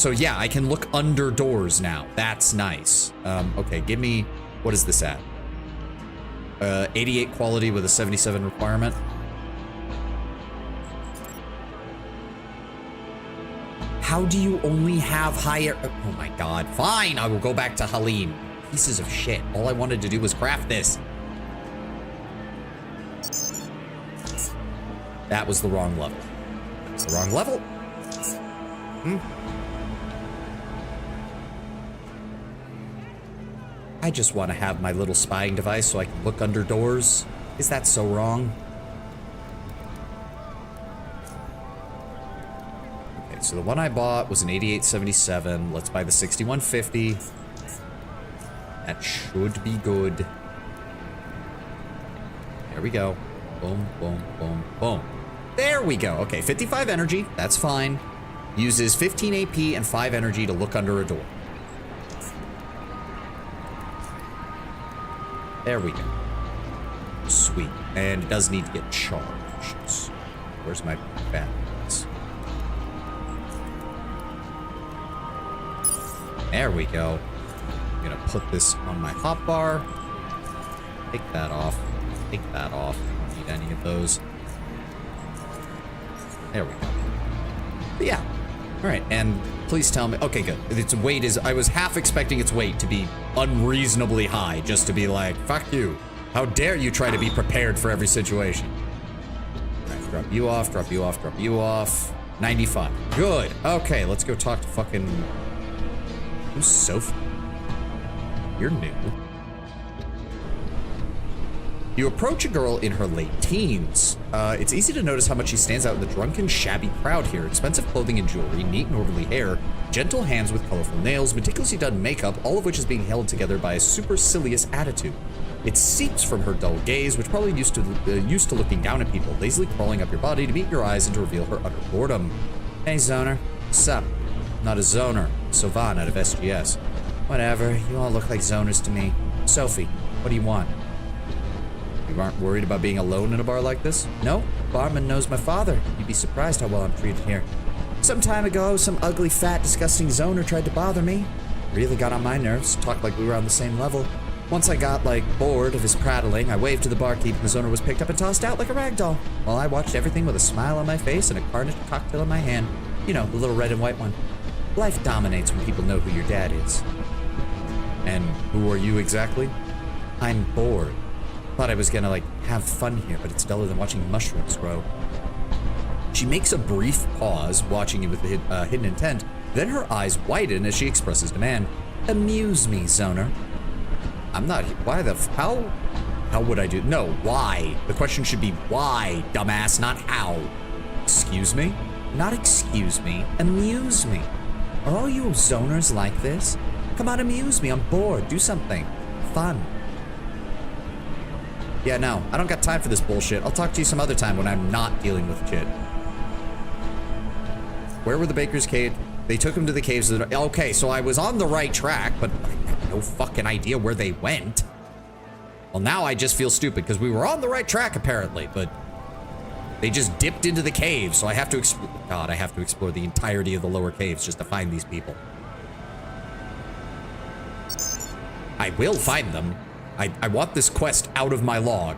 So yeah, I can look under doors now. That's nice. Okay, give me, what is this at? 88 quality with a 77 requirement. How do you only have higher? Oh my god. Fine, I will go back to Halim. Pieces of shit. All I wanted to do was craft this. That was the wrong level. That's the wrong level. I just want to have my little spying device so I can look under doors. Is that so wrong? Okay, so the one I bought was an 8877. Let's buy the 6150. That should be good. There we go. Boom, boom, boom, boom. There we go. Okay, 55 energy. That's fine. Uses 15 AP and 5 energy to look under a door. There we go. Sweet. And it does need to get charged. Where's my batteries? There we go. I'm gonna put this on my hotbar. Take that off. Take that off. Don't need any of those. There we go. But yeah. All right, and please tell me. Okay, good. Its weight is. I was half expecting its weight to be unreasonably high, just to be like, fuck you. How dare you try to be prepared for every situation? All right, drop you off, drop you off, drop you off. 95. Good. Okay, let's go talk to fucking. Who's Sophie? You're new. You approach a girl in her late teens. It's easy to notice how much she stands out in the drunken, shabby crowd here. Expensive clothing and jewelry, neat and orderly hair, gentle hands with colorful nails, meticulously done makeup, all of which is being held together by a supercilious attitude. It seeps from her dull gaze, which probably used to looking down at people, lazily crawling up your body to meet your eyes and to reveal her utter boredom. Hey, Zoner. Sup? Not a Zoner. Sylvan out of SGS. Whatever, you all look like Zoners to me. Sophie, what do you want? You aren't worried about being alone in a bar like this? No, barman knows my father. You'd be surprised how well I'm treated here. Some time ago, some ugly, fat, disgusting Zoner tried to bother me. Really got on my nerves, talked like we were on the same level. Once I got, bored of his prattling, I waved to the barkeep and the Zoner was picked up and tossed out like a rag doll, while I watched everything with a smile on my face and a Carnage cocktail in my hand. You know, the little red and white one. Life dominates when people know who your dad is. And who are you exactly? I'm bored. Thought I was gonna, have fun here, but it's duller than watching mushrooms grow. She makes a brief pause, watching you with hidden intent, then her eyes widen as she expresses demand. Amuse me, Zoner. I'm not, why the, how would I do, no, why? The question should be why, dumbass, not how. Excuse me? Not excuse me, amuse me. Are all you Zoners like this? Come on, amuse me, I'm bored, do something fun. Yeah, no, I don't got time for this bullshit. I'll talk to you some other time when I'm not dealing with shit. Where were the Baker's Cave? They took him to the caves. Okay, so I was on the right track, but I have no fucking idea where they went. Well, now I just feel stupid because we were on the right track apparently, but they just dipped into the caves, so I have to explore. God, I have to explore the entirety of the lower caves just to find these people. I will find them. I want this quest out of my log.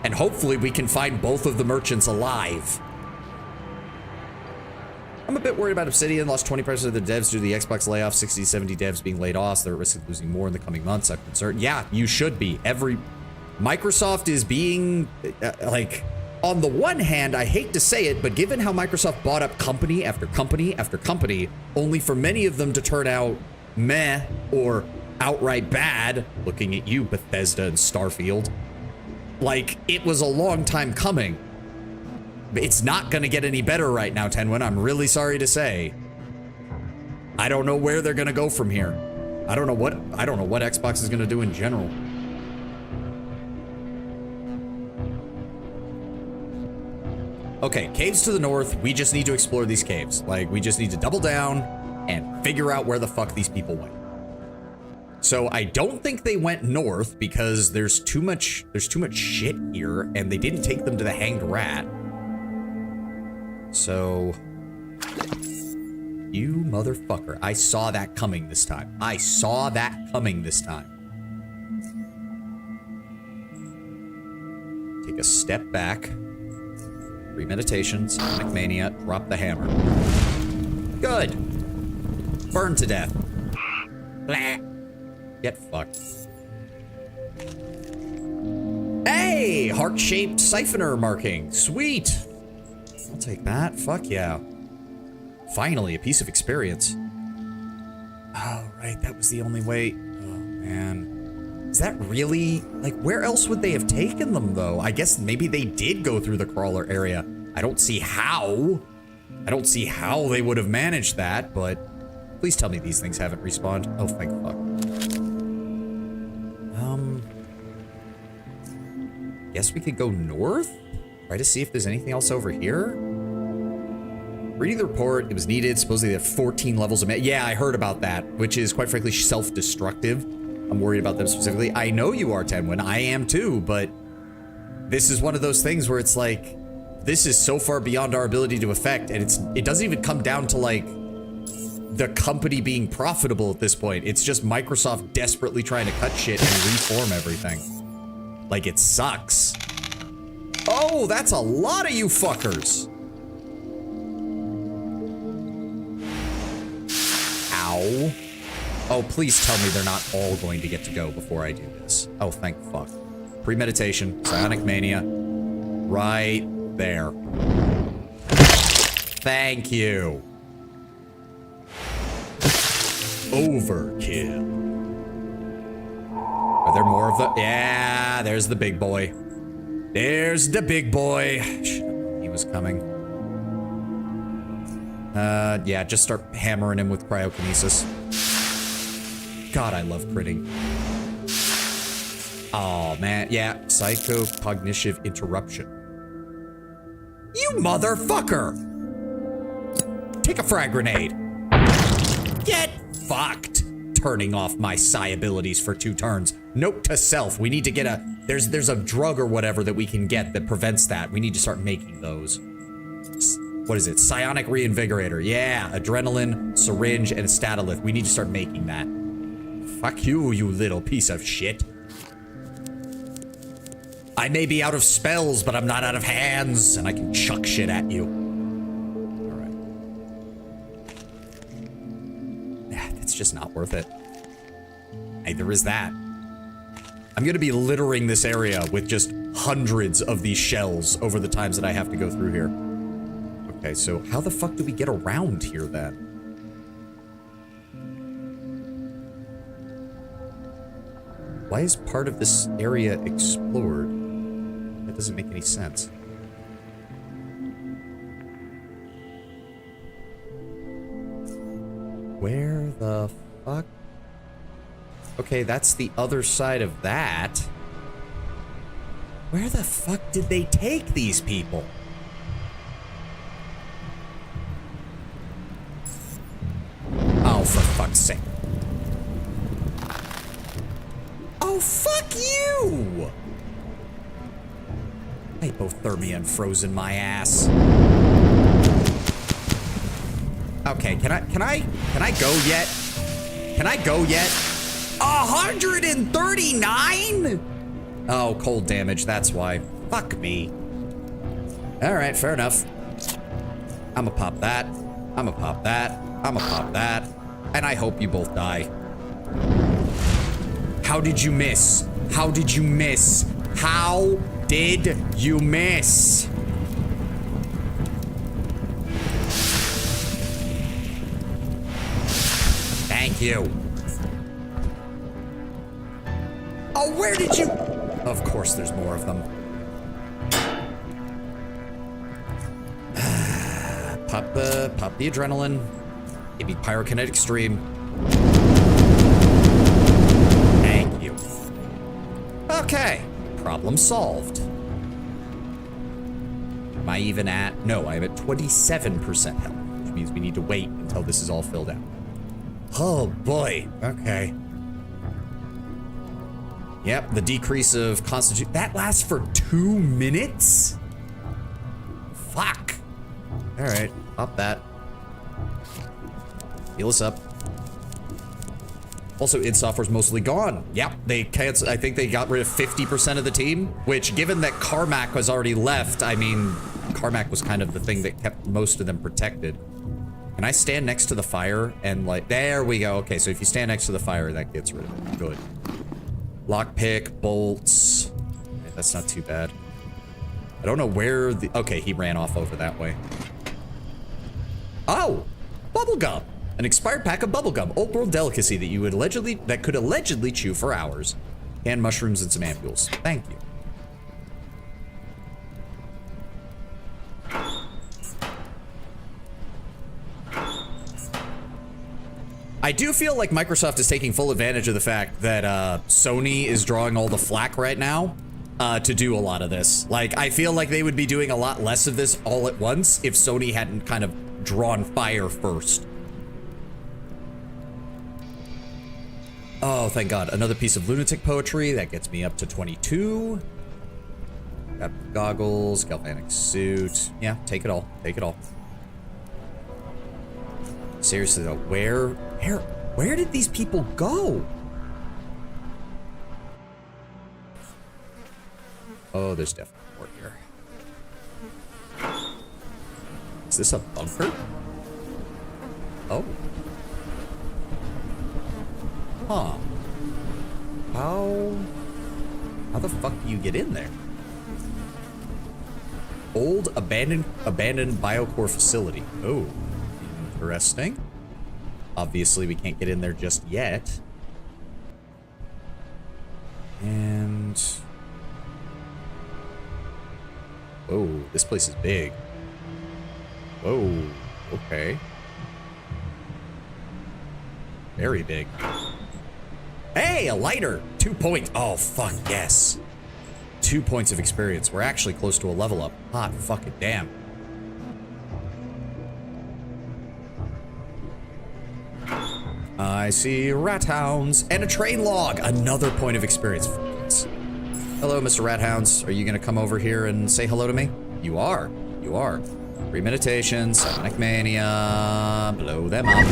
And hopefully we can find both of the merchants alive. I'm a bit worried about Obsidian. Lost 20% of their devs due to the Xbox layoff. 60 to 70 devs being laid off. So they're at risk of losing more in the coming months. I'm concerned. Yeah, you should be. Microsoft is being, on the one hand, I hate to say it, but given how Microsoft bought up company after company after company, only for many of them to turn out meh or outright bad, looking at you, Bethesda and Starfield. It was a long time coming. It's not gonna get any better right now, Tenwin. I'm really sorry to say. I don't know where they're gonna go from here. I don't know what Xbox is gonna do in general. Okay, caves to the north. We just need to explore these caves. We just need to double down and figure out where the fuck these people went. So I don't think they went north because there's too much shit here, and they didn't take them to the Hanged Rat. So You motherfucker. I saw that coming this time. I saw that coming this time. Take a step back. Premeditation, psionic mania, drop the hammer. Good. Burn to death. Blah. Get fucked. Hey! Heart-shaped siphoner marking. Sweet. I'll take that. Fuck yeah. Finally, a piece of experience. Oh, right. That was the only way. Oh, man. Is that really... Like, where else would they have taken them, though? I guess maybe they did go through the crawler area. I don't see how. I don't see how they would have managed that, but... Please tell me these things haven't respawned. Oh, thank fuck. Guess we could go north? Try to see if there's anything else over here? Reading the report, it was needed. Supposedly they have 14 levels of yeah, I heard about that, which is quite frankly self-destructive. I'm worried about them specifically. I know you are, Tenwin. I am too, but this is one of those things where it's like, this is so far beyond our ability to affect, and it doesn't even come down to like the company being profitable at this point. It's just Microsoft desperately trying to cut shit and reform everything. Like, it sucks. Oh, that's a lot of you fuckers. Ow. Oh, please tell me they're not all going to get to go before I do this. Oh, thank fuck. Premeditation, psionic mania. Right there. Thank you. Overkill. Are there more of the... Yeah, there's the big boy. There's the big boy. Should've known he was coming. Yeah, just start hammering him with cryokinesis. God, I love critting. Oh, man. Yeah, psychocognitive interruption. You motherfucker! Take a frag grenade. Get fucked. Turning off my psi abilities for 2 turns. Note to self, we need to get a... There's a drug or whatever that we can get that prevents that. We need to start making those. What is it? Psionic reinvigorator. Yeah, adrenaline, syringe, and a statolith. We need to start making that. Fuck you, you little piece of shit. I may be out of spells, but I'm not out of hands, and I can chuck shit at you. Alright. That's just not worth it. Neither is that. I'm gonna be littering this area with just hundreds of these shells over the times that I have to go through here. Okay, so how the fuck do we get around here then? Why is part of this area explored? That doesn't make any sense. Where the fuck? Okay, that's the other side of that. Where the fuck did they take these people? Oh, for fuck's sake. Oh, fuck you! Hypothermia and frozen my ass. Okay, can I go yet? Can I go yet? 139? Oh, cold damage, that's why. Fuck me. Alright, fair enough. I'ma pop that. I'ma pop that. I'ma pop that. And I hope you both die. How did you miss? How did you miss? How did you miss? Thank you. Oh, where did you? Of course there's more of them. Pop the adrenaline. Give me pyrokinetic stream. Thank you. Okay, problem solved. Am I even at? No, I'm at 27% health, which means we need to wait until this is all filled out. Oh boy, okay. Yep, the decrease of constitution. That lasts for 2 minutes? Fuck. All right, pop that. Heal us up. Also, id Software's mostly gone. Yep, they can't. I think they got rid of 50% of the team, which, given that Carmack was already left, I mean, Carmack was kind of the thing that kept most of them protected. Can I stand next to the fire and like, there we go. Okay, so if you stand next to the fire, that gets rid of it. Good. Lockpick, bolts. Okay, that's not too bad. I don't know where the, okay, he ran off over that way. Oh, bubblegum. An expired pack of bubblegum, old world delicacy that could allegedly chew for hours. Canned mushrooms and some ampules. Thank you. I do feel like Microsoft is taking full advantage of the fact that Sony is drawing all the flack right now to do a lot of this. Like, I feel like they would be doing a lot less of this all at once if Sony hadn't kind of drawn fire first. Oh, thank God. Another piece of lunatic poetry. That gets me up to 22. Got goggles, galvanic suit. Yeah, take it all. Take it all. Seriously though, where did these people go? Oh, there's definitely more here. Is this a bunker? Oh. Huh. How the fuck do you get in there? Old abandoned biocore facility. Oh, interesting. Obviously, we can't get in there just yet. And oh, this place is big. Whoa, okay. Very big. Hey, a lighter! 2 points. Oh, fuck, yes. 2 points of experience. We're actually close to a level up. Hot fucking damn. I see rat hounds and a train log. Another point of experience. Hello, Mr. Rat Hounds. Are you gonna come over here and say hello to me? You are. You are. Premeditation, Psionic Mania. Blow them up.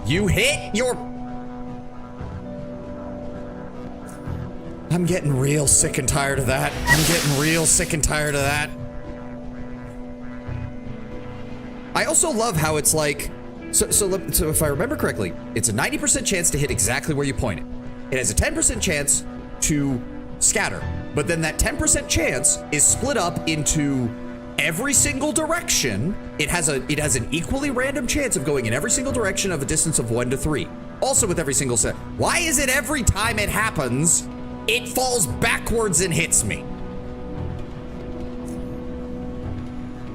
You hit your... I'm getting real sick and tired of that. I'm getting real sick and tired of that. I also love how it's like, so if I remember correctly, it's a 90% chance to hit exactly where you point it. It has a 10% chance to scatter, but then that 10% chance is split up into every single direction. It has an equally random chance of going in every single direction of a distance of 1 to 3. Also with every single set. Why is it every time it happens, it falls backwards and hits me?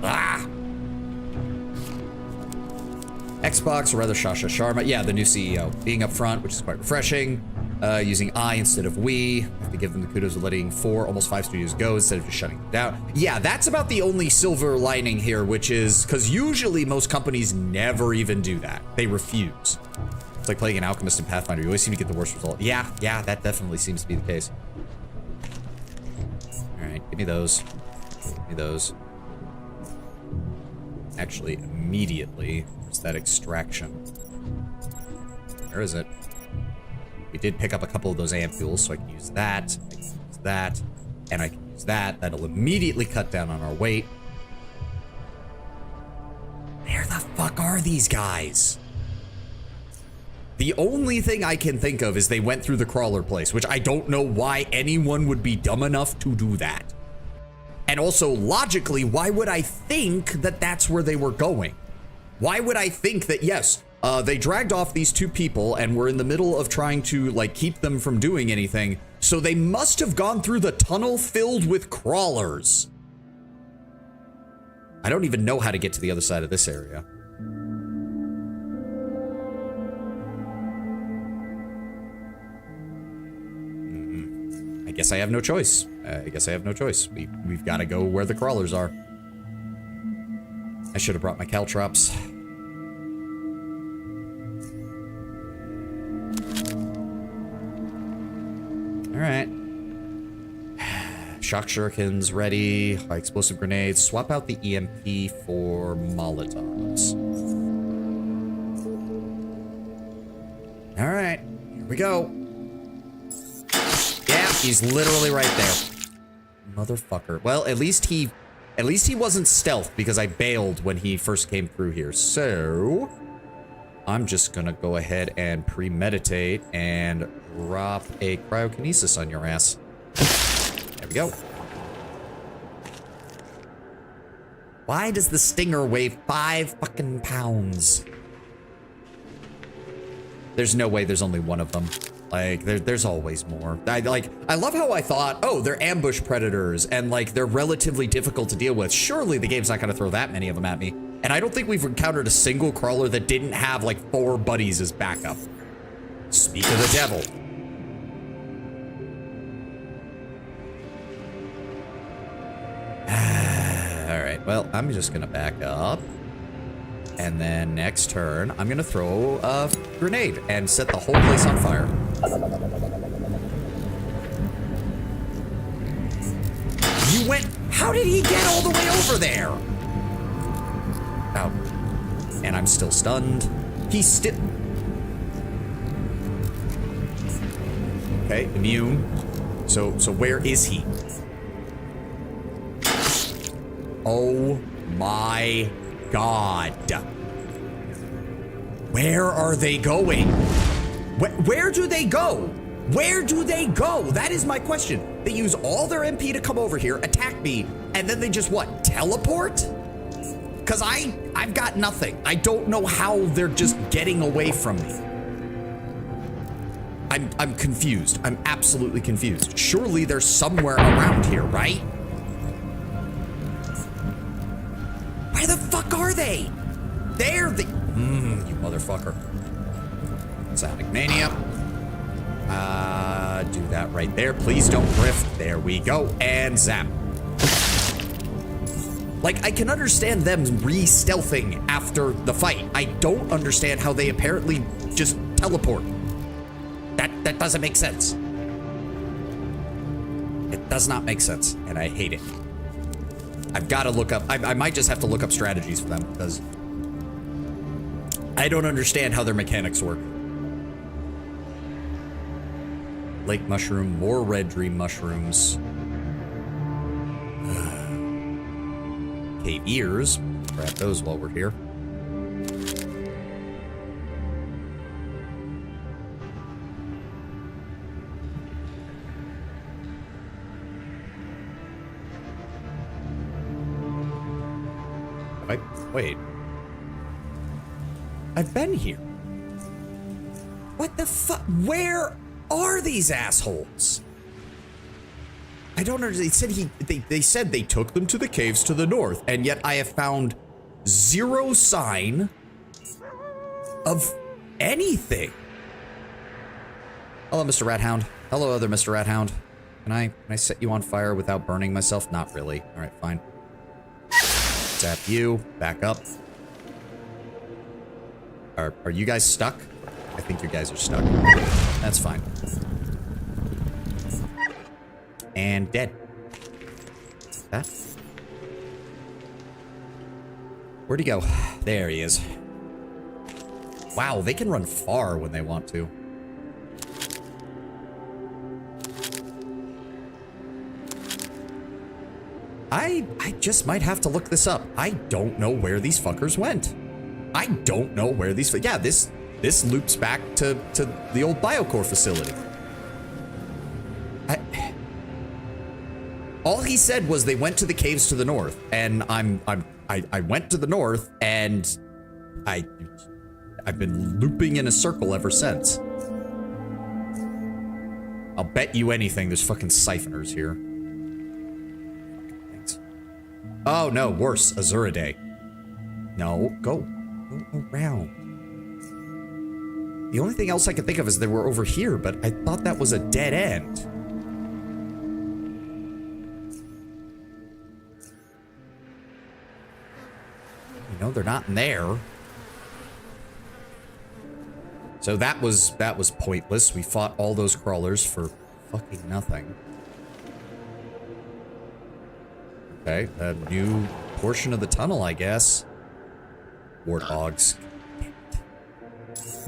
Ah. Xbox, or rather Shasha Sharma. Yeah, the new CEO. Being up front, which is quite refreshing. Using I instead of we. Have to give them the kudos of letting 4, almost 5 studios go instead of just shutting them down. Yeah, that's about the only silver lining here, which is, because usually most companies never even do that. They refuse. It's like playing an alchemist in Pathfinder. You always seem to get the worst result. Yeah, that definitely seems to be the case. All right, give me those. Give me those. Actually, immediately, where's that extraction? Where is it? We did pick up a couple of those ampules, so I can use that, I can use that, and I can use that. That'll immediately cut down on our weight. Where the fuck are these guys? The only thing I can think of is they went through the crawler place, which I don't know why anyone would be dumb enough to do that. And also, logically, why would I think that that's where they were going? Why would I think that, yes, they dragged off these 2 people and were in the middle of trying to, like, keep them from doing anything, so they must have gone through the tunnel filled with crawlers. I don't even know how to get to the other side of this area. I guess I have no choice. We've got to go where the crawlers are. I should have brought my caltrops. All right. Shock shurikens ready. High explosive grenades. Swap out the EMP for Molotovs. we go. Yeah, he's literally right there. Motherfucker. Well, at least he wasn't stealth because I bailed when he first came through here. So I'm just gonna go ahead and premeditate and drop a cryokinesis on your ass. There we go. Why does the stinger weigh 5 fucking pounds? There's no way there's only one of them. Like, there's always more. I love how I thought, oh, they're ambush predators and like they're relatively difficult to deal with. Surely the game's not gonna throw that many of them at me. And I don't think we've encountered a single crawler that didn't have like 4 buddies as backup. Speak of the devil. All right, well, I'm just gonna back up. And then next turn, I'm gonna throw a grenade and set the whole place on fire. You went, how did he get all the way over there? Oh, and I'm still stunned. He's still, okay, immune. So where is he? Oh my God. Where are they going? Where do they go? Where do they go? That is my question. They use all their MP to come over here, attack me, and then they just what? Teleport? Because I've got nothing. I don't know how they're just getting away from me. I'm confused. I'm absolutely confused. Surely they're somewhere around here, right? Where the fuck are they? There they... you motherfucker. Psionic Mania. Do that right there. Please don't drift. There we go. And zap. Like, I can understand them re-stealthing after the fight. I don't understand how they apparently just teleport. That doesn't make sense. It does not make sense, and I hate it. I've got to look up... I might just have to look up strategies for them, because I don't understand how their mechanics work. Lake mushroom, more red dream mushrooms. Cave ears. Grab those while we're here. Wait. I've been here. What the fuck? Where are these assholes? I don't understand. They said they took them to the caves to the north, and yet I have found zero sign of anything. Hello, Mr. Rat Hound. Hello, other Mr. Rat Hound. Can I set you on fire without burning myself? Not really. All right, fine. Zap you. Back up. Are you guys stuck? I think you guys are stuck. That's fine. And dead. That. Where'd he go? There he is. Wow, they can run far when they want to. I just might have to look this up. I don't know where these fuckers went. I don't know where these... Yeah, this loops back to the old Biocore facility. All he said was they went to the caves to the north, and I went to the north, and I've been looping in a circle ever since. I'll bet you anything there's fucking siphoners here. Oh no, worse, Azuridae. No, go around. The only thing else I could think of is they were over here, but I thought that was a dead end. You know, they're not in there. So that was pointless. We fought all those crawlers for fucking nothing. Okay, a new portion of the tunnel, I guess. Warthogs.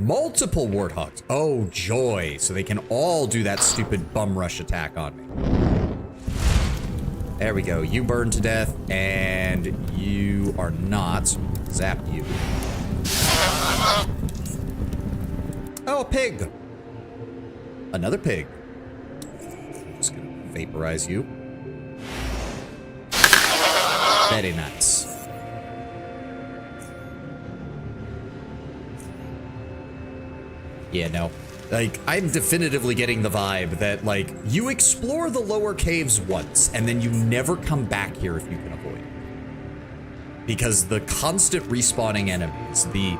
Multiple warthogs. Oh, joy. So they can all do that stupid bum rush attack on me. There we go. You burn to death, and you are not. Zap you. Oh, a pig. Another pig. Just gonna vaporize you. Very nice. Yeah, no. Like, I'm definitively getting the vibe that, like, you explore the lower caves once, and then you never come back here if you can avoid it. Because the constant respawning enemies, the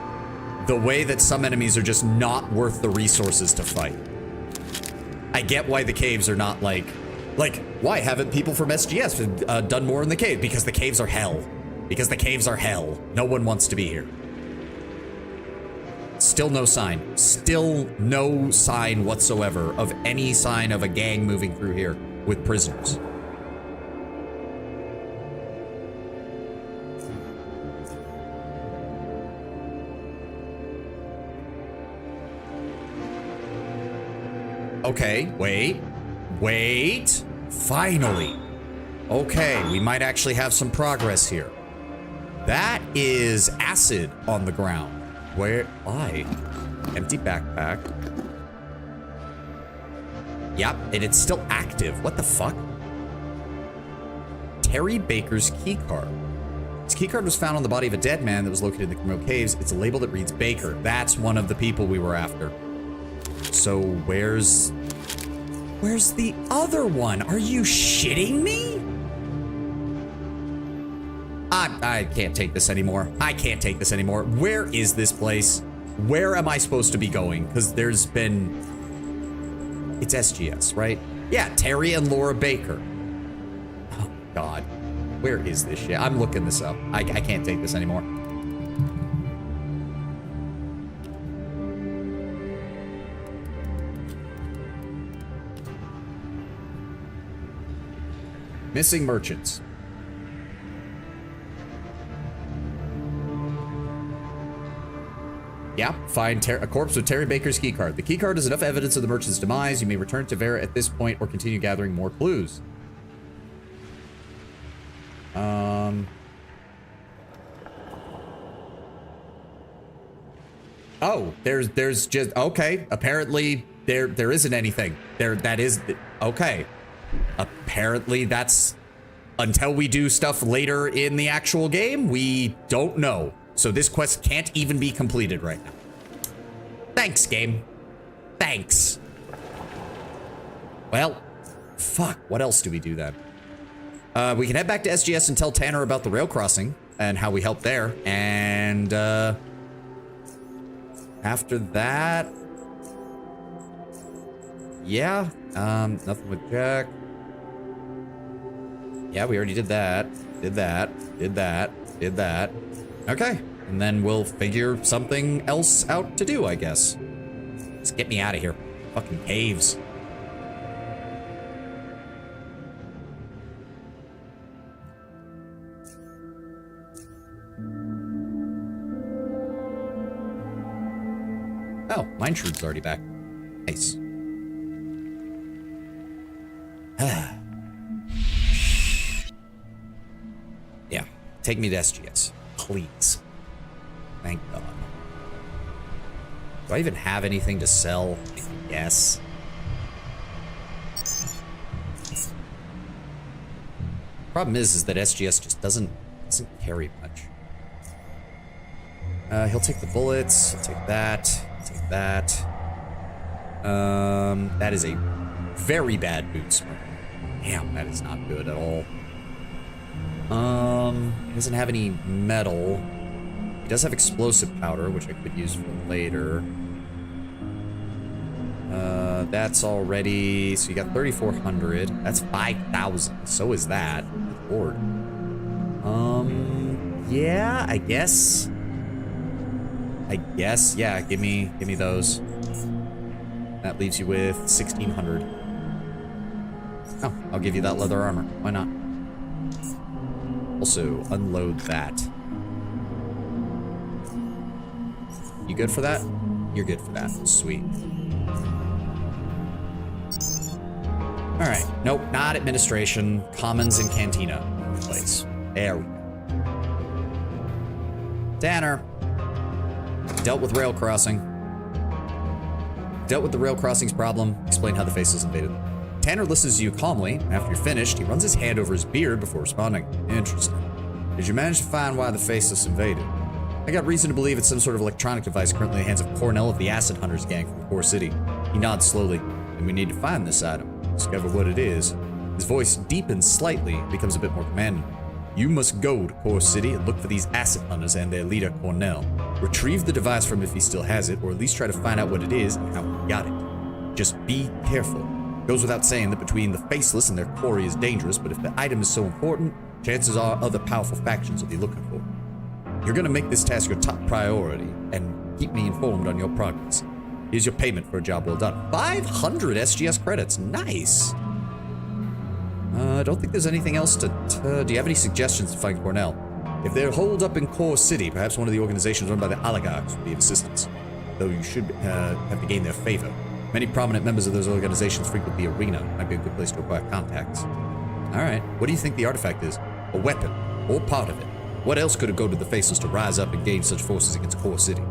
way that some enemies are just not worth the resources to fight. I get why the caves are not, like, why haven't people from SGS done more in the cave? Because the caves are hell. Because the caves are hell. No one wants to be here. Still no sign. Still no sign whatsoever of any sign of a gang moving through here with prisoners. Okay, wait. Finally. Okay, we might actually have some progress here. That is acid on the ground. Why? Empty backpack. Yep, and it's still active. What the fuck? Terry Baker's keycard. His keycard was found on the body of a dead man that was located in the Remote Caves. It's a label that reads Baker. That's one of the people we were after. So where's the other one? Are you shitting me? I can't take this anymore. I can't take this anymore. Where is this place? Where am I supposed to be going? Because there's been... It's SGS, right? Yeah, Terry and Laura Baker. Oh, God. Where is this shit? I'm looking this up. I can't take this anymore. Missing merchants. Yeah, find a corpse with Terry Baker's keycard. The keycard is enough evidence of the merchant's demise. You may return to Vera at this point or continue gathering more clues. Oh, there's just, okay. Apparently there isn't anything. That is, okay. Apparently that's, until we do stuff later in the actual game, we don't know. So this quest can't even be completed right now. Thanks, game. Thanks. Well, fuck. What else do we do then? We can head back to SGS and tell Tanner about the rail crossing and how we helped there. And after that, yeah, nothing with Jack. Yeah, we already did that. Did that. Okay, and then we'll figure something else out to do, I guess. Just get me out of here. Fucking caves. Oh, Mine Shroud's already back. Nice. Yeah, take me to SGS. Please. Thank God. Do I even have anything to sell? Yes. Problem is that SGS just doesn't carry much. He'll take the bullets. He'll take that. He'll take that. That is a very bad boot spring. Damn, that is not good at all. He doesn't have any metal. He does have explosive powder, which I could use for later. That's already, so you got 3,400. That's 5,000. So is that. Good Lord. Yeah, I guess, yeah, give me those. That leaves you with 1,600. Oh, I'll give you that leather armor. Why not? Also, unload that. You good for that? You're good for that. Sweet. All right. Nope, not administration. Commons and cantina. Place. There we go. Tanner. Dealt with rail crossing. Dealt with the rail crossings problem. Explain how the Faceless invaded. Tanner listens to you calmly. After you're finished, he runs his hand over his beard before responding. Interesting. Did you manage to find why the Faceless invaded? I got reason to believe it's some sort of electronic device currently in the hands of Cornell of the Acid Hunters gang from Core City. He nods slowly, and we need to find this item. Discover what it is. His voice deepens slightly, becomes a bit more commanding. You must go to Core City and look for these Acid Hunters and their leader, Cornell. Retrieve the device from him if he still has it, or at least try to find out what it is and how he got it. Just be careful. Goes without saying that between the Faceless and their quarry is dangerous, but if the item is so important, chances are other powerful factions will be looking for it. You're gonna make this task your top priority, and keep me informed on your progress. Here's your payment for a job well done. 500 SGS credits, nice! I don't think there's anything else to... do you have any suggestions to find Cornell? If they're holed up in Core City, perhaps one of the organizations run by the oligarchs would be of assistance. Though you should have to gain their favor. Many prominent members of those organizations frequent the arena. Might be a good place to acquire contacts. Alright, what do you think the artifact is? A weapon, or part of it? What else could have go to the Faceless to rise up and gain such forces against Core City?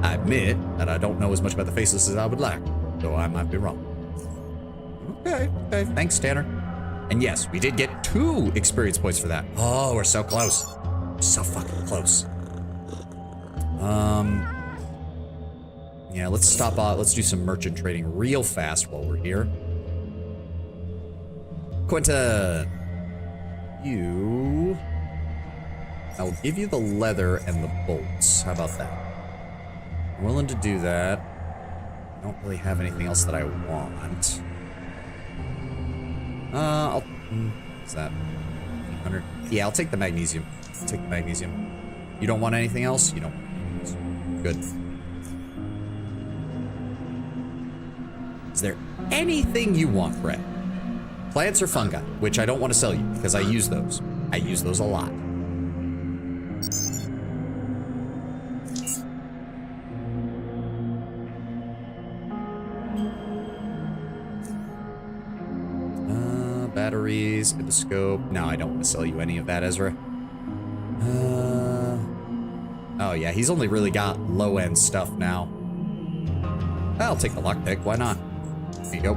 I admit that I don't know as much about the Faceless as I would like, though I might be wrong. Okay, thanks, Tanner. And yes, we did get 2 experience points for that. Oh, we're so close. So fucking close. Yeah, let's stop off. Let's do some merchant trading real fast while we're here. Quentin, you... I'll give you the leather and the bolts. How about that? I'm willing to do that. I don't really have anything else that I want. What's that? 100. Yeah, I'll take the magnesium. I'll take the magnesium. You don't want anything else? You don't want anything else. Good. Is there anything you want, Brett? Plants or fungi, which I don't want to sell you because I use those. I use those a lot. Batteries, endoscope. No, I don't want to sell you any of that, Ezra. Oh yeah, he's only really got low-end stuff now. I'll take the lockpick, why not? There you go.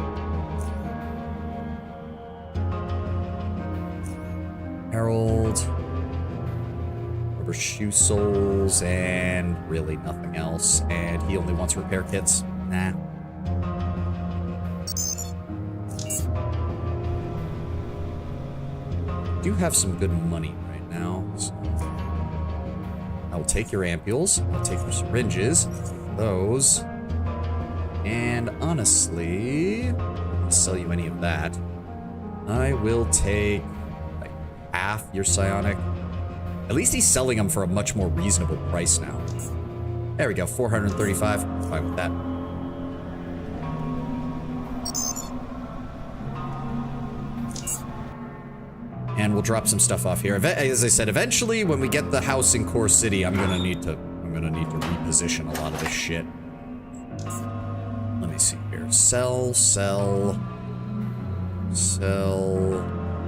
Herald. Rubber shoe soles, and really nothing else. And he only wants repair kits. Nah. Do have some good money right now. So I'll take your ampules. I'll take your syringes. Those. And honestly, I'll sell you any of that. I will take like half your psionic. At least he's selling them for a much more reasonable price now. There we go, 435. Fine with that. And we'll drop some stuff off here. As I said, eventually, when we get the house in Core City, I'm gonna need to reposition a lot of this shit. Let me see here. Sell.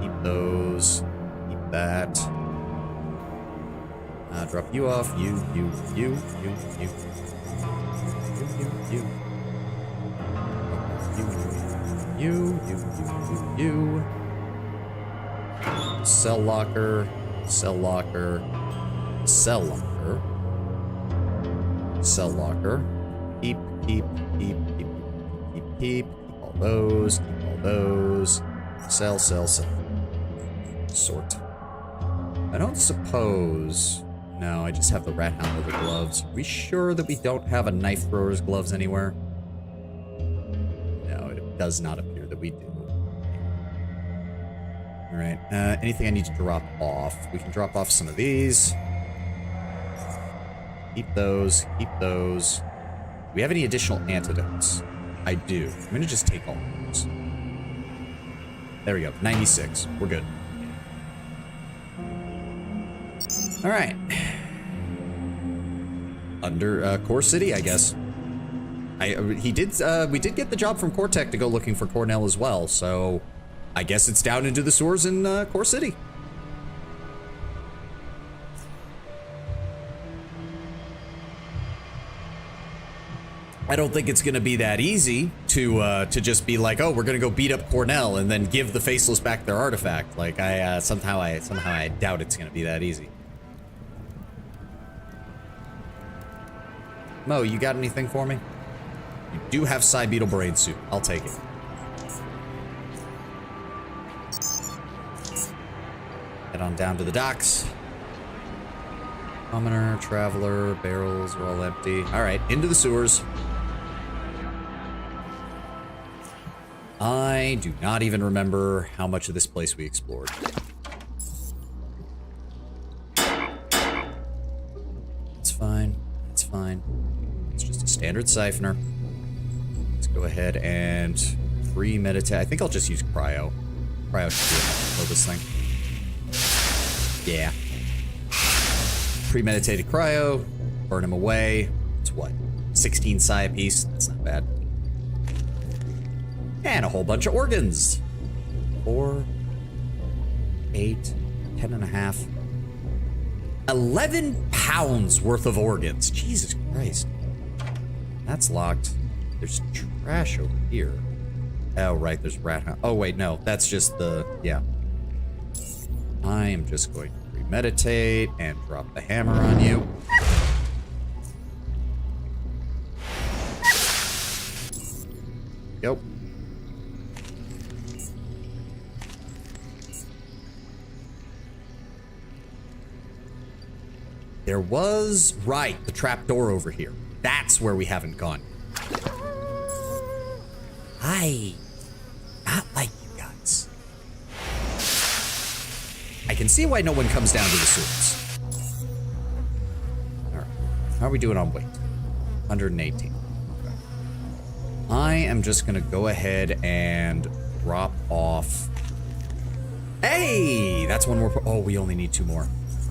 Keep those. Keep that. Drop you off. You. Cell locker. Keep all those. Sell. Sort. I don't suppose... No, I just have the rat hound leather gloves. Are we sure that we don't have a knife thrower's gloves anywhere? No, it does not appear that we do. Alright, anything I need to drop off? We can drop off some of these. Keep those. Do we have any additional antidotes? I do. I'm gonna just take all of those. There we go, 96. We're good. Alright. Under Core City, I guess. We did get the job from Cortec to go looking for Cornell as well, so I guess it's down into the sewers in Core City. I don't think it's gonna be that easy to just be like, oh, we're gonna go beat up Cornell and then give the Faceless back their artifact. Like somehow I doubt it's gonna be that easy. Mo, you got anything for me? You do have Psy Beetle Brain Suit. I'll take it. Head on down to the docks. Commoner, Traveler, barrels are all empty. All right, into the sewers. I do not even remember how much of this place we explored. It's fine. It's fine. It's just a standard siphoner. Let's go ahead and premeditate. I think I'll just use cryo. Cryo should be enough to kill this thing. Yeah. Premeditated cryo. Burn him away. It's what? 16 psi a piece? That's not bad. And a whole bunch of organs. 4, 8, 10 and a half. 11 pounds worth of organs. Jesus Christ. That's locked. There's trash over here. Oh, right, there's rat hunt. Oh, wait, no. That's just the... Yeah. I am just going to premeditate and drop the hammer on you. Yep. There was, right, the trapdoor over here. That's where we haven't gone. I not like you guys. I can see why no one comes down to the sewers. All right, how are we doing on weight? 118. Okay. I am just gonna go ahead and drop off. Hey, that's one more. Oh, we only need 2 more.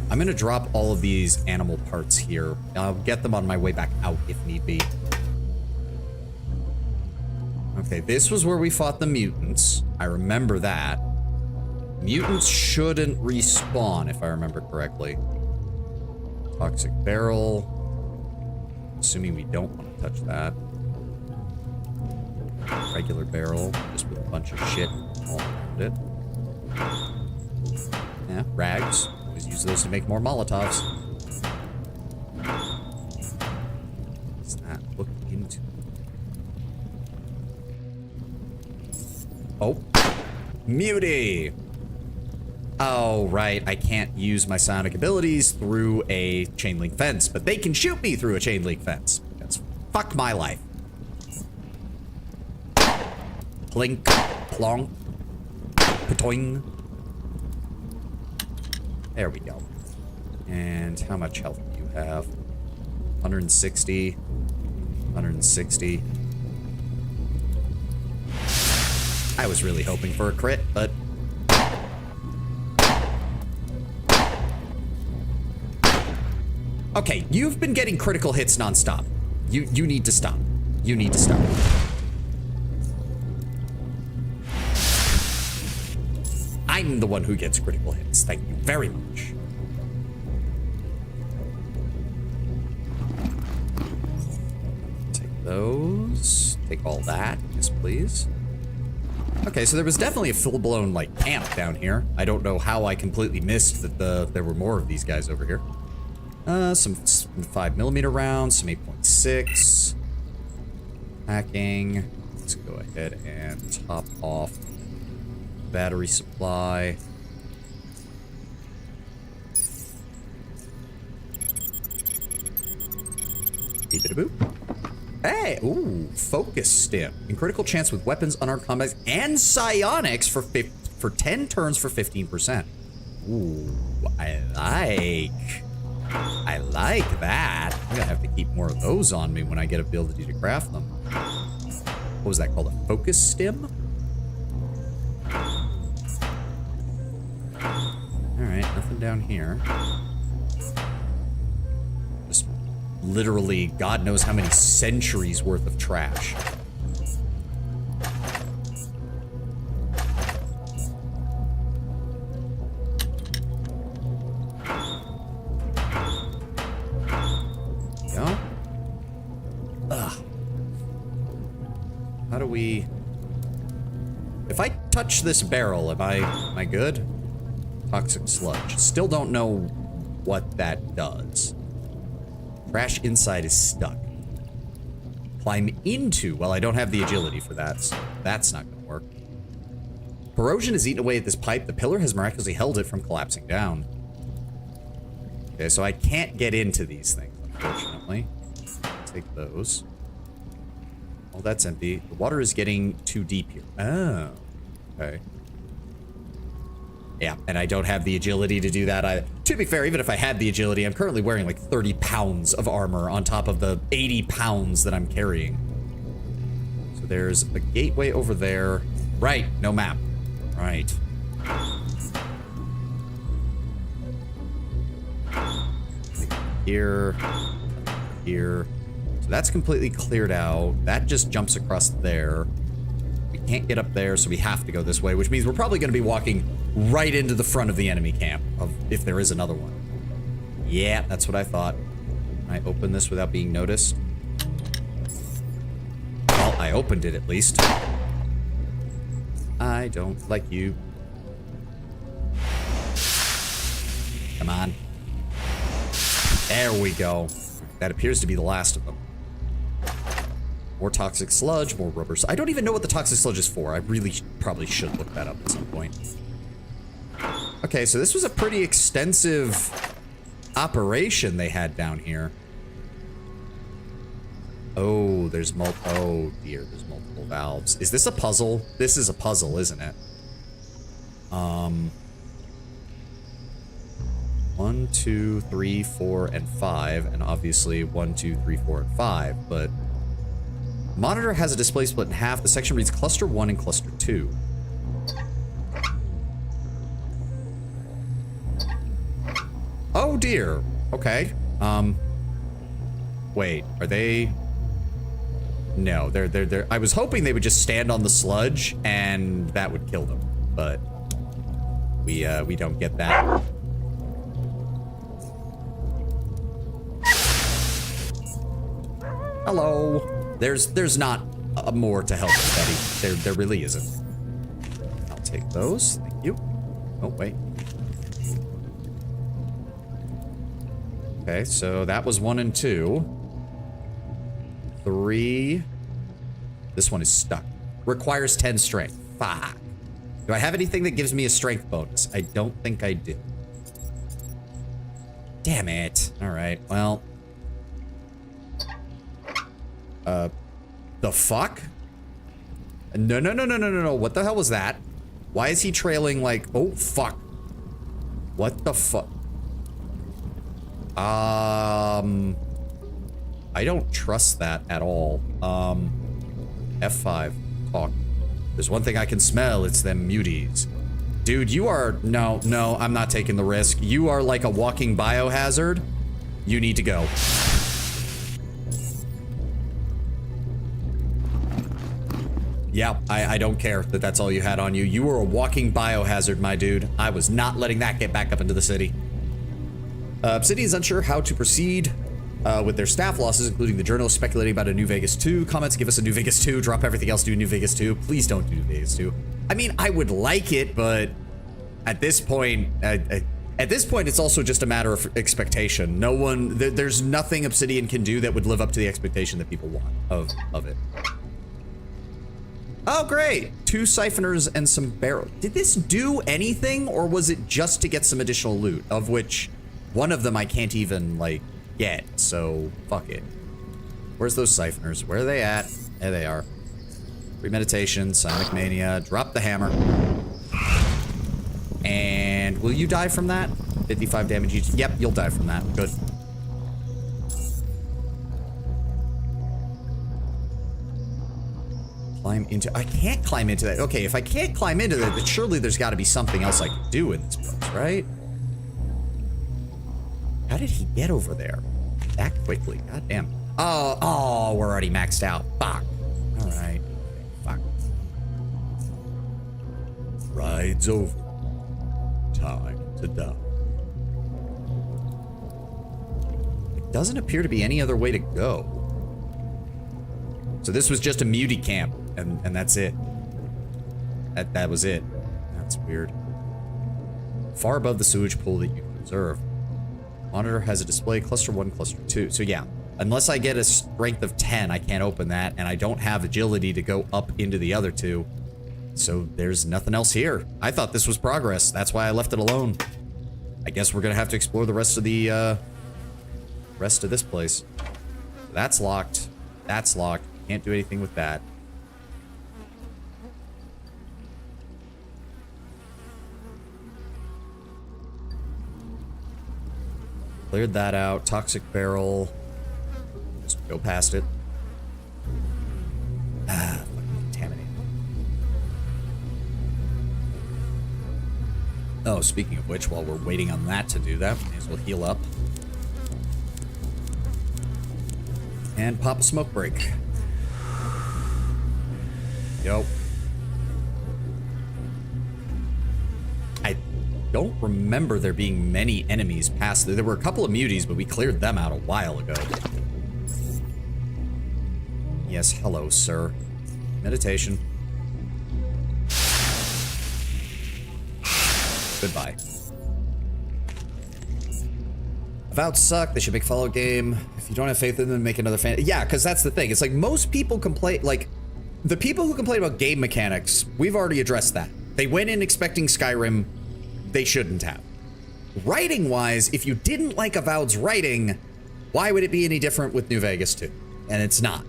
I'm gonna drop all of these animal parts here. I'll get them on my way back out if need be. Okay, this was where we fought the mutants. I remember that. Mutants shouldn't respawn, if I remember correctly. Toxic barrel. Assuming we don't want to touch that. Regular barrel, just with a bunch of shit all around it. Yeah, rags. Always use those to make more Molotovs. What's that? Look into. Oh. Muty! Oh, right. I can't use my psionic abilities through a chain link fence, but they can shoot me through a chain link fence. That's fuck my life. Plink, plonk, patoing. There we go. And how much health do you have? 160. 160. I was really hoping for a crit, but... Okay, you've been getting critical hits nonstop. You need to stop. You need to stop. I'm the one who gets critical hits. Thank you very much. Take those. Take all that. Yes, please. Okay, so there was definitely a full-blown, like, camp down here. I don't know how I completely missed that there were more of these guys over here. Some 5mm rounds, some 8.6. Hacking. Let's go ahead and top off battery supply. Beep-a-da-boop. Hey, ooh, focus stim. In critical chance with weapons, unarmed combat, and psionics for 10 turns for 15%. Ooh, I like that. I'm gonna have to keep more of those on me when I get ability to craft them. What was that called? A focus stim? Alright, nothing down here. Just literally God knows how many centuries worth of trash. Yeah. Ugh. How do we... If I touch this barrel, am I good? Toxic sludge. Still don't know what that does. Trash inside is stuck. Climb into... Well, I don't have the agility for that, so that's not going to work. Corrosion has eaten away at this pipe. The pillar has miraculously held it from collapsing down. Okay, so I can't get into these things, unfortunately. Take those. Oh, that's empty. The water is getting too deep here. Oh, okay. Yeah, and I don't have the agility to do that. To be fair, even if I had the agility, I'm currently wearing like 30 pounds of armor on top of the 80 pounds that I'm carrying. So there's a gateway over there. Right, no map. Right. Here. Here. So that's completely cleared out. That just jumps across there. We can't get up there, so we have to go this way, which means we're probably going to be walking right into the front of the enemy camp, if there is another one. Yeah, that's what I thought. Can I open this without being noticed? Well, I opened it at least. I don't like you. Come on. There we go. That appears to be the last of them. More toxic sludge, more rubber. I don't even know what the toxic sludge is for. I really probably should look that up at some point. Okay, so this was a pretty extensive operation they had down here. Oh, there's oh dear, there's multiple valves. Is this a puzzle? This is a puzzle, isn't it? 1, 2, 3, 4, and 5, and obviously 1, 2, 3, 4, and 5, but monitor has a display split in half. The section reads cluster 1 and cluster 2. Oh dear. Okay. Wait, are they... No, they're I was hoping they would just stand on the sludge and that would kill them, but we don't get that. Hello. There's not more to help with, Betty. There really isn't. I'll take those. Thank you. Oh, wait. Okay, so that was 1 and 2. 3. This one is stuck. Requires 10 strength. Fuck. Do I have anything that gives me a strength bonus? I don't think I do. Damn it. All right, well. The fuck? No. What the hell was that? Why is he trailing like... Oh, fuck. What the fuck? I don't trust that at all. F5. Talk. There's one thing I can smell. It's them muties. Dude, you are... No, I'm not taking the risk. You are like a walking biohazard. You need to go. Yeah, I don't care that that's all you had on you. You were a walking biohazard, my dude. I was not letting that get back up into the city. Obsidian is unsure how to proceed with their staff losses, including the journal speculating about a New Vegas 2. Comments, give us a New Vegas 2. Drop everything else, do New Vegas 2. Please don't do New Vegas 2. I mean, I would like it, but at this point, it's also just a matter of expectation. No one, there's nothing Obsidian can do that would live up to the expectation that people want of it. Oh, great. 2 siphoners and some barrels. Did this do anything, or was it just to get some additional loot, of which one of them I can't even, like, get, so fuck it. Where's those siphoners? Where are they at? There they are. Premeditation, Psionic Mania, drop the hammer. And will you die from that? 55 damage each. Yep, you'll die from that. Good. Climb into... I can't climb into that. Okay, if I can't climb into that, then surely there's got to be something else I can do in this place, right? How did he get over there? that quickly. God damn. Oh, we're already maxed out. Fuck. All right. Fuck. Ride's over. Time to die. It doesn't appear to be any other way to go. So this was just a mutie camp, and that's it. That was it. That's weird. Far above the sewage pool that you can observe. Monitor has a display cluster 1, cluster 2. So yeah, unless I get a strength of 10, I can't open that, and I don't have agility to go up into the other two. So there's nothing else here. I thought this was progress. That's why I left it alone. I guess we're gonna have to explore the rest of the rest of this place. That's locked. That's locked. Can't do anything with that. Cleared that out. Toxic barrel. Just go past it. Ah, fucking contaminated. Oh, speaking of which, while we're waiting on that to do that, we may as well heal up. And pop a smoke break. Yo. I don't remember there being many enemies past there. There were a couple of muties, but we cleared them out a while ago. Yes, hello, sir. Meditation. Goodbye. Avowed suck. They should make follow game. If you don't have faith in them, make another fan. Yeah, because that's the thing. It's like most people complain, like, the people who complain about game mechanics, we've already addressed that. They went in expecting Skyrim. They shouldn't have. Writing-wise, if you didn't like Avowed's writing, why would it be any different with New Vegas 2? And it's not.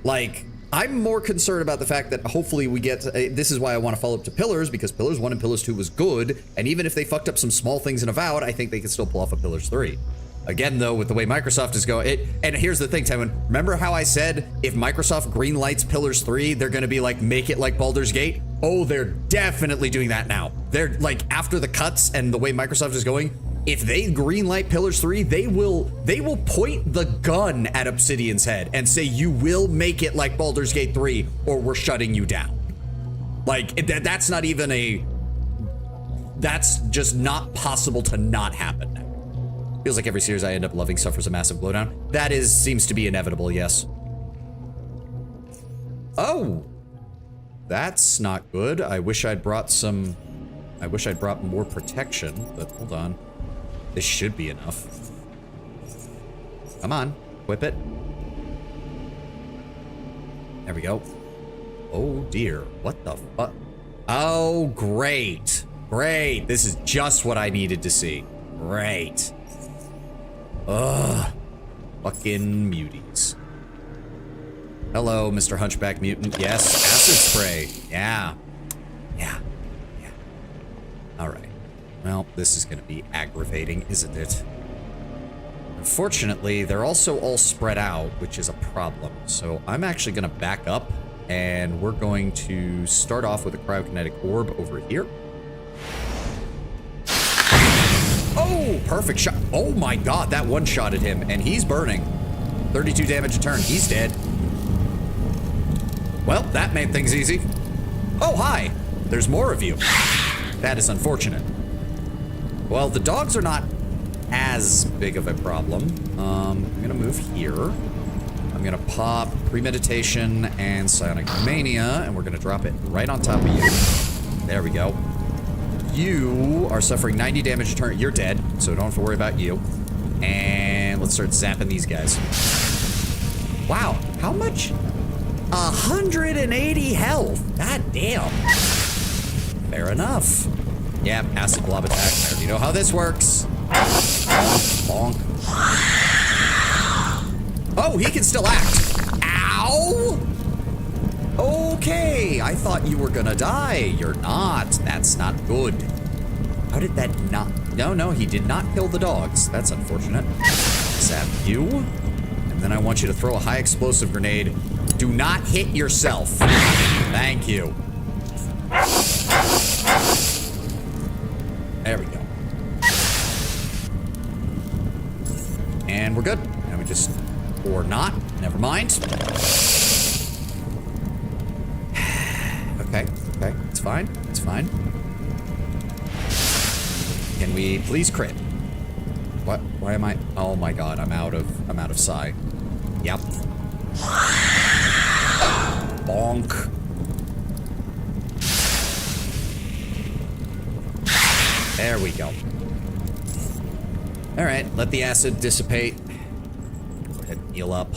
Like, I'm more concerned about the fact that hopefully we get... this is why I want to follow up to Pillars, because Pillars 1 and Pillars 2 was good, and even if they fucked up some small things in Avowed, I think they could still pull off a Pillars 3. Again, though, with the way Microsoft is going... and here's the thing, Tywin. Remember how I said if Microsoft greenlights Pillars 3, they're going to be like, make it like Baldur's Gate? Oh, they're definitely doing that now. They're like, after the cuts and the way Microsoft is going, if they greenlight Pillars 3, they will point the gun at Obsidian's head and say, you will make it like Baldur's Gate 3 or we're shutting you down. Like, that's not even a... that's just not possible to not happen now. Feels like every series I end up loving suffers a massive blowdown. That seems to be inevitable, yes. Oh. That's not good. I wish I'd brought more protection, but hold on. This should be enough. Come on, whip it. There we go. Oh dear, what the fuck? Oh, great. Great, this is just what I needed to see. Great. Ugh. Fucking muties. Hello, Mr. Hunchback Mutant. Yes, acid spray. Yeah. Yeah. Yeah. Alright. Well, this is gonna be aggravating, isn't it? Unfortunately, they're also all spread out, which is a problem. So I'm actually gonna back up, and we're going to start off with a cryokinetic orb over here. Oh, perfect shot. Oh my god, that one-shotted him, and he's burning. 32 damage a turn. He's dead. Well, that made things easy. Oh, hi. There's more of you. That is unfortunate. Well, the dogs are not as big of a problem. I'm gonna move here. I'm gonna pop Premeditation and Psionic Mania, and we're gonna drop it right on top of you. There we go. You are suffering 90 damage a turn. You're dead, so don't have to worry about you. And let's start zapping these guys. Wow, how much? 180 health. God damn. Fair enough. Yep, acid blob attack. I already know how this works. Bonk. Oh, he can still act. Ow! Okay, I thought you were gonna die. You're not. That's not good. How did that not? No, he did not kill the dogs. That's unfortunate. Zap you. And then I want you to throw a high explosive grenade. Do not hit yourself. Thank you. There we go. And we're good. Now we just, or not, never mind. Okay, it's fine, it's fine. Can we please crit? What, why am I, oh my god, I'm out of psi. Yep. Bonk. There we go. Alright, let the acid dissipate. Go ahead and heal up.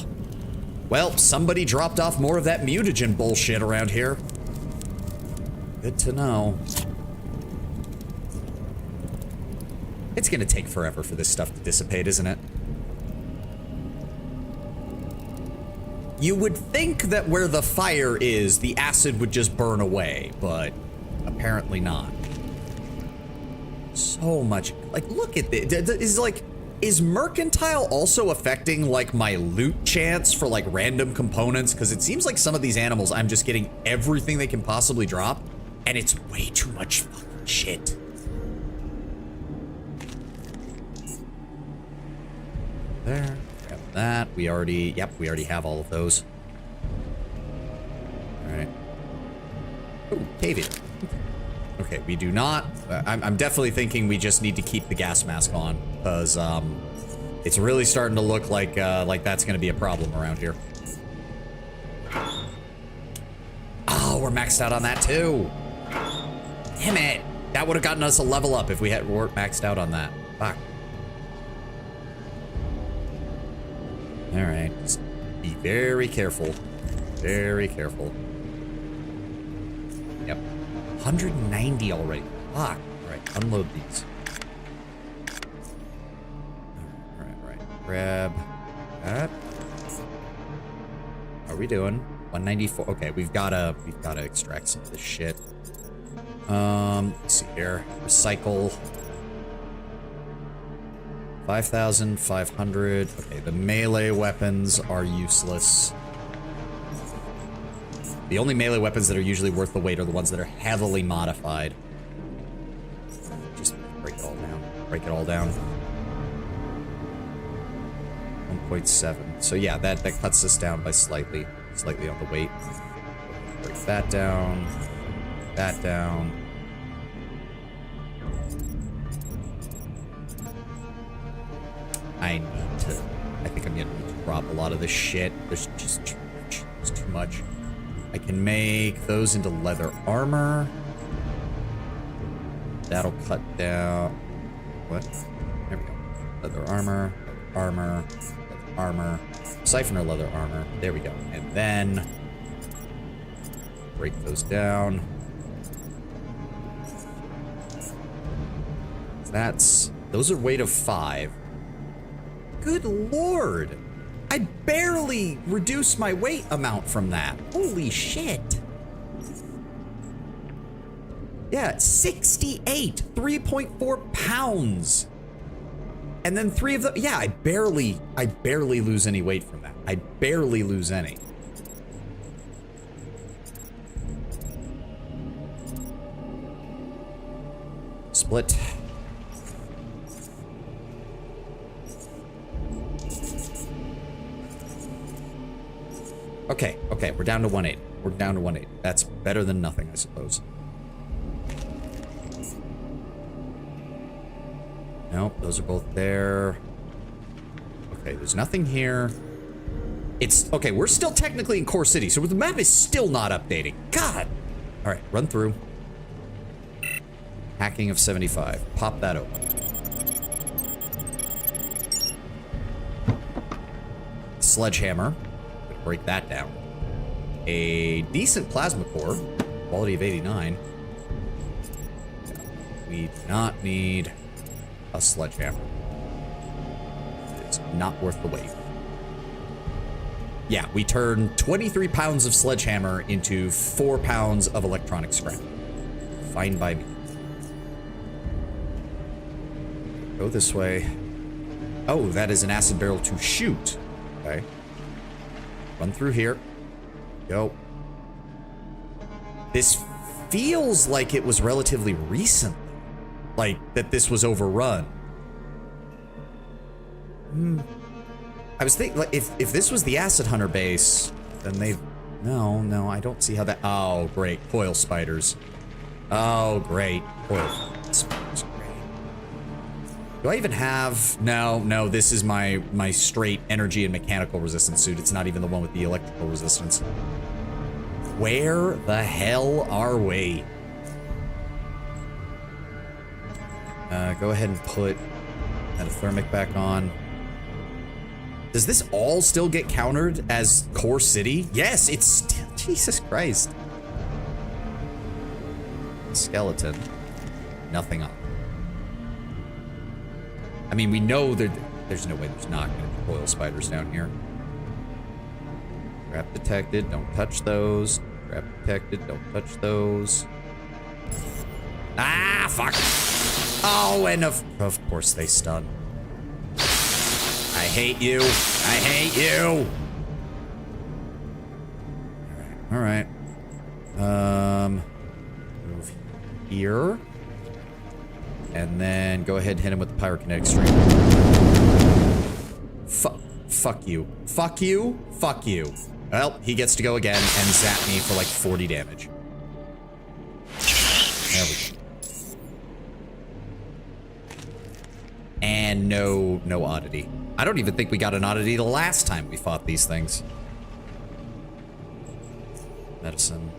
Well, somebody dropped off more of that mutagen bullshit around here. Good to know. It's gonna take forever for this stuff to dissipate, isn't it? You would think that where the fire is, the acid would just burn away, but apparently not. So much, like, look at this. Is mercantile also affecting, like, my loot chance for, like, random components? Because it seems like some of these animals, I'm just getting everything they can possibly drop, and it's way too much fucking shit. There, grab that. We already have all of those. All right. Ooh, cave-in. Okay, we do not. I'm definitely thinking we just need to keep the gas mask on, because it's really starting to look like that's going to be a problem around here. Oh, we're maxed out on that too. Damn it! That would have gotten us a level up if we weren't maxed out on that. Fuck. All right, just be very careful. Very careful. Yep. 190 already. Fuck. Alright, unload these. Alright. Grab that. How are we doing? 194. Okay, we've gotta extract some of this shit. Let's see here. Recycle. 5,500. Okay, the melee weapons are useless. The only melee weapons that are usually worth the wait are the ones that are heavily modified. Just break it all down. Break it all down. 1.7. So yeah, that cuts us down by slightly on the weight. Break that down. That down. I think I'm gonna need to drop a lot of this shit. There's just too much. It's too much. I can make those into leather armor. That'll cut down. What? There we go. Leather armor, leather armor, siphoner leather armor. There we go. And then break those down. Those are weight of 5. Good lord. I barely reduced my weight amount from that. Holy shit. Yeah, 68, 3.4 pounds. And then 3 of them, yeah, I barely lose any weight from that. I barely lose any. Split. Okay, we're down to 180. We're down to 180. That's better than nothing, I suppose. Nope, those are both there. Okay, there's nothing here. It's, okay, we're still technically in Core City, so the map is still not updating. God! Alright, run through. Hacking of 75. Pop that open. Sledgehammer. Break that down. A decent plasma core, quality of 89. We do not need a sledgehammer. It's not worth the wait. Yeah, we turn 23 pounds of sledgehammer into 4 pounds of electronic scrap. Fine by me. Go this way. Oh, that is an acid barrel to shoot. Okay. Run through here. Go. This feels like it was relatively recent. Like, that this was overrun. I was thinking, like, if this was the Acid Hunter base, then they've... No, I don't see how that... Oh, great. Coil spiders. Oh, great. Coil spiders. Great. Do I even have... No, this is my straight energy and mechanical resistance suit. It's not even the one with the electrical resistance. Where the hell are we? Go ahead and put that thermic back on. Does this all still get countered as core city? Yes, it's still... Jesus Christ. Skeleton. Nothing on. I mean, we know there's no way there's not going to be coil spiders down here. Trap detected. Don't touch those. Trap detected. Don't touch those. Ah, fuck. Oh, and of course they stun. I hate you. I hate you. All right. Move here. And then go ahead and hit him with the pyrokinetic stream. Fuck you. Fuck you. Fuck you. Well, he gets to go again and zap me for like 40 damage. There we go. And no oddity. I don't even think we got an oddity the last time we fought these things. Medicine.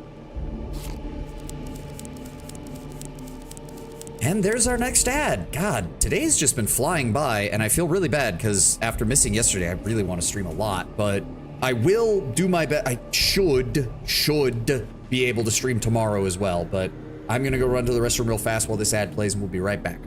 And there's our next ad. God, today's just been flying by, and I feel really bad because after missing yesterday, I really want to stream a lot, but I will do my best. I should be able to stream tomorrow as well, but I'm gonna go run to the restroom real fast while this ad plays, and we'll be right back.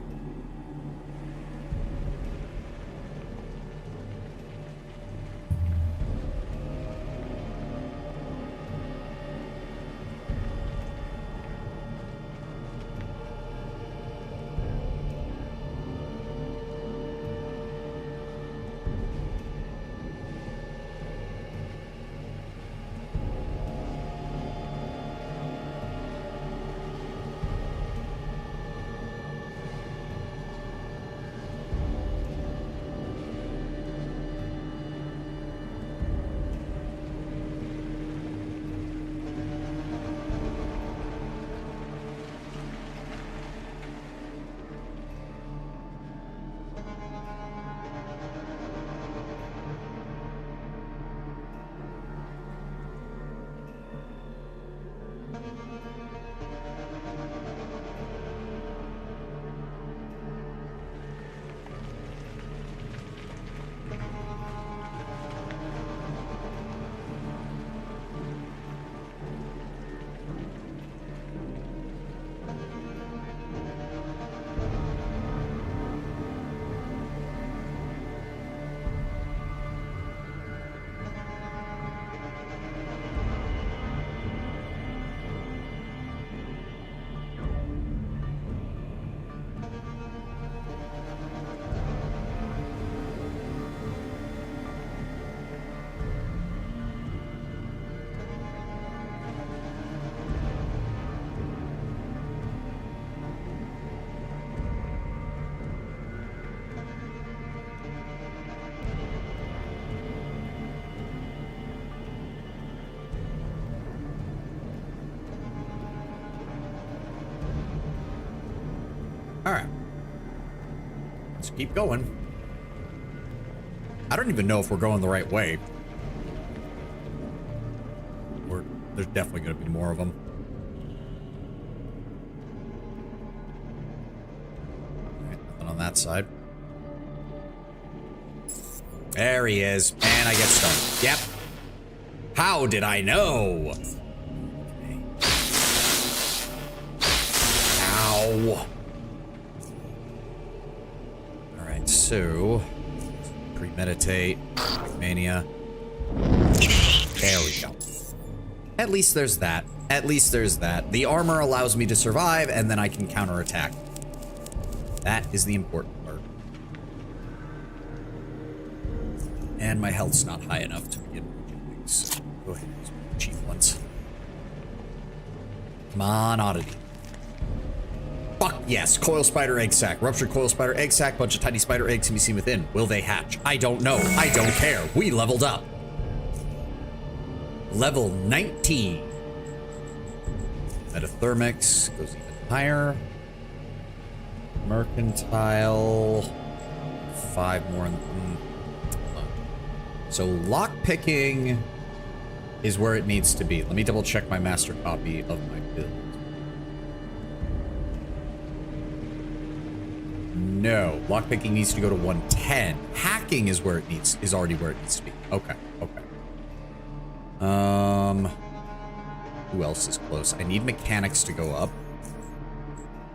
Keep going. I don't even know if we're going the right way. There's definitely going to be more of them. All right, nothing on that side. There he is. And I get stunned. Yep. How did I know? Okay. Ow. So, premeditate, mania. There we go. At least there's that. At least there's that. The armor allows me to survive, and then I can counterattack. That is the important part. And my health's not high enough to begin doing, so go ahead and use my cheap ones. Come on, oddity. Fuck yes. Coil spider egg sac. Ruptured coil spider egg sac. Bunch of tiny spider eggs can be seen within. Will they hatch? I don't know. I don't care. We leveled up. Level 19. Metathermics goes even higher. Mercantile. 5 more. So lock picking is where it needs to be. Let me double check my master copy of my build. No, lockpicking needs to go to 110. Hacking is where it needs, is already where it needs to be. Okay, okay. Who else is close? I need mechanics to go up.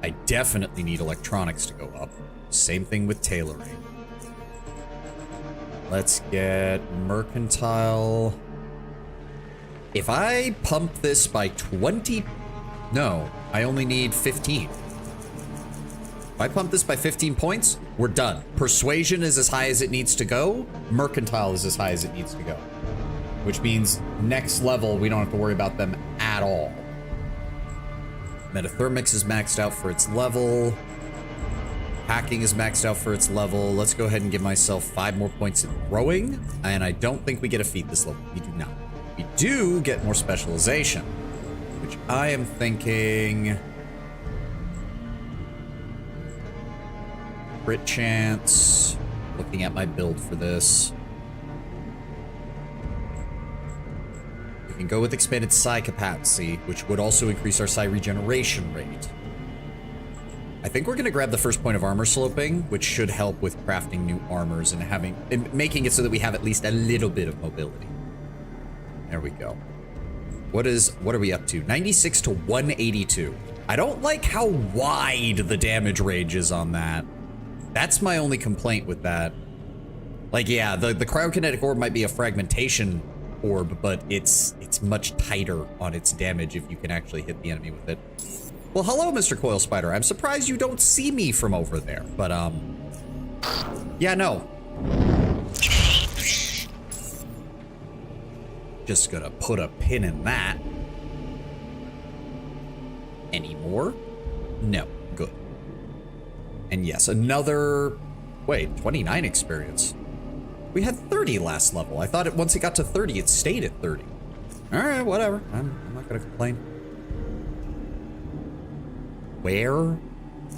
I definitely need electronics to go up. Same thing with tailoring. Let's get mercantile. If I pump this by 20, no, I only need 15. If I pump this by 15 points, we're done. Persuasion is as high as it needs to go. Mercantile is as high as it needs to go. Which means next level, we don't have to worry about them at all. Metathermics is maxed out for its level. Hacking is maxed out for its level. Let's go ahead and give myself 5 more points in throwing. And I don't think we get a feat this level. We do not. We do get more specialization, which I am thinking... Crit chance. Looking at my build for this. We can go with expanded psi capacity, which would also increase our psi regeneration rate. I think we're going to grab the first point of armor sloping, which should help with crafting new armors and making it so that we have at least a little bit of mobility. There we go. What are we up to? 96 to 182. I don't like how wide the damage range is on that. That's my only complaint with that. Like, yeah, the cryokinetic orb might be a fragmentation orb, but it's much tighter on its damage if you can actually hit the enemy with it. Well, hello, Mr. Coil Spider. I'm surprised you don't see me from over there, but, yeah, no. Just gonna put a pin in that. Any more? No. Good. And yes, another... Wait, 29 experience. We had 30 last level. I thought once it got to 30, it stayed at 30. Alright, whatever. I'm not gonna complain. Where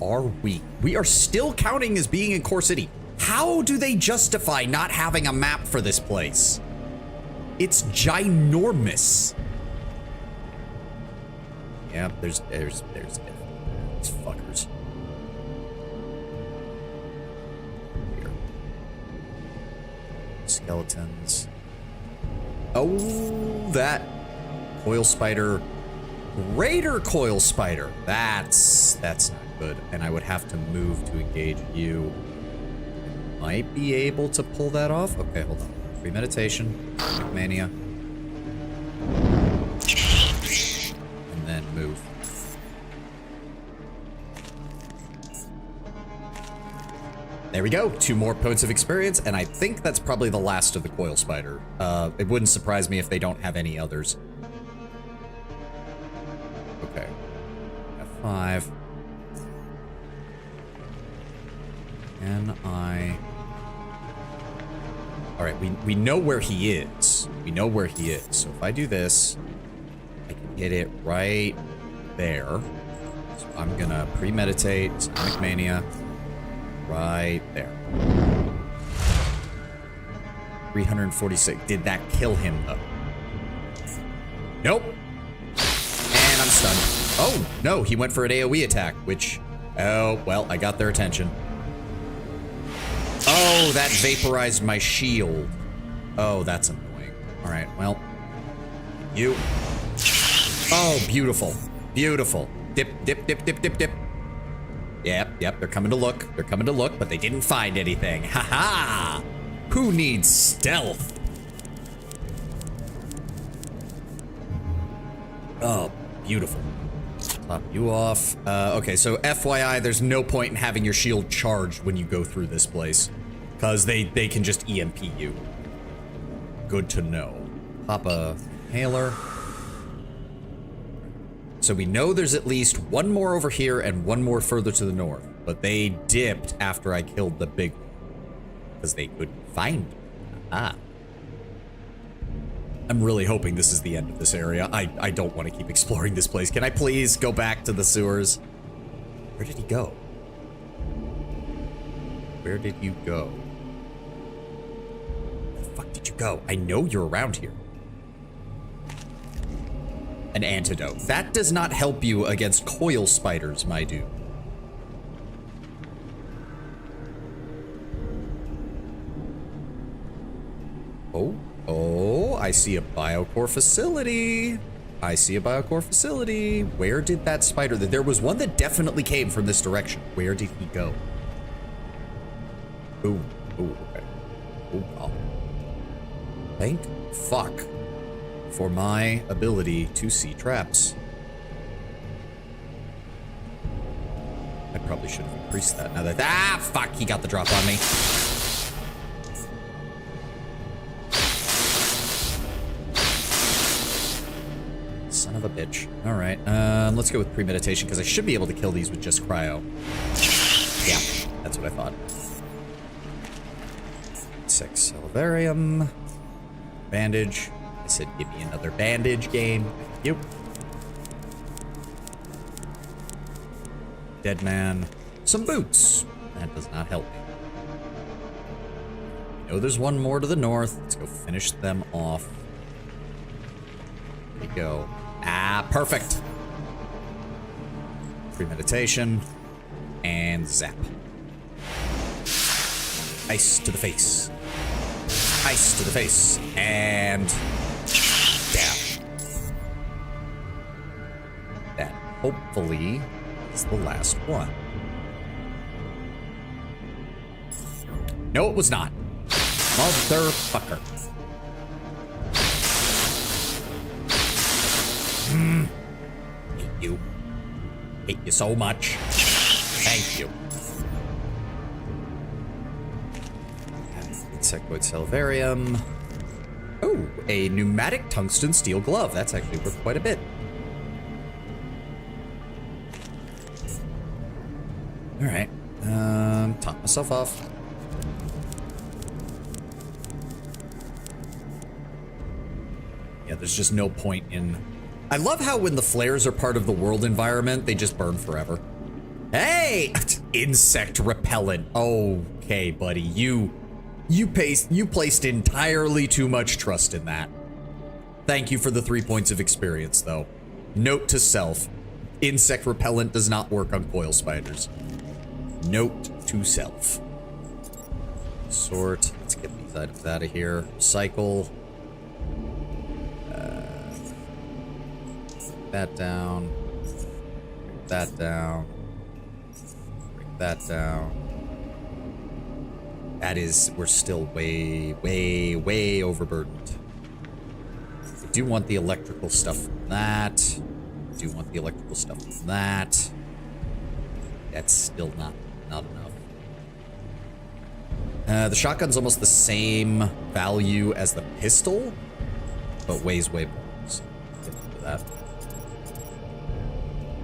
are we? We are still counting as being in Core City. How do they justify not having a map for this place? It's ginormous. Yeah, there's these fuckers. Here. Skeletons. Oh, that coil spider. Greater coil spider. That's not good. And I would have to move to engage you. Might be able to pull that off. Okay, hold on. Premeditation, mania, and then move. There we go. 2 more points of experience, and I think that's probably the last of the coil spider. It wouldn't surprise me if they don't have any others. Okay. F5. Can I... Alright, we know where he is. We know where he is. So if I do this, I can hit it right there. So I'm gonna premeditate Sonic Mania right there. 346. Did that kill him though? Nope. And I'm stunned. Oh, no, he went for an AoE attack, which, oh, well, I got their attention. Oh, that vaporized my shield. Oh, that's annoying. All right, well, you. Oh, beautiful. Beautiful. Dip, dip, dip, dip, dip, dip. Yep, they're coming to look. They're coming to look, but they didn't find anything. Ha-ha! Who needs stealth? Oh, beautiful. Top you off. Okay, so FYI, there's no point in having your shield charged when you go through this place. Because they can just EMP you. Good to know. Pop a inhaler. So we know there's at least one more over here and one more further to the north. But they dipped after I killed the big one. Because they couldn't find me. Ah. I'm really hoping this is the end of this area. I don't want to keep exploring this place. Can I please go back to the sewers? Where did he go? Where did you go? Where the fuck did you go? I know you're around here. An antidote. That does not help you against coil spiders, my dude. Oh, I see a biocore facility. I see a biocore facility. Where did that spider... There was one that definitely came from this direction. Where did he go? Ooh, okay. Oh, God. Thank fuck for my ability to see traps. I probably should have increased that now that... Ah, fuck, he got the drop on me. Son of a bitch. All right, let's go with premeditation because I should be able to kill these with just cryo. Yeah, that's what I thought. 6 Salvarium. Bandage. I said give me another bandage game. Thank you. Dead man. Some boots. That does not help me. I know there's one more to the north. Let's go finish them off. There we go. Ah, perfect. Premeditation. And zap. Ice to the face. Ice to the face. And down. That hopefully is the last one. No, it was not. Motherfucker. Hate you. Hate you so much. Thank you. Insectoid Salvarium. Oh, a pneumatic tungsten steel glove. That's actually worth quite a bit. All right. Top myself off. Yeah, there's just no point in... I love how when the flares are part of the world environment, they just burn forever. Hey! Insect repellent. Okay, buddy. You placed entirely too much trust in that. Thank you for the 3 points of experience, though. Note to self. Insect repellent does not work on coil spiders. Note to self. Sort. Let's get these items out of here. Cycle. That down. Bring that down. Bring that down. That is, we're still way overburdened. I do want the electrical stuff from that. I do want the electrical stuff from that. That's still not enough. The shotgun's almost the same value as the pistol, but weighs way more. So get into that.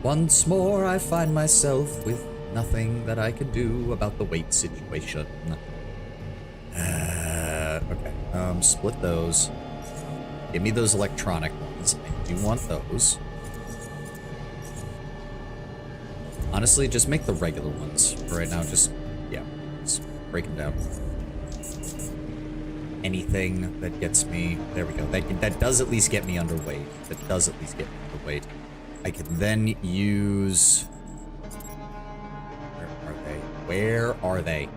Once more, I find myself with nothing that I can do about the weight situation. Okay. Split those. Give me those electronic ones. I do want those. Honestly, just make the regular ones for right now. Just break them down. Anything that gets me... There we go. That does at least get me underweight. That does at least get me underweight. I can then use... Where are they? Where are they?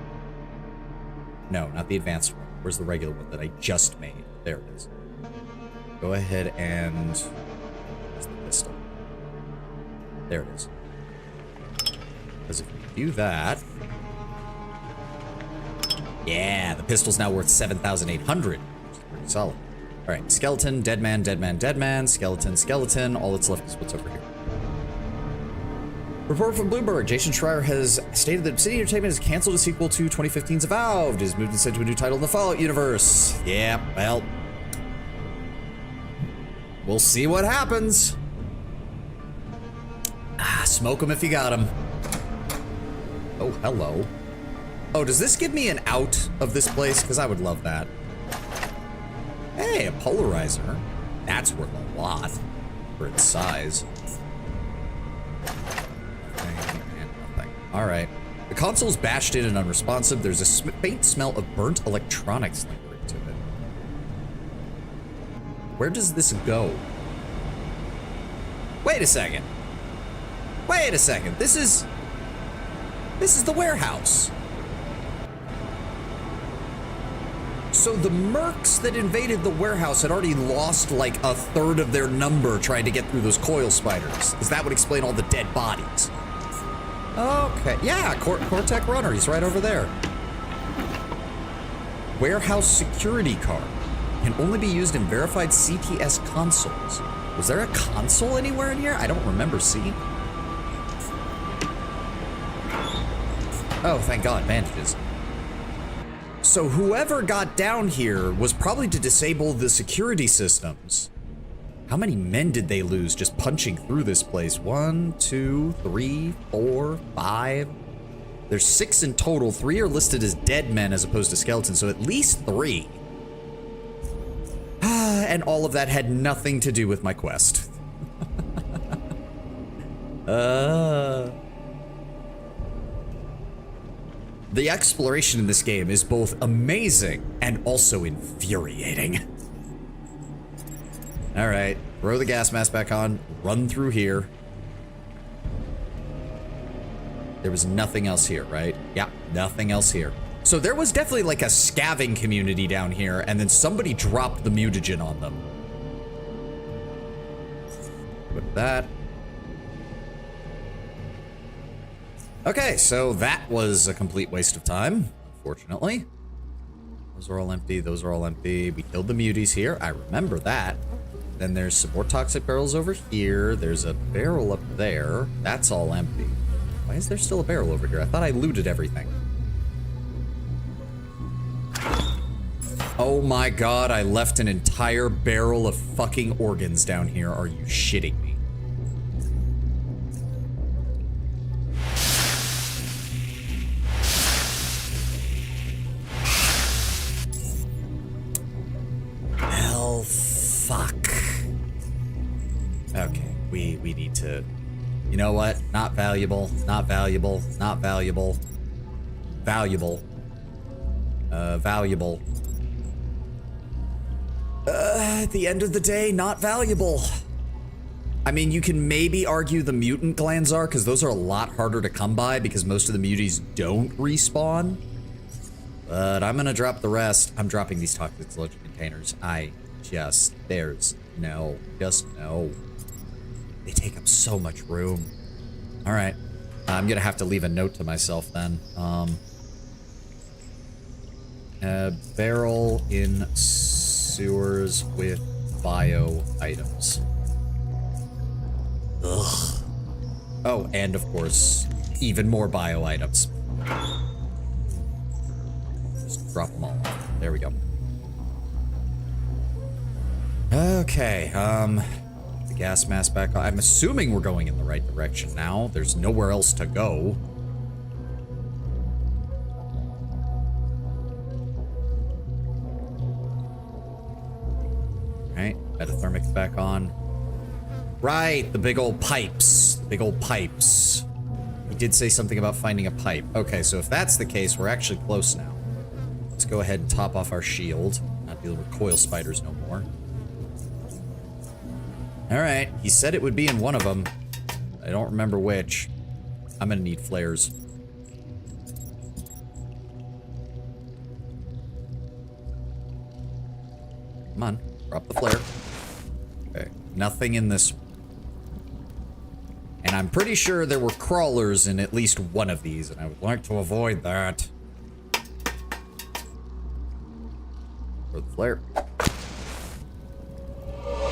No, not the advanced one. Where's the regular one that I just made? There it is. Go ahead and... Where's the pistol? There it is. Because if we do that... Yeah, the pistol's now worth 7,800. Which is pretty solid. Alright, skeleton, dead man, dead man, dead man, skeleton, skeleton. All that's left is what's over here. Report from Bloomberg. Jason Schreier has stated that Obsidian Entertainment has canceled a sequel to 2015's Avowed. It has moved instead to a new title in the Fallout universe. Yeah, well... We'll see what happens. Smoke him if you got him. Oh, hello. Oh, does this give me an out of this place? Because I would love that. Hey, a polarizer. That's worth a lot for its size. Nothing and nothing. All right. The console's bashed in and unresponsive. There's a faint smell of burnt electronics lingering to it. Where does this go? Wait a second. Wait a second. This is the warehouse. So the mercs that invaded the warehouse had already lost like a third of their number trying to get through those coil spiders. Because that would explain all the dead bodies. Okay, yeah, Cortec Runner, he's right over there. Warehouse security card. Can only be used in verified CTS consoles. Was there a console anywhere in here? I don't remember seeing. Oh, thank God, bandages. So whoever got down here was probably to disable the security systems. How many men did they lose just punching through this place? 1, 2, 3, 4, 5. There's 6 in total. 3 are listed as dead men as opposed to skeletons, so at least 3. And all of that had nothing to do with my quest. The exploration in this game is both amazing and also infuriating. All right, throw the gas mask back on, run through here. There was nothing else here, right? Yeah, nothing else here. So there was definitely like a scavenging community down here, and then somebody dropped the mutagen on them. With that. Okay, so that was a complete waste of time, unfortunately. Those are all empty, those are all empty. We killed the muties here, I remember that. Then there's some more toxic barrels over here. There's a barrel up there. That's all empty. Why is there still a barrel over here? I thought I looted everything. Oh my God, I left an entire barrel of fucking organs down here. Are you shitting me? Hell, fuck. Okay, we need to... You know what? Not valuable, not valuable, not valuable. Valuable. Valuable. At the end of the day, not valuable. I mean, you can maybe argue the mutant glands are, because those are a lot harder to come by because most of the muties don't respawn. But I'm gonna drop the rest. I'm dropping these toxic sludge containers. There's no, just no. They take up so much room. All right, I'm gonna have to leave a note to myself then. Barrel in sewers with bio items. Ugh. Oh, and of course, even more bio items. Just drop them all off. There we go. Okay, the gas mask back on. I'm assuming we're going in the right direction now. There's nowhere else to go. Right, metathermic's back on. Right, the big old pipes. The big old pipes. He did say something about finding a pipe. Okay, so if that's the case, we're actually close now. Let's go ahead and top off our shield. Not dealing with coil spiders no more. Alright, he said it would be in one of them. I don't remember which. I'm gonna need flares. Come on, drop the flare. Okay, nothing in this one. And I'm pretty sure there were crawlers in at least one of these, and I would like to avoid that. For the flare.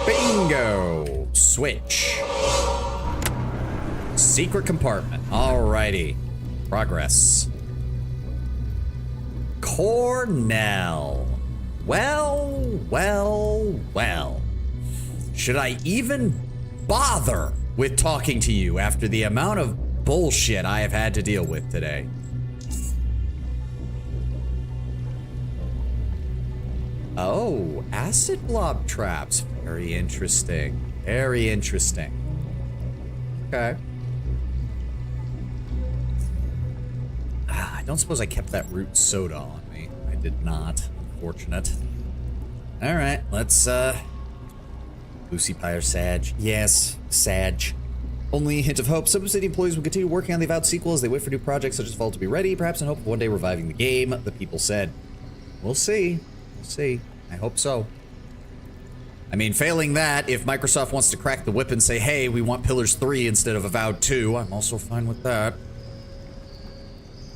Bingo! Switch. Secret compartment. Alrighty. Progress. Cornell. Well. Should I even bother with talking to you after the amount of bullshit I have had to deal with today. Oh, acid blob traps. Very interesting. Very interesting. Okay. I don't suppose I kept that root soda on me. I did not. Unfortunate. Alright, let's, Lucy Pyre Sag. Yes, Sag. Only a hint of hope. Some City employees will continue working on the avowed sequel as they wait for new projects such as Fall to be ready, perhaps in hope of one day reviving the game, the people said. We'll see. We'll see. I hope so. I mean, failing that, if Microsoft wants to crack the whip and say, hey, we want Pillars 3 instead of Avowed 2, I'm also fine with that.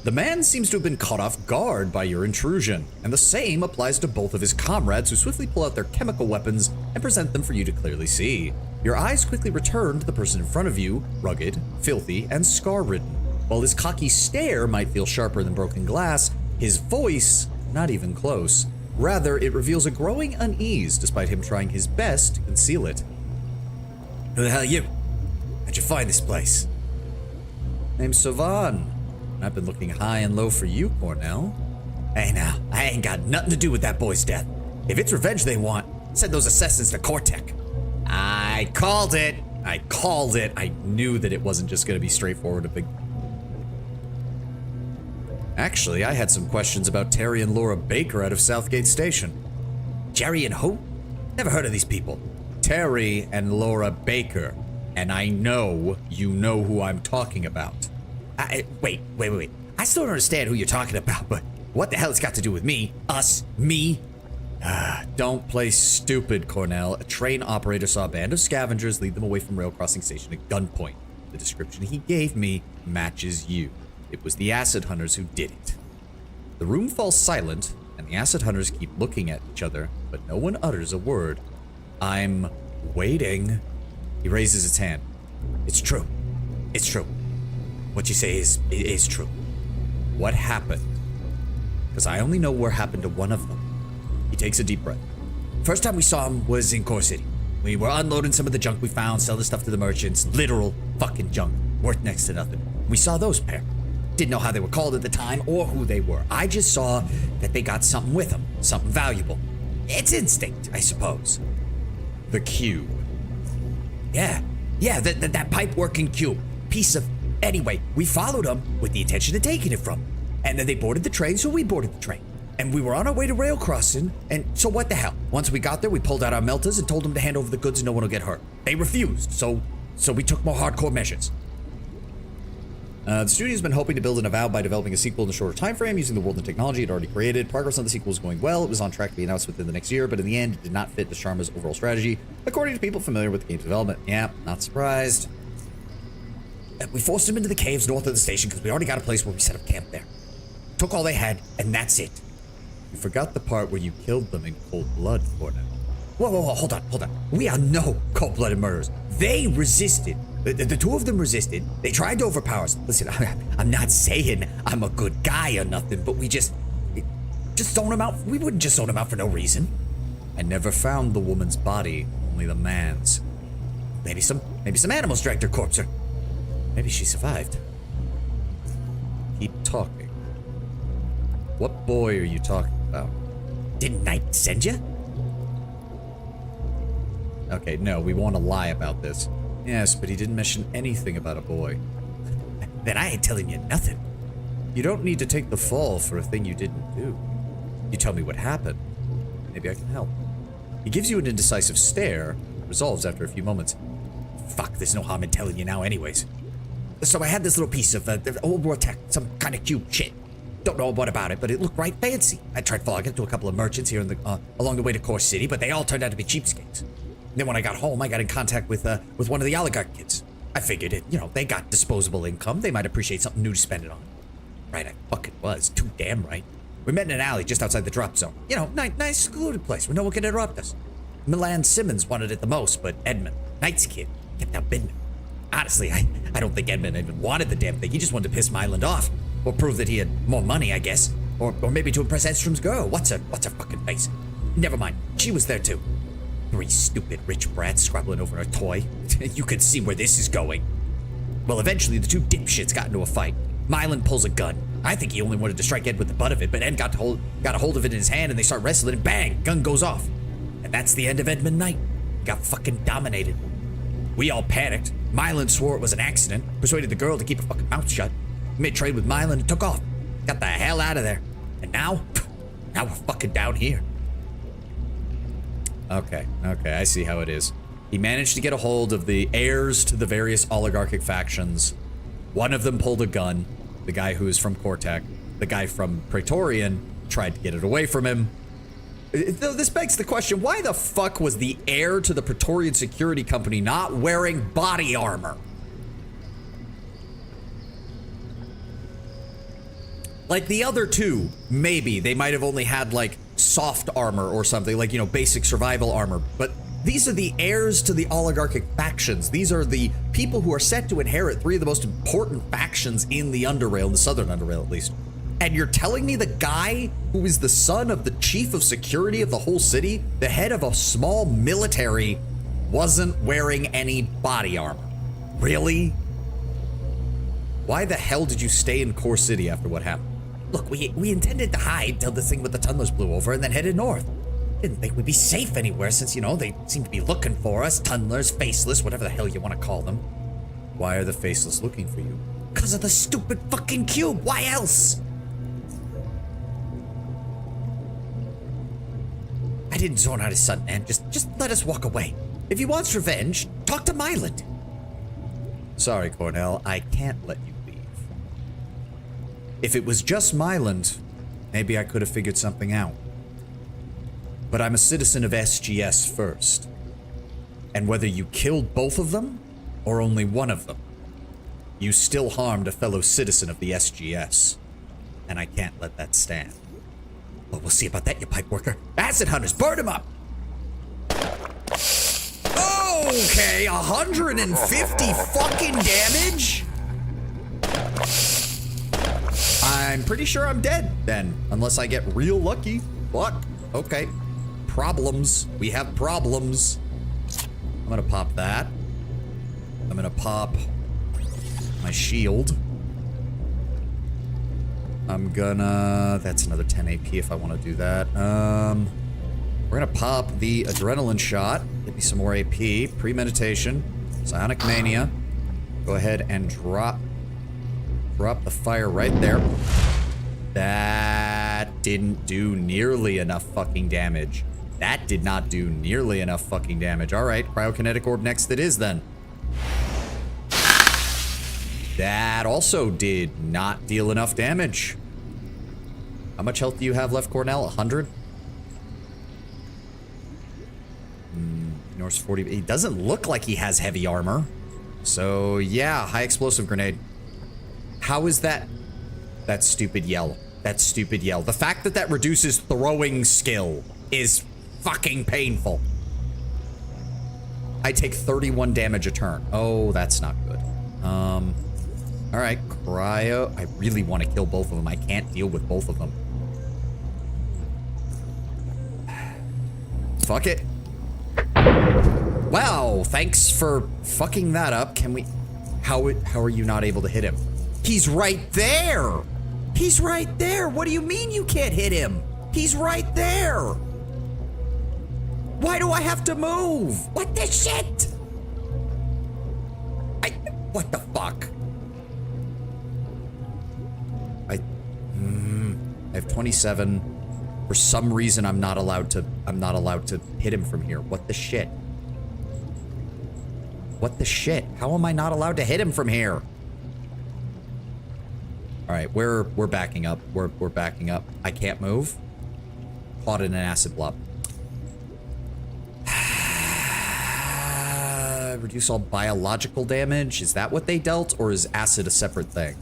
The man seems to have been caught off guard by your intrusion, and the same applies to both of his comrades who swiftly pull out their chemical weapons and present them for you to clearly see. Your eyes quickly return to the person in front of you, rugged, filthy, and scar-ridden. While his cocky stare might feel sharper than broken glass, his voice, not even close. Rather, it reveals a growing unease despite him trying his best to conceal it. Who the hell are you? How'd you find this place? Name's Savan. I've been looking high and low for you, Cornell. Hey now, I ain't got nothing to do with that boy's death. If it's revenge they want, send those assassins to Cortec. I called it. I called it. I knew that it wasn't just going to be straightforward. A big. Actually, I had some questions about Terry and Laura Baker out of Southgate Station. Jerry and who? Never heard of these people. Terry and Laura Baker. And I know you know who I'm talking about. Wait. I still don't understand who you're talking about, but what the hell it's got to do with me? Us? Me? Don't play stupid, Cornell. A train operator saw a band of scavengers lead them away from rail crossing station at gunpoint. The description he gave me matches you. It was the acid hunters who did it. The room falls silent, and the acid hunters keep looking at each other, but no one utters a word. I'm waiting. He raises his hand. It's true. It's true. What you say is true. What happened? Because I only know what happened to one of them. He takes a deep breath. First time we saw him was in Core City. We were unloading some of the junk we found, sell the stuff to the merchants. Literal fucking junk. Worth next to nothing. We saw those pair. Didn't know how they were called at the time or who they were. I just saw that they got something with them. Something valuable. It's instinct, I suppose. The cube. Yeah, that pipe-working cube. Piece of... Anyway, we followed them with the intention of taking it from them. And then they boarded the train, so we boarded the train. And we were on our way to rail crossing, and so what the hell? Once we got there, we pulled out our melters and told them to hand over the goods and no one will get hurt. They refused, so we took more hardcore measures. The studio's been hoping to build an Avowed by developing a sequel in a shorter time frame using the world and technology it already created. Progress on the sequel was going well. It was on track to be announced within the next year, but in the end, it did not fit Sharma's overall strategy, according to people familiar with the game's development. Yeah, not surprised. We forced them into the caves north of the station because we already got a place where we set up camp there. Took all they had, and that's it. You forgot the part where you killed them in cold blood, Cornell. Whoa, hold on. We are no cold-blooded murderers. They resisted. The two of them resisted. They tried to overpower us. Listen, I'm not saying I'm a good guy or nothing, but we just zone them out. We wouldn't just zone them out for no reason. I never found the woman's body, only the man's. Maybe some animals dragged her corpse, or maybe she survived. Keep talking. What boy are you talking about? Didn't Knight send you? Okay, no, we want to lie about this. Yes, but he didn't mention anything about a boy. Then I ain't telling you nothing. You don't need to take the fall for a thing you didn't do. You tell me what happened. Maybe I can help. He gives you an indecisive stare, resolves after a few moments. Fuck, there's no harm in telling you now anyways. So I had this little piece of old war tech, some kind of cute shit. Don't know what about it, but it looked right fancy. I tried flogging it to a couple of merchants here along the way to Core City, but they all turned out to be cheapskates. Then when I got home, I got in contact with one of the oligarch kids. I figured it, they got disposable income. They might appreciate something new to spend it on. Right, I fucking was. Too damn right. We met in an alley just outside the drop zone. Nice secluded place where no one could interrupt us. Milan Simmons wanted it the most, but Edmund, Knight's kid, kept outbidding him. Honestly, I don't think Edmund even wanted the damn thing. He just wanted to piss Myland off. Or prove that he had more money, I guess. Or maybe to impress Edstrom's girl. What's her fucking face? Never mind. She was there too. Three stupid rich brats scrabbling over a toy. You can see where this is going. Well, eventually the two dipshits got into a fight. Mylan pulls a gun. I think he only wanted to strike Ed with the butt of it, but Ed got a hold of it in his hand and they start wrestling and bang, gun goes off. And that's the end of Edmund Knight. Got fucking dominated. We all panicked. Mylan swore it was an accident, persuaded the girl to keep her fucking mouth shut, made trade with Mylan and took off. Got the hell out of there. And now we're fucking down here. Okay, I see how it is. He managed to get a hold of the heirs to the various oligarchic factions. One of them pulled a gun. The guy who is from Cortec, the guy from Praetorian, tried to get it away from him. Though this begs the question, why the fuck was the heir to the Praetorian security company not wearing body armor? Like the other two, maybe they might have only had like soft armor or something, like, you know, basic survival armor, but these are the heirs to the oligarchic factions. These are the people who are set to inherit three of the most important factions in the Underrail, the Southern Underrail at least. And you're telling me the guy who is the son of the chief of security of the whole city, the head of a small military, wasn't wearing any body armor? Really? Why the hell did you stay in Core City after what happened? Look, we intended to hide till the thing with the tunnels blew over and then headed north. Didn't think we'd be safe anywhere since, you know, they seem to be looking for us. Tunnelers, faceless, whatever the hell you want to call them. Why are the faceless looking for you? Because of the stupid fucking cube. Why else? I didn't zone out his son, man. Just let us walk away. If he wants revenge, talk to Myland. Sorry, Cornell. I can't let you leave. If it was just Myland, maybe I could have figured something out. But I'm a citizen of SGS first. And whether you killed both of them, or only one of them, you still harmed a fellow citizen of the SGS. And I can't let that stand. Well, we'll see about that, you pipe worker. Acid hunters, burn him up! Okay, 150 fucking damage? I'm pretty sure I'm dead, then. Unless I get real lucky. Fuck. Okay. Problems. We have problems. I'm gonna pop that. I'm gonna pop my shield. I'm gonna... That's another 10 AP if I want to do that. We're gonna pop the adrenaline shot. Give me some more AP. Premeditation. Psionic Mania. Go ahead and drop the fire right there. That didn't do nearly enough fucking damage. That did not do nearly enough fucking damage. Alright, Cryokinetic Orb next it is then. That also did not deal enough damage. How much health do you have left, Cornell? 100? Norse 40. He doesn't look like he has heavy armor. So, yeah, high explosive grenade. How is that? That stupid yell. That stupid yell. The fact that that reduces throwing skill is fucking painful. I take 31 damage a turn. Oh, that's not good. Alright, cryo. I really want to kill both of them. I can't deal with both of them. Fuck it. Wow, thanks for fucking that up. Can we... How are you not able to hit him? He's right there! He's right there! What do you mean you can't hit him? He's right there! Why do I have to move? What the shit? What the fuck? I have 27. For some reason, I'm not allowed to hit him from here. What the shit? What the shit? How am I not allowed to hit him from here? All right, we're backing up. We're backing up. I can't move. Caught in an acid blob. Reduce all biological damage. Is that what they dealt, or is acid a separate thing?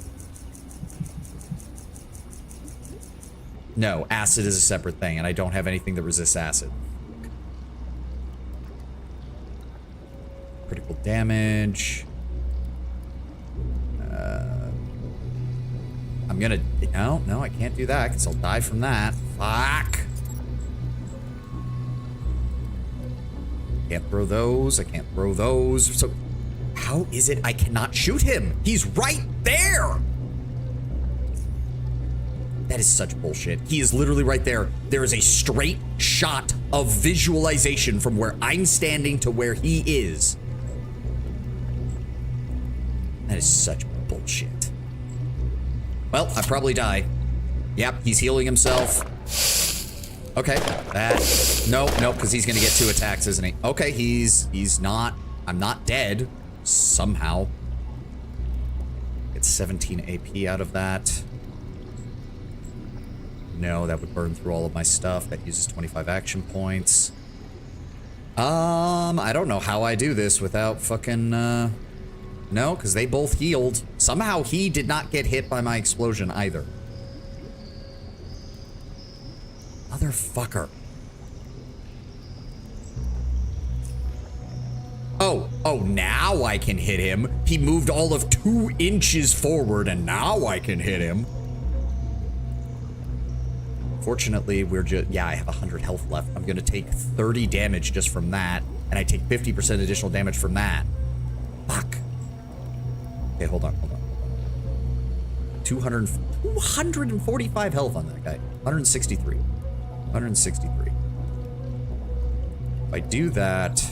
No, acid is a separate thing, and I don't have anything that resists acid. Critical damage. I'm gonna... No, I can't do that, because I'll die from that. Fuck! can't throw those. I can't throw those. So how is it I cannot shoot him? He's right there. That is such bullshit. He is literally right there. There is a straight shot of visualization from where I'm standing to where he is. That is such bullshit. Well, I probably die. Yep, he's healing himself. Okay, that... Nope, because he's gonna get 2 attacks, isn't he? Okay, he's not... I'm not dead. Somehow. Get 17 AP out of that. No, that would burn through all of my stuff. That uses 25 action points. I don't know how I do this without fucking, No, because they both healed. Somehow he did not get hit by my explosion either. Motherfucker. Oh, now I can hit him. He moved all of 2 inches forward and now I can hit him. Fortunately, we're just... Yeah, I have 100 health left. I'm going to take 30 damage just from that. And I take 50% additional damage from that. Fuck. Okay, hold on. 245 health on that guy. 163. 163. If I do that...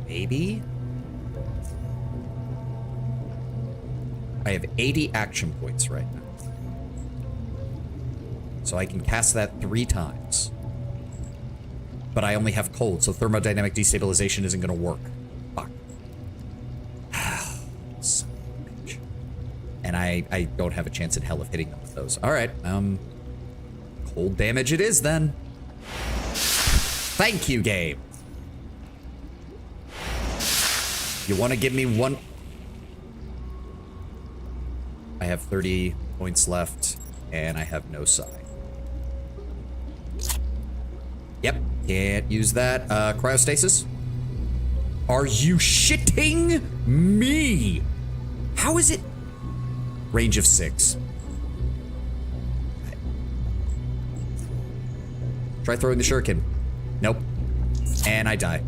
Maybe? I have 80 action points right now. So I can cast that 3 times. But I only have cold, so thermodynamic destabilization isn't gonna work. Fuck. Son of a bitch. And I don't have a chance in hell of hitting them with those. Alright, cold damage it is then. Thank you, game. You wanna give me one... I have 30 points left, and I have no psi. Yep, can't use that. Cryostasis? Are you shitting me? How is it? Range of 6. Try throwing the shuriken. Nope. And I die.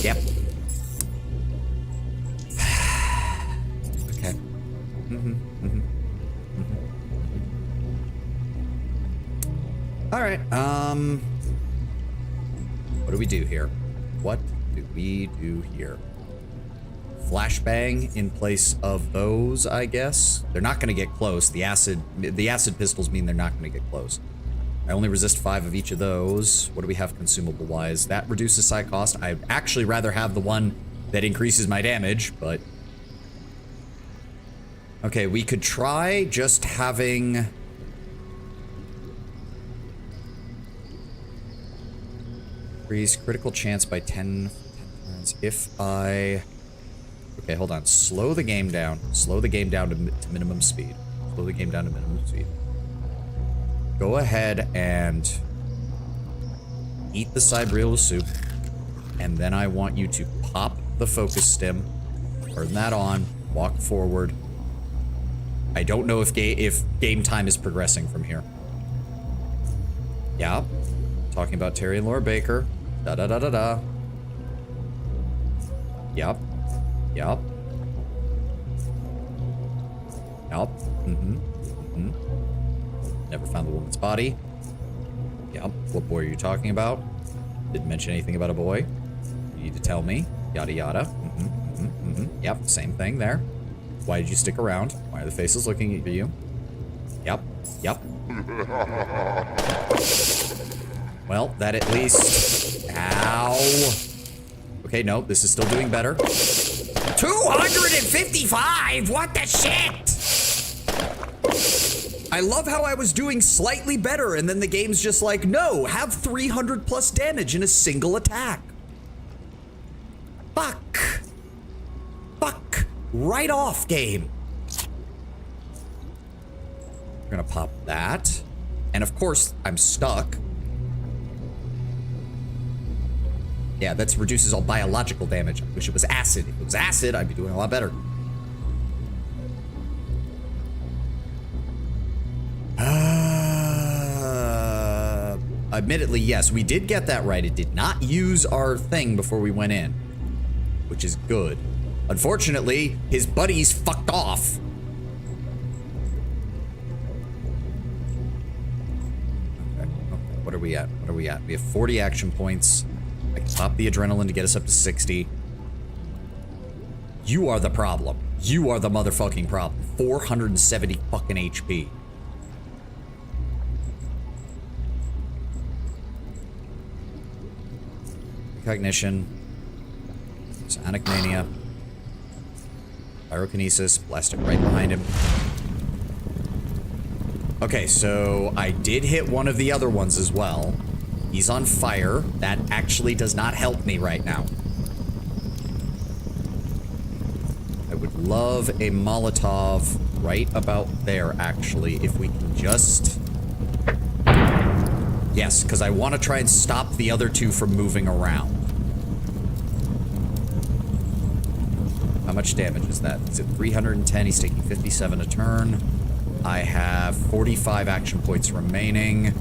Yep. Okay. All right. What do we do here? What do we do here? Flashbang in place of those, I guess. They're not going to get close. The acid pistols mean they're not going to get close. I only resist 5 of each of those. What do we have consumable-wise? That reduces psi cost. I'd actually rather have the one that increases my damage, but... Okay, we could try just having... Increase critical chance by 10 turns if I... Okay, hold on. Slow the game down. Slow the game down to minimum speed. Slow the game down to minimum speed. Go ahead and eat the Cybrial soup, and then I want you to pop the focus stim, turn that on, walk forward. I don't know if game time is progressing from here. Yeah, talking about Terry and Laura Baker. Da-da-da-da-da. Yup. Yup. Yup. Never found the woman's body. Yup. What boy are you talking about? Didn't mention anything about a boy. You need to tell me. Yada yada. Yep, same thing there. Why did you stick around? Why are the faces looking at you? Yep. Yep. Well, that at least... Ow. Okay, no, this is still doing better. 255? What the shit? I love how I was doing slightly better, and then the game's just like, no, have 300 plus damage in a single attack. Fuck. Fuck. Right off, game. We're gonna pop that. And of course, I'm stuck. Yeah, that reduces all biological damage. I wish it was acid. If it was acid, I'd be doing a lot better. admittedly, yes, we did get that right. It did not use our thing before we went in, which is good. Unfortunately, his buddies fucked off. Okay, what are we at? What are we at? We have 40 action points. I can pop the adrenaline to get us up to 60. You are the problem. You are the motherfucking problem. 470 fucking HP. Recognition. Sonic Mania. Pyrokinesis. Blast it right behind him. Okay, so I did hit one of the other ones as well. He's on fire. That actually does not help me right now. I would love a Molotov right about there, actually, if we can just... Yes, because I want to try and stop the other two from moving around. How much damage is that? Is it 310? He's taking 57 a turn. I have 45 action points remaining.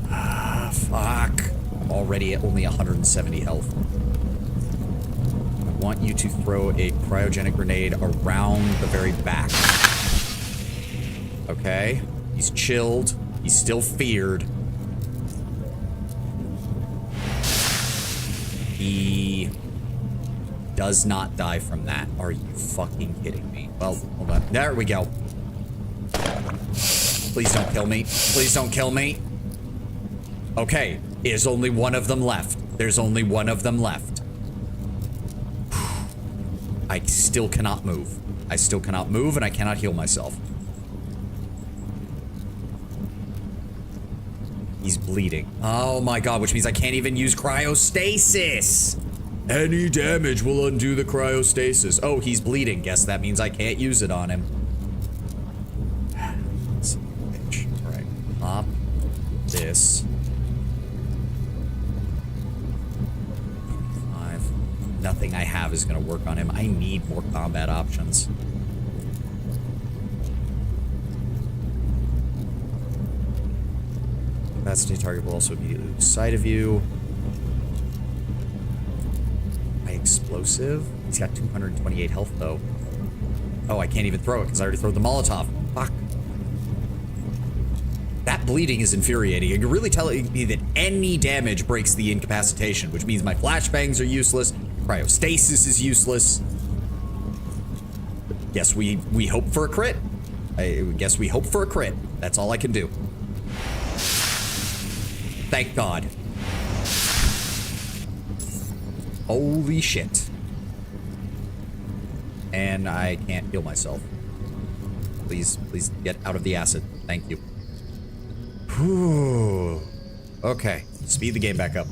Ah, fuck. I'm already at only 170 health. I want you to throw a cryogenic grenade around the very back. Okay. He's chilled. He's still feared. He does not die from that. Are you fucking kidding me? Well, hold on. There we go. Please don't kill me. Please don't kill me. Okay. There's only one of them left. There's only one of them left. I still cannot move. I still cannot move, and I cannot heal myself. He's bleeding. Oh my god, which means I can't even use cryostasis. Any damage will undo the cryostasis. Oh, he's bleeding. Guess that means I can't use it on him. Alright, pop this. 5. Nothing I have is going to work on him. I need more combat options. Capacity target will also immediately lose sight of you. My explosive? He's got 228 health, though. Oh, I can't even throw it because I already threw the Molotov. Fuck. That bleeding is infuriating. You're really telling me that any damage breaks the incapacitation, which means my flashbangs are useless. Cryostasis is useless. Guess we hope for a crit. I guess we hope for a crit. That's all I can do. Thank God. Holy shit. And I can't heal myself. Please get out of the acid. Thank you. Whew. Okay, speed the game back up.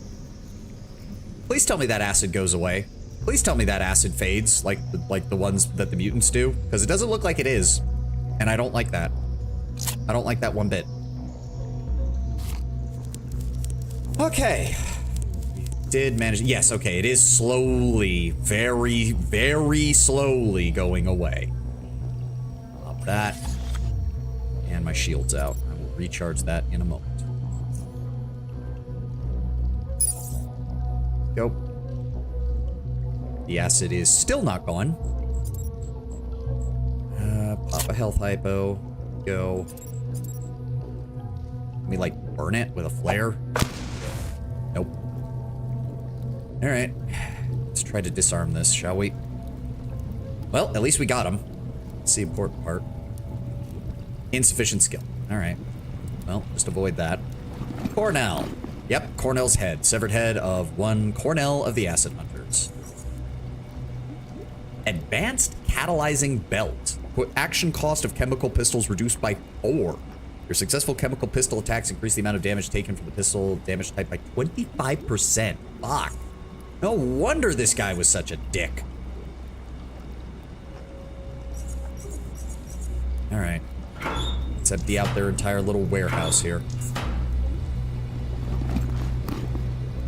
Please tell me that acid goes away. Please tell me that acid fades, like the ones that the mutants do, because it doesn't look like it is. And I don't like that. I don't like that one bit. Okay. Did manage. Yes, okay. It is slowly, very, very slowly going away. Pop that. And my shield's out. I will recharge that in a moment. Go. The acid is still not gone. Pop a health hypo. Go. Let me, like, burn it with a flare. Nope. Alright. Let's try to disarm this, shall we? Well, at least we got him. That's the important part. Insufficient skill. Alright. Well, just avoid that. Cornell. Yep, Cornell's head. Severed head of one Cornell of the Acid Hunters. Advanced Catalyzing Belt. Action cost of chemical pistols reduced by 4. Your successful chemical pistol attacks increase the amount of damage taken from the pistol damage type by 25%. Fuck. No wonder this guy was such a dick. Alright. Let's empty out their entire little warehouse here.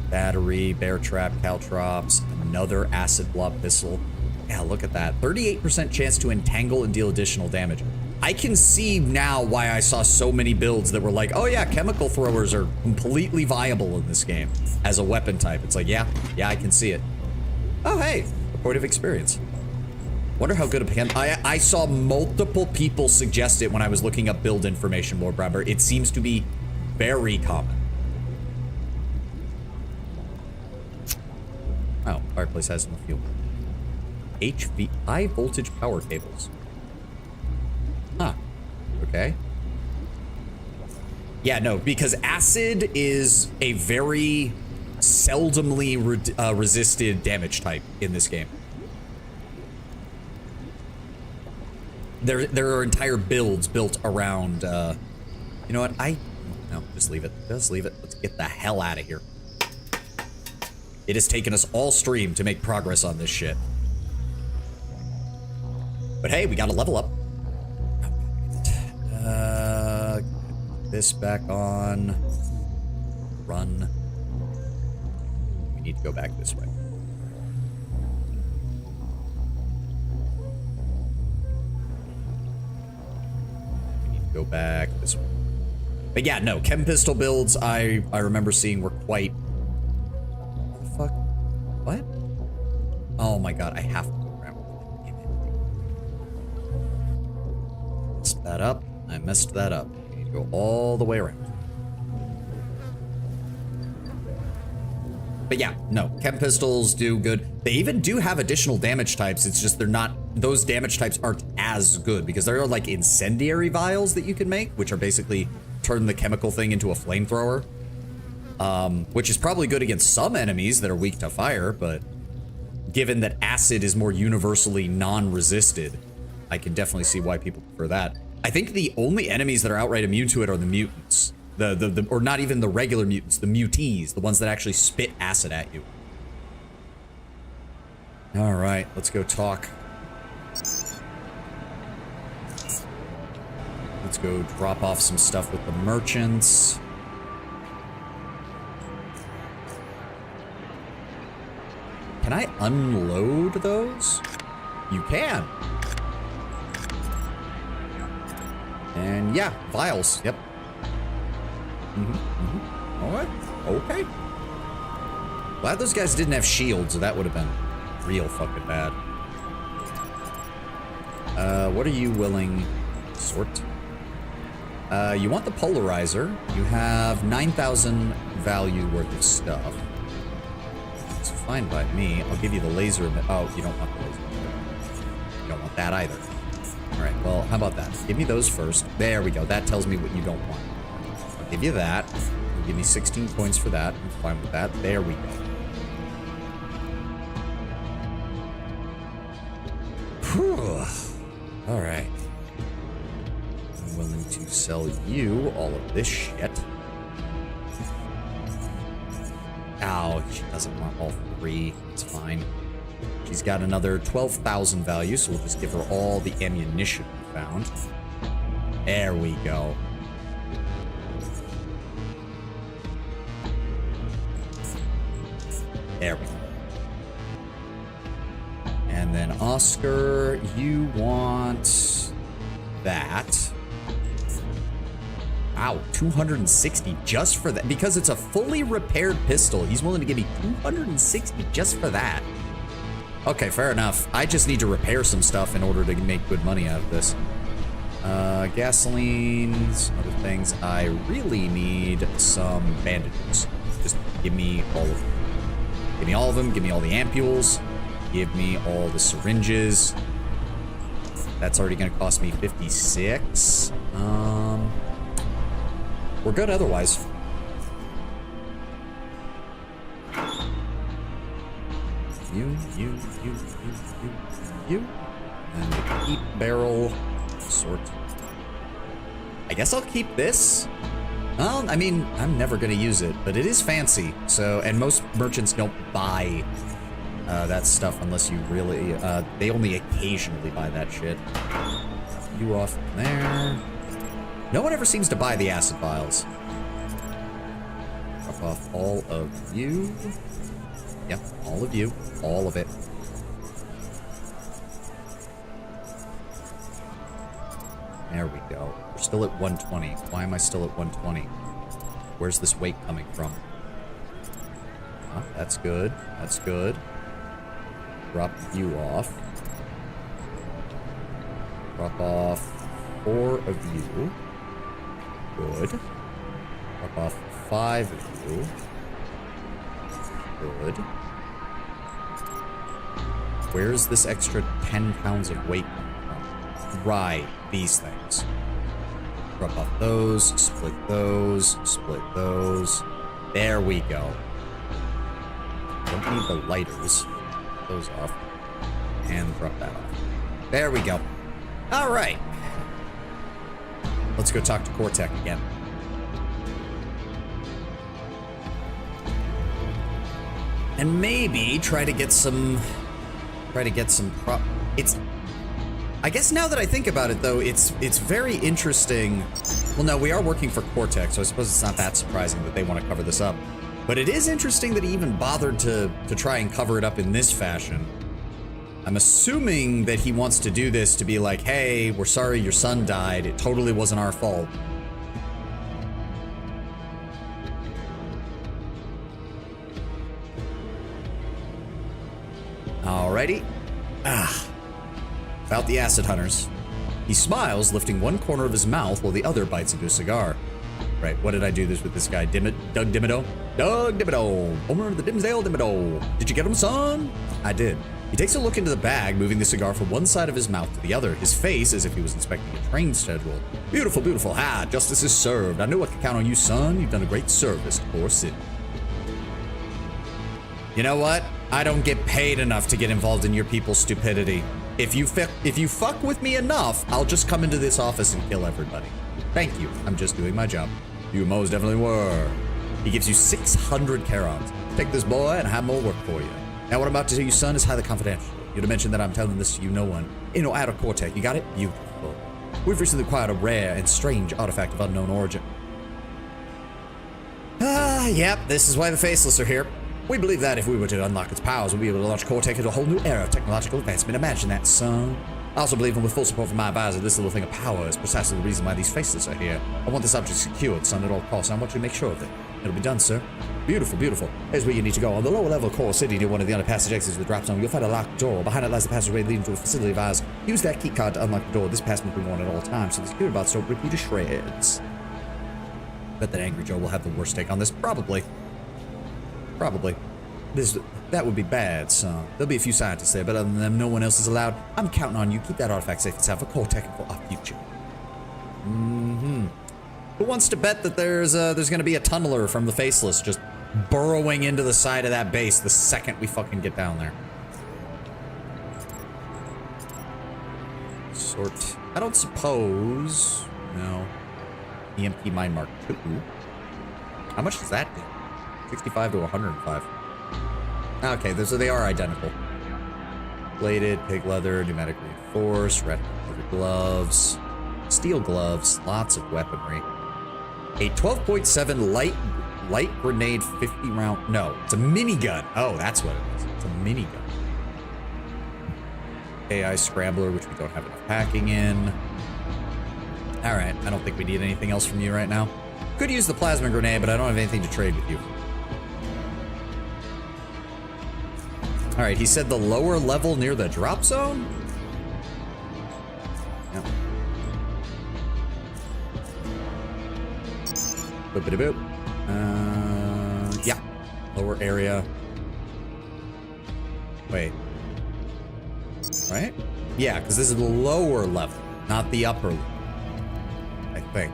Battery, bear trap, caltrops, another acid blob pistol. Yeah, look at that. 38% chance to entangle and deal additional damage. I can see now why I saw so many builds that were like, oh yeah, chemical throwers are completely viable in this game as a weapon type. It's like, yeah, I can see it. Oh, hey, a point of experience. Wonder how good a chem. I saw multiple people suggest it when I was looking up build information, Lord Bramber. It seems to be very common. Oh, fireplace has no fuel. HV, high voltage power cables. Huh. Okay. Yeah, no, because acid is a very seldomly resisted damage type in this game. There are entire builds built around, you know what, no, just leave it. Just leave it. Let's get the hell out of here. It has taken us all stream to make progress on this shit. But hey, we got to level up. This back on. Run. We need to go back this way. We need to go back this way. But yeah, no, chem pistol builds I remember seeing were quite... What the fuck? What? Oh my god, I have to go around. Damn it. Messed that up. I messed that up. We need to go all the way around. But yeah, no, chem pistols do good. They even do have additional damage types. It's just they're not, those damage types aren't as good because there are like incendiary vials that you can make, which are basically turn the chemical thing into a flamethrower. Which is probably good against some enemies that are weak to fire, but given that acid is more universally non-resisted, I can definitely see why people prefer that. I think the only enemies that are outright immune to it are the mutants. Or not even the regular mutants, the mutees, the ones that actually spit acid at you. All right, let's go talk. Let's go drop off some stuff with the merchants. Can I unload those? You can. And yeah, vials, yep. All right, okay. Glad those guys didn't have shields, or that would have been real fucking bad. What are you willing? Sort. You want the polarizer. You have 9,000 value worth of stuff. It's fine by me. I'll give you the laser. Oh, you don't want the laser. You don't want that either. All right, well, how about that? Give me those first. There we go. That tells me what you don't want. Give you that. You'll give me 16 points for that. I'm fine with that. There we go. Whew. All right. I'm willing to sell you all of this shit. Ow, she doesn't want all three. It's fine. She's got another 12,000 value, so we'll just give her all the ammunition we found. There we go. There we go. And then Oscar, you want that. Wow, 260 just for that. Because it's a fully repaired pistol, he's willing to give me 260 just for that. Okay, fair enough. I just need to repair some stuff in order to make good money out of this. Gasoline, some other things. I really need some bandages. Just give me all of them. Give me all of them. Give me all the ampules. Give me all the syringes. That's already going to cost me 56. We're good otherwise. You. And the keep barrel. Sort. I guess I'll keep this. Well, I mean, I'm never going to use it, but it is fancy. So, and most merchants don't buy that stuff unless you really, they only occasionally buy that shit. You off there. No one ever seems to buy the acid vials. Drop off all of you. Yep, all of you. All of it. There we go. We're still at 120. Why am I still at 120? Where's this weight coming from? Oh, that's good. That's good. Drop you off. Drop off 4 of you. Good. Drop off 5 of you. Good. Where's this extra 10 pounds of weight coming from? Right, these things. Drop off those, split those, split those. There we go. Don't need the lighters. Those off. And drop that off. There we go. All right. Let's go talk to Cortec again. And maybe try to get some it's, I guess now that I think about it though, it's very interesting. Well, no, we are working for Cortec, so I suppose it's not that surprising that they want to cover this up. But it is interesting that he even bothered to try and cover it up in this fashion. I'm assuming that he wants to do this to be like, hey, we're sorry your son died. It totally wasn't our fault. Alrighty. About the acid hunters. He smiles, lifting one corner of his mouth while the other bites into a cigar. Right, what did I do this with this guy? Doug Dimmido? Doug Dimmido! Owner of the Dimsdale Dimmido! Did you get him, son? I did. He takes a look into the bag, moving the cigar from one side of his mouth to the other, his face as if he was inspecting a train schedule. Beautiful, beautiful. Ha! Justice is served. I knew I could count on you, son. You've done a great service to poor city. You know what? I don't get paid enough to get involved in your people's stupidity. If you fuck with me enough, I'll just come into this office and kill everybody. Thank you. I'm just doing my job. You most definitely were. He gives you 600 carons. Take this boy and I have more work for you. Now what I'm about to tell you, son, is highly confidential. You'd have mentioned that I'm telling this to you, no one. In or out of Cortec. You got it? Beautiful. We've recently acquired a rare and strange artifact of unknown origin. Yep. This is why the Faceless are here. We believe that if we were to unlock its powers, we'd be able to launch Cortec into a whole new era of technological advancement. Imagine that, son. I also believe, and with full support from my advisor, this little thing of power is precisely the reason why these Faceless are here. I want this object secured, son, at all costs. I want you to make sure of it. It'll be done, sir. Beautiful, beautiful. Here's where you need to go. On the lower level of Core City, near one of the underpassage exits of the drop zone, you'll find a locked door. Behind it lies the passageway leading to a facility of ours. Use that key card to unlock the door. This pass must be worn at all times, so the security bots don't rip you to shreds. Bet that Angry Joe will have the worst take on this. Probably. Probably. That would be bad, son. There'll be a few scientists there, but other than them, no one else is allowed. I'm counting on you. Keep that artifact safe and sound for Cortec and for our future. Who wants to bet that there's going to be a tunneler from the Faceless just burrowing into the side of that base the second we fucking get down there? Sort. I don't suppose. No. EMP Mine Mark 2. How much does that do? 65 to 105. Okay, so they are identical. Bladed, pig leather, pneumatic reinforced, red leather gloves, steel gloves, lots of weaponry. A 12.7 light grenade 50 round. No, it's a minigun. Oh, that's what it is. It's a minigun. AI scrambler, which we don't have enough packing in. All right, I don't think we need anything else from you right now. Could use the plasma grenade, but I don't have anything to trade with you. All right, he said the lower level near the drop zone? Yeah. Boop-a-da-boop. Yeah. Lower area. Wait. Right? Yeah, because this is the lower level, not the upper level. I think.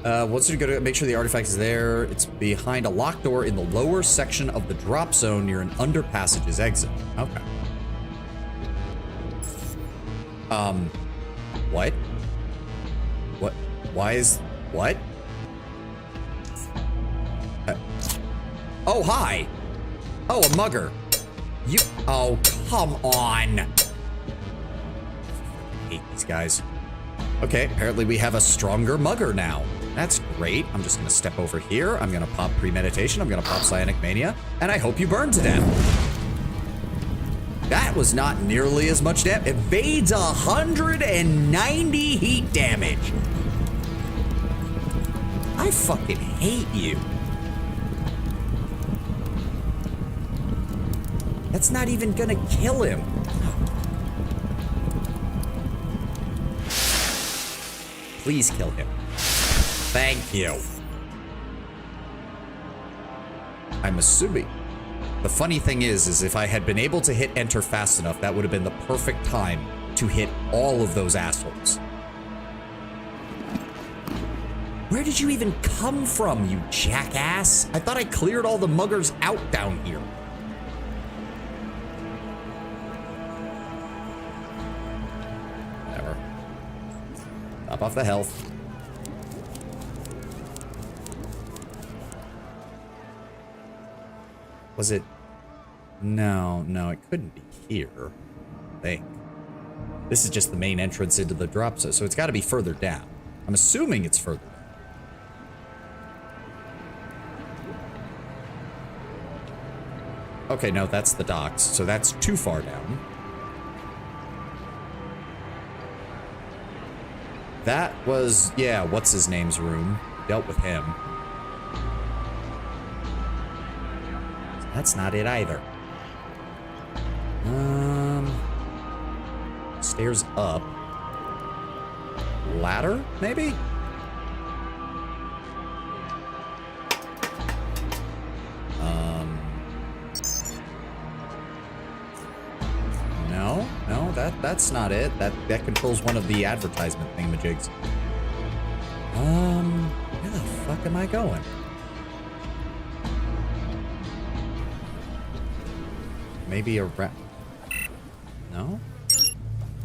Once you go to make sure the artifact is there, it's behind a locked door in the lower section of the drop zone near an underpassage's exit. Okay. What? What? Why is... What? Oh, hi! Oh, a mugger. You... Oh, come on! I hate these guys. Okay, apparently we have a stronger mugger now. That's great. I'm just gonna step over here. I'm gonna pop premeditation. I'm gonna pop psionic mania. And I hope you burn to death. That was not nearly as much damage. Evades 190 heat damage. I fucking hate you. That's not even gonna kill him. Please kill him. Thank you. I'm assuming. The funny thing is if I had been able to hit enter fast enough, that would have been the perfect time to hit all of those assholes. Where did you even come from, you jackass? I thought I cleared all the muggers out down here. Whatever. Top off the health. Was it? No, it couldn't be here. I think. This is just the main entrance into the drop zone, so it's got to be further down. I'm assuming it's further down. Okay, no, that's the docks, so that's too far down. That was, yeah, what's his name's room. Dealt with him. That's not it either. Stairs up. Ladder, maybe? No, that's not it. That controls one of the advertisement thingamajigs. Where the fuck am I going? Maybe a rat. No?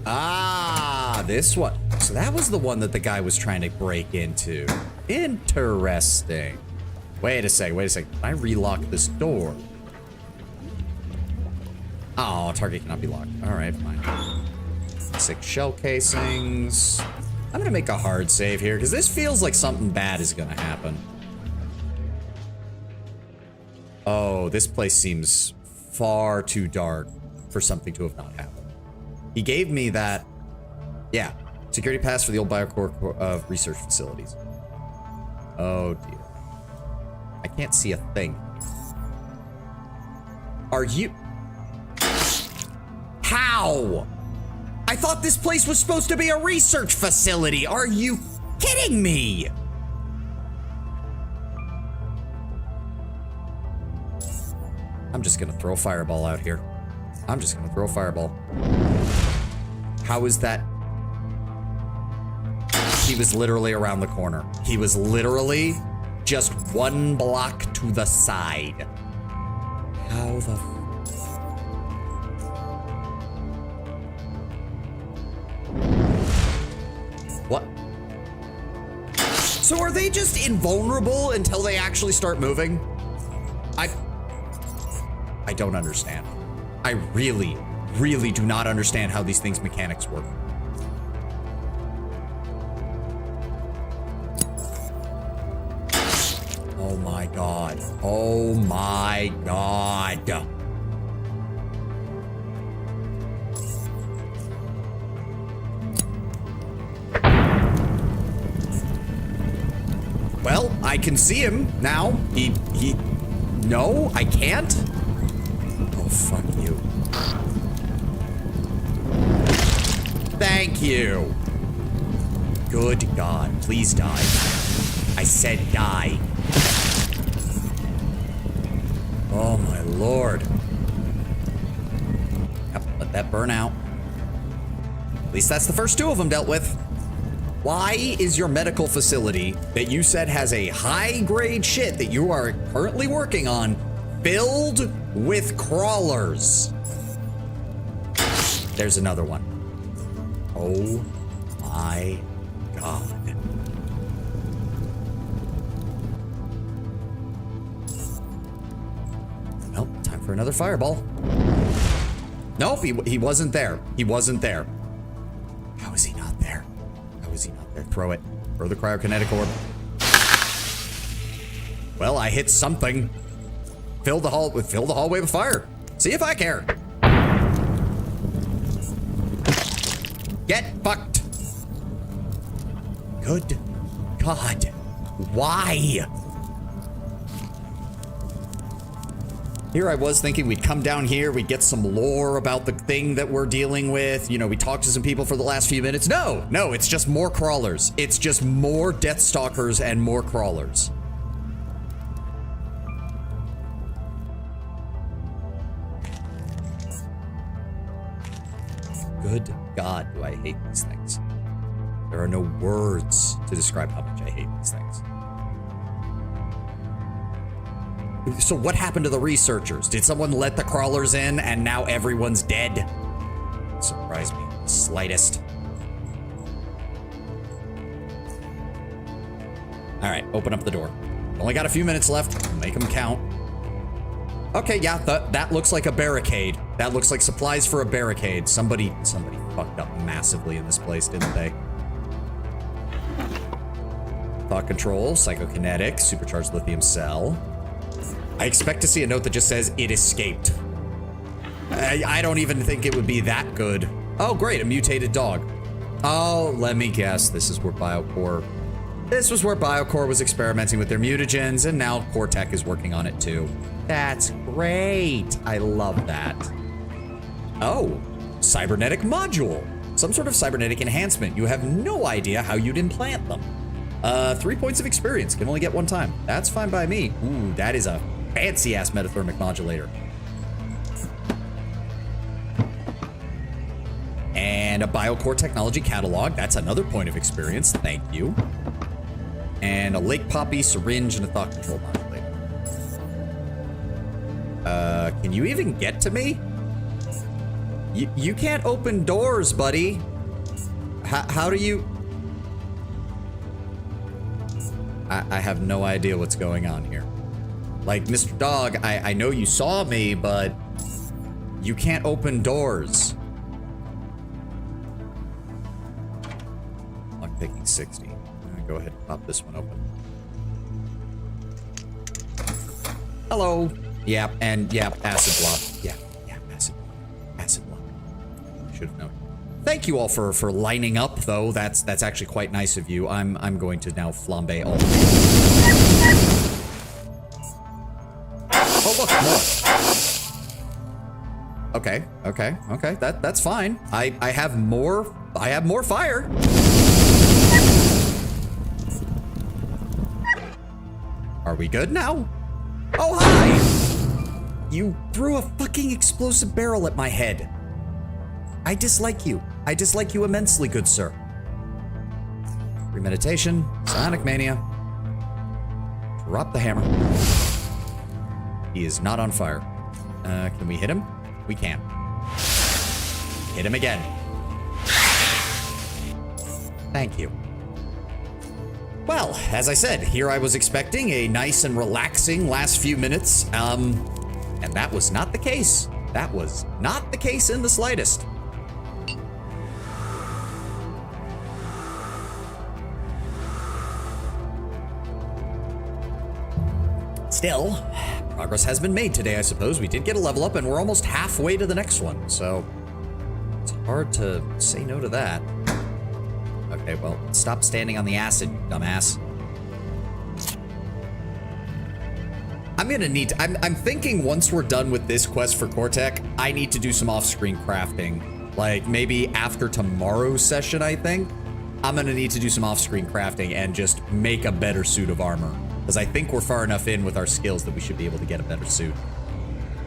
Ah, this one. So that was the one that the guy was trying to break into. Interesting. Wait a sec. I relock this door. Oh, target cannot be locked. All right, fine. 6 shell casings. I'm gonna make a hard save here because this feels like something bad is gonna happen. Oh, this place seems far too dark for something to have not happened. He gave me that, yeah, security pass for the old Biocore research facilities. Oh dear. I can't see a thing. Are you? How? I thought this place was supposed to be a research facility. Are you kidding me? I'm just gonna throw a fireball out here. I'm just gonna throw a fireball. How is that? He was literally around the corner. He was literally just 1 block to the side. How the... What? So are they just invulnerable until they actually start moving? I don't understand. I really, really do not understand how these things' mechanics work. Oh my god. Oh my god. Well, I can see him now. No, I can't. Oh, fuck you. Thank you. Good God, please die. I said die. Oh my lord. Yep, let that burn out. At least that's the first 2 of them dealt with. Why is your medical facility that you said has a high-grade shit that you are currently working on filled with crawlers? There's another one. Oh my god. Well, time for another fireball. Nope, he wasn't there. He wasn't there. How is he not there? How is he not there? Throw it. Throw the cryokinetic orb. Well, I hit something. Fill the hallway with fire. See if I care. Get fucked. Good God. Why? Here I was thinking we'd come down here, we'd get some lore about the thing that we're dealing with. You know, we talked to some people for the last few minutes. No, it's just more crawlers. It's just more Deathstalkers and more crawlers. Good God, do I hate these things. There are no words to describe how much I hate these things. So what happened to the researchers? Did someone let the crawlers in and now everyone's dead? Surprise me the slightest. All right, open up the door. Only got a few minutes left. Make them count. Okay, yeah, that looks like a barricade. That looks like supplies for a barricade. Somebody fucked up massively in this place, didn't they? Thought control, psychokinetic, supercharged lithium cell. I expect to see a note that just says, it escaped. I don't even think it would be that good. Oh, great, a mutated dog. Oh, let me guess, this is where Biocore... This was where Biocore was experimenting with their mutagens, and now Cortec is working on it too. That's great. I love that. Oh, cybernetic module. Some sort of cybernetic enhancement. You have no idea how you'd implant them. 3 points of experience. Can only get one time. That's fine by me. Ooh, that is a fancy-ass metathermic modulator. And a Biocore technology catalog. That's another point of experience. Thank you. And a Lake Poppy syringe and a thought control modulator. Can you even get to me? You can't open doors, buddy. How do you... I have no idea what's going on here. Like, Mr. Dog, I know you saw me, but you can't open doors. Lockpicking 60. Go ahead and pop this one open. Hello. Yep, and yep, acid block. Yeah, acid block. Should have known. Thank you all for lining up, though. That's actually quite nice of you. I'm going to now flambe all. Oh look, more. Okay. That's fine. I have more fire. Are we good now? Oh hi! You threw a fucking explosive barrel at my head. I dislike you. I dislike you immensely, good sir. Premeditation, psionic mania. Drop the hammer. He is not on fire. Can we hit him? We can. Hit him again. Thank you. Well, as I said, here I was expecting a nice and relaxing last few minutes, and that was not the case. That was not the case in the slightest. Still, progress has been made today, I suppose. We did get a level up, and we're almost halfway to the next one, so it's hard to say no to that. Okay, well, stop standing on the acid, you dumbass. I'm gonna need to, I'm thinking once we're done with this quest for Cortec, I need to do some off-screen crafting. Like, maybe after tomorrow's session, I think. I'm gonna need to do some off-screen crafting and just make a better suit of armor. Because I think we're far enough in with our skills that we should be able to get a better suit.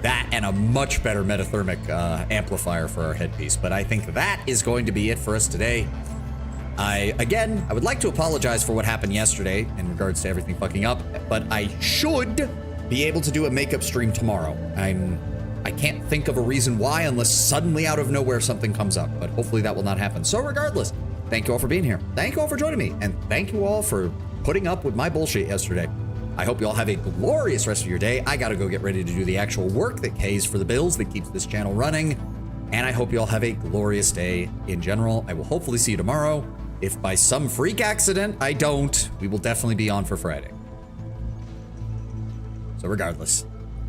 That and a much better metathermic amplifier for our headpiece. But I think that is going to be it for us today. I would like to apologize for what happened yesterday in regards to everything fucking up, but I should be able to do a makeup stream tomorrow. I can't think of a reason why unless suddenly out of nowhere something comes up, but hopefully that will not happen. So regardless, thank you all for being here. Thank you all for joining me, and thank you all for putting up with my bullshit yesterday. I hope you all have a glorious rest of your day. I gotta go get ready to do the actual work that pays for the bills that keeps this channel running, and I hope you all have a glorious day in general. I will hopefully see you tomorrow. If by some freak accident I don't, we will definitely be on for Friday. So regardless,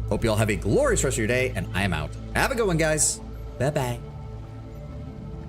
hope you all have a glorious rest of your day, and I am out. Have a good one, guys. Bye-bye.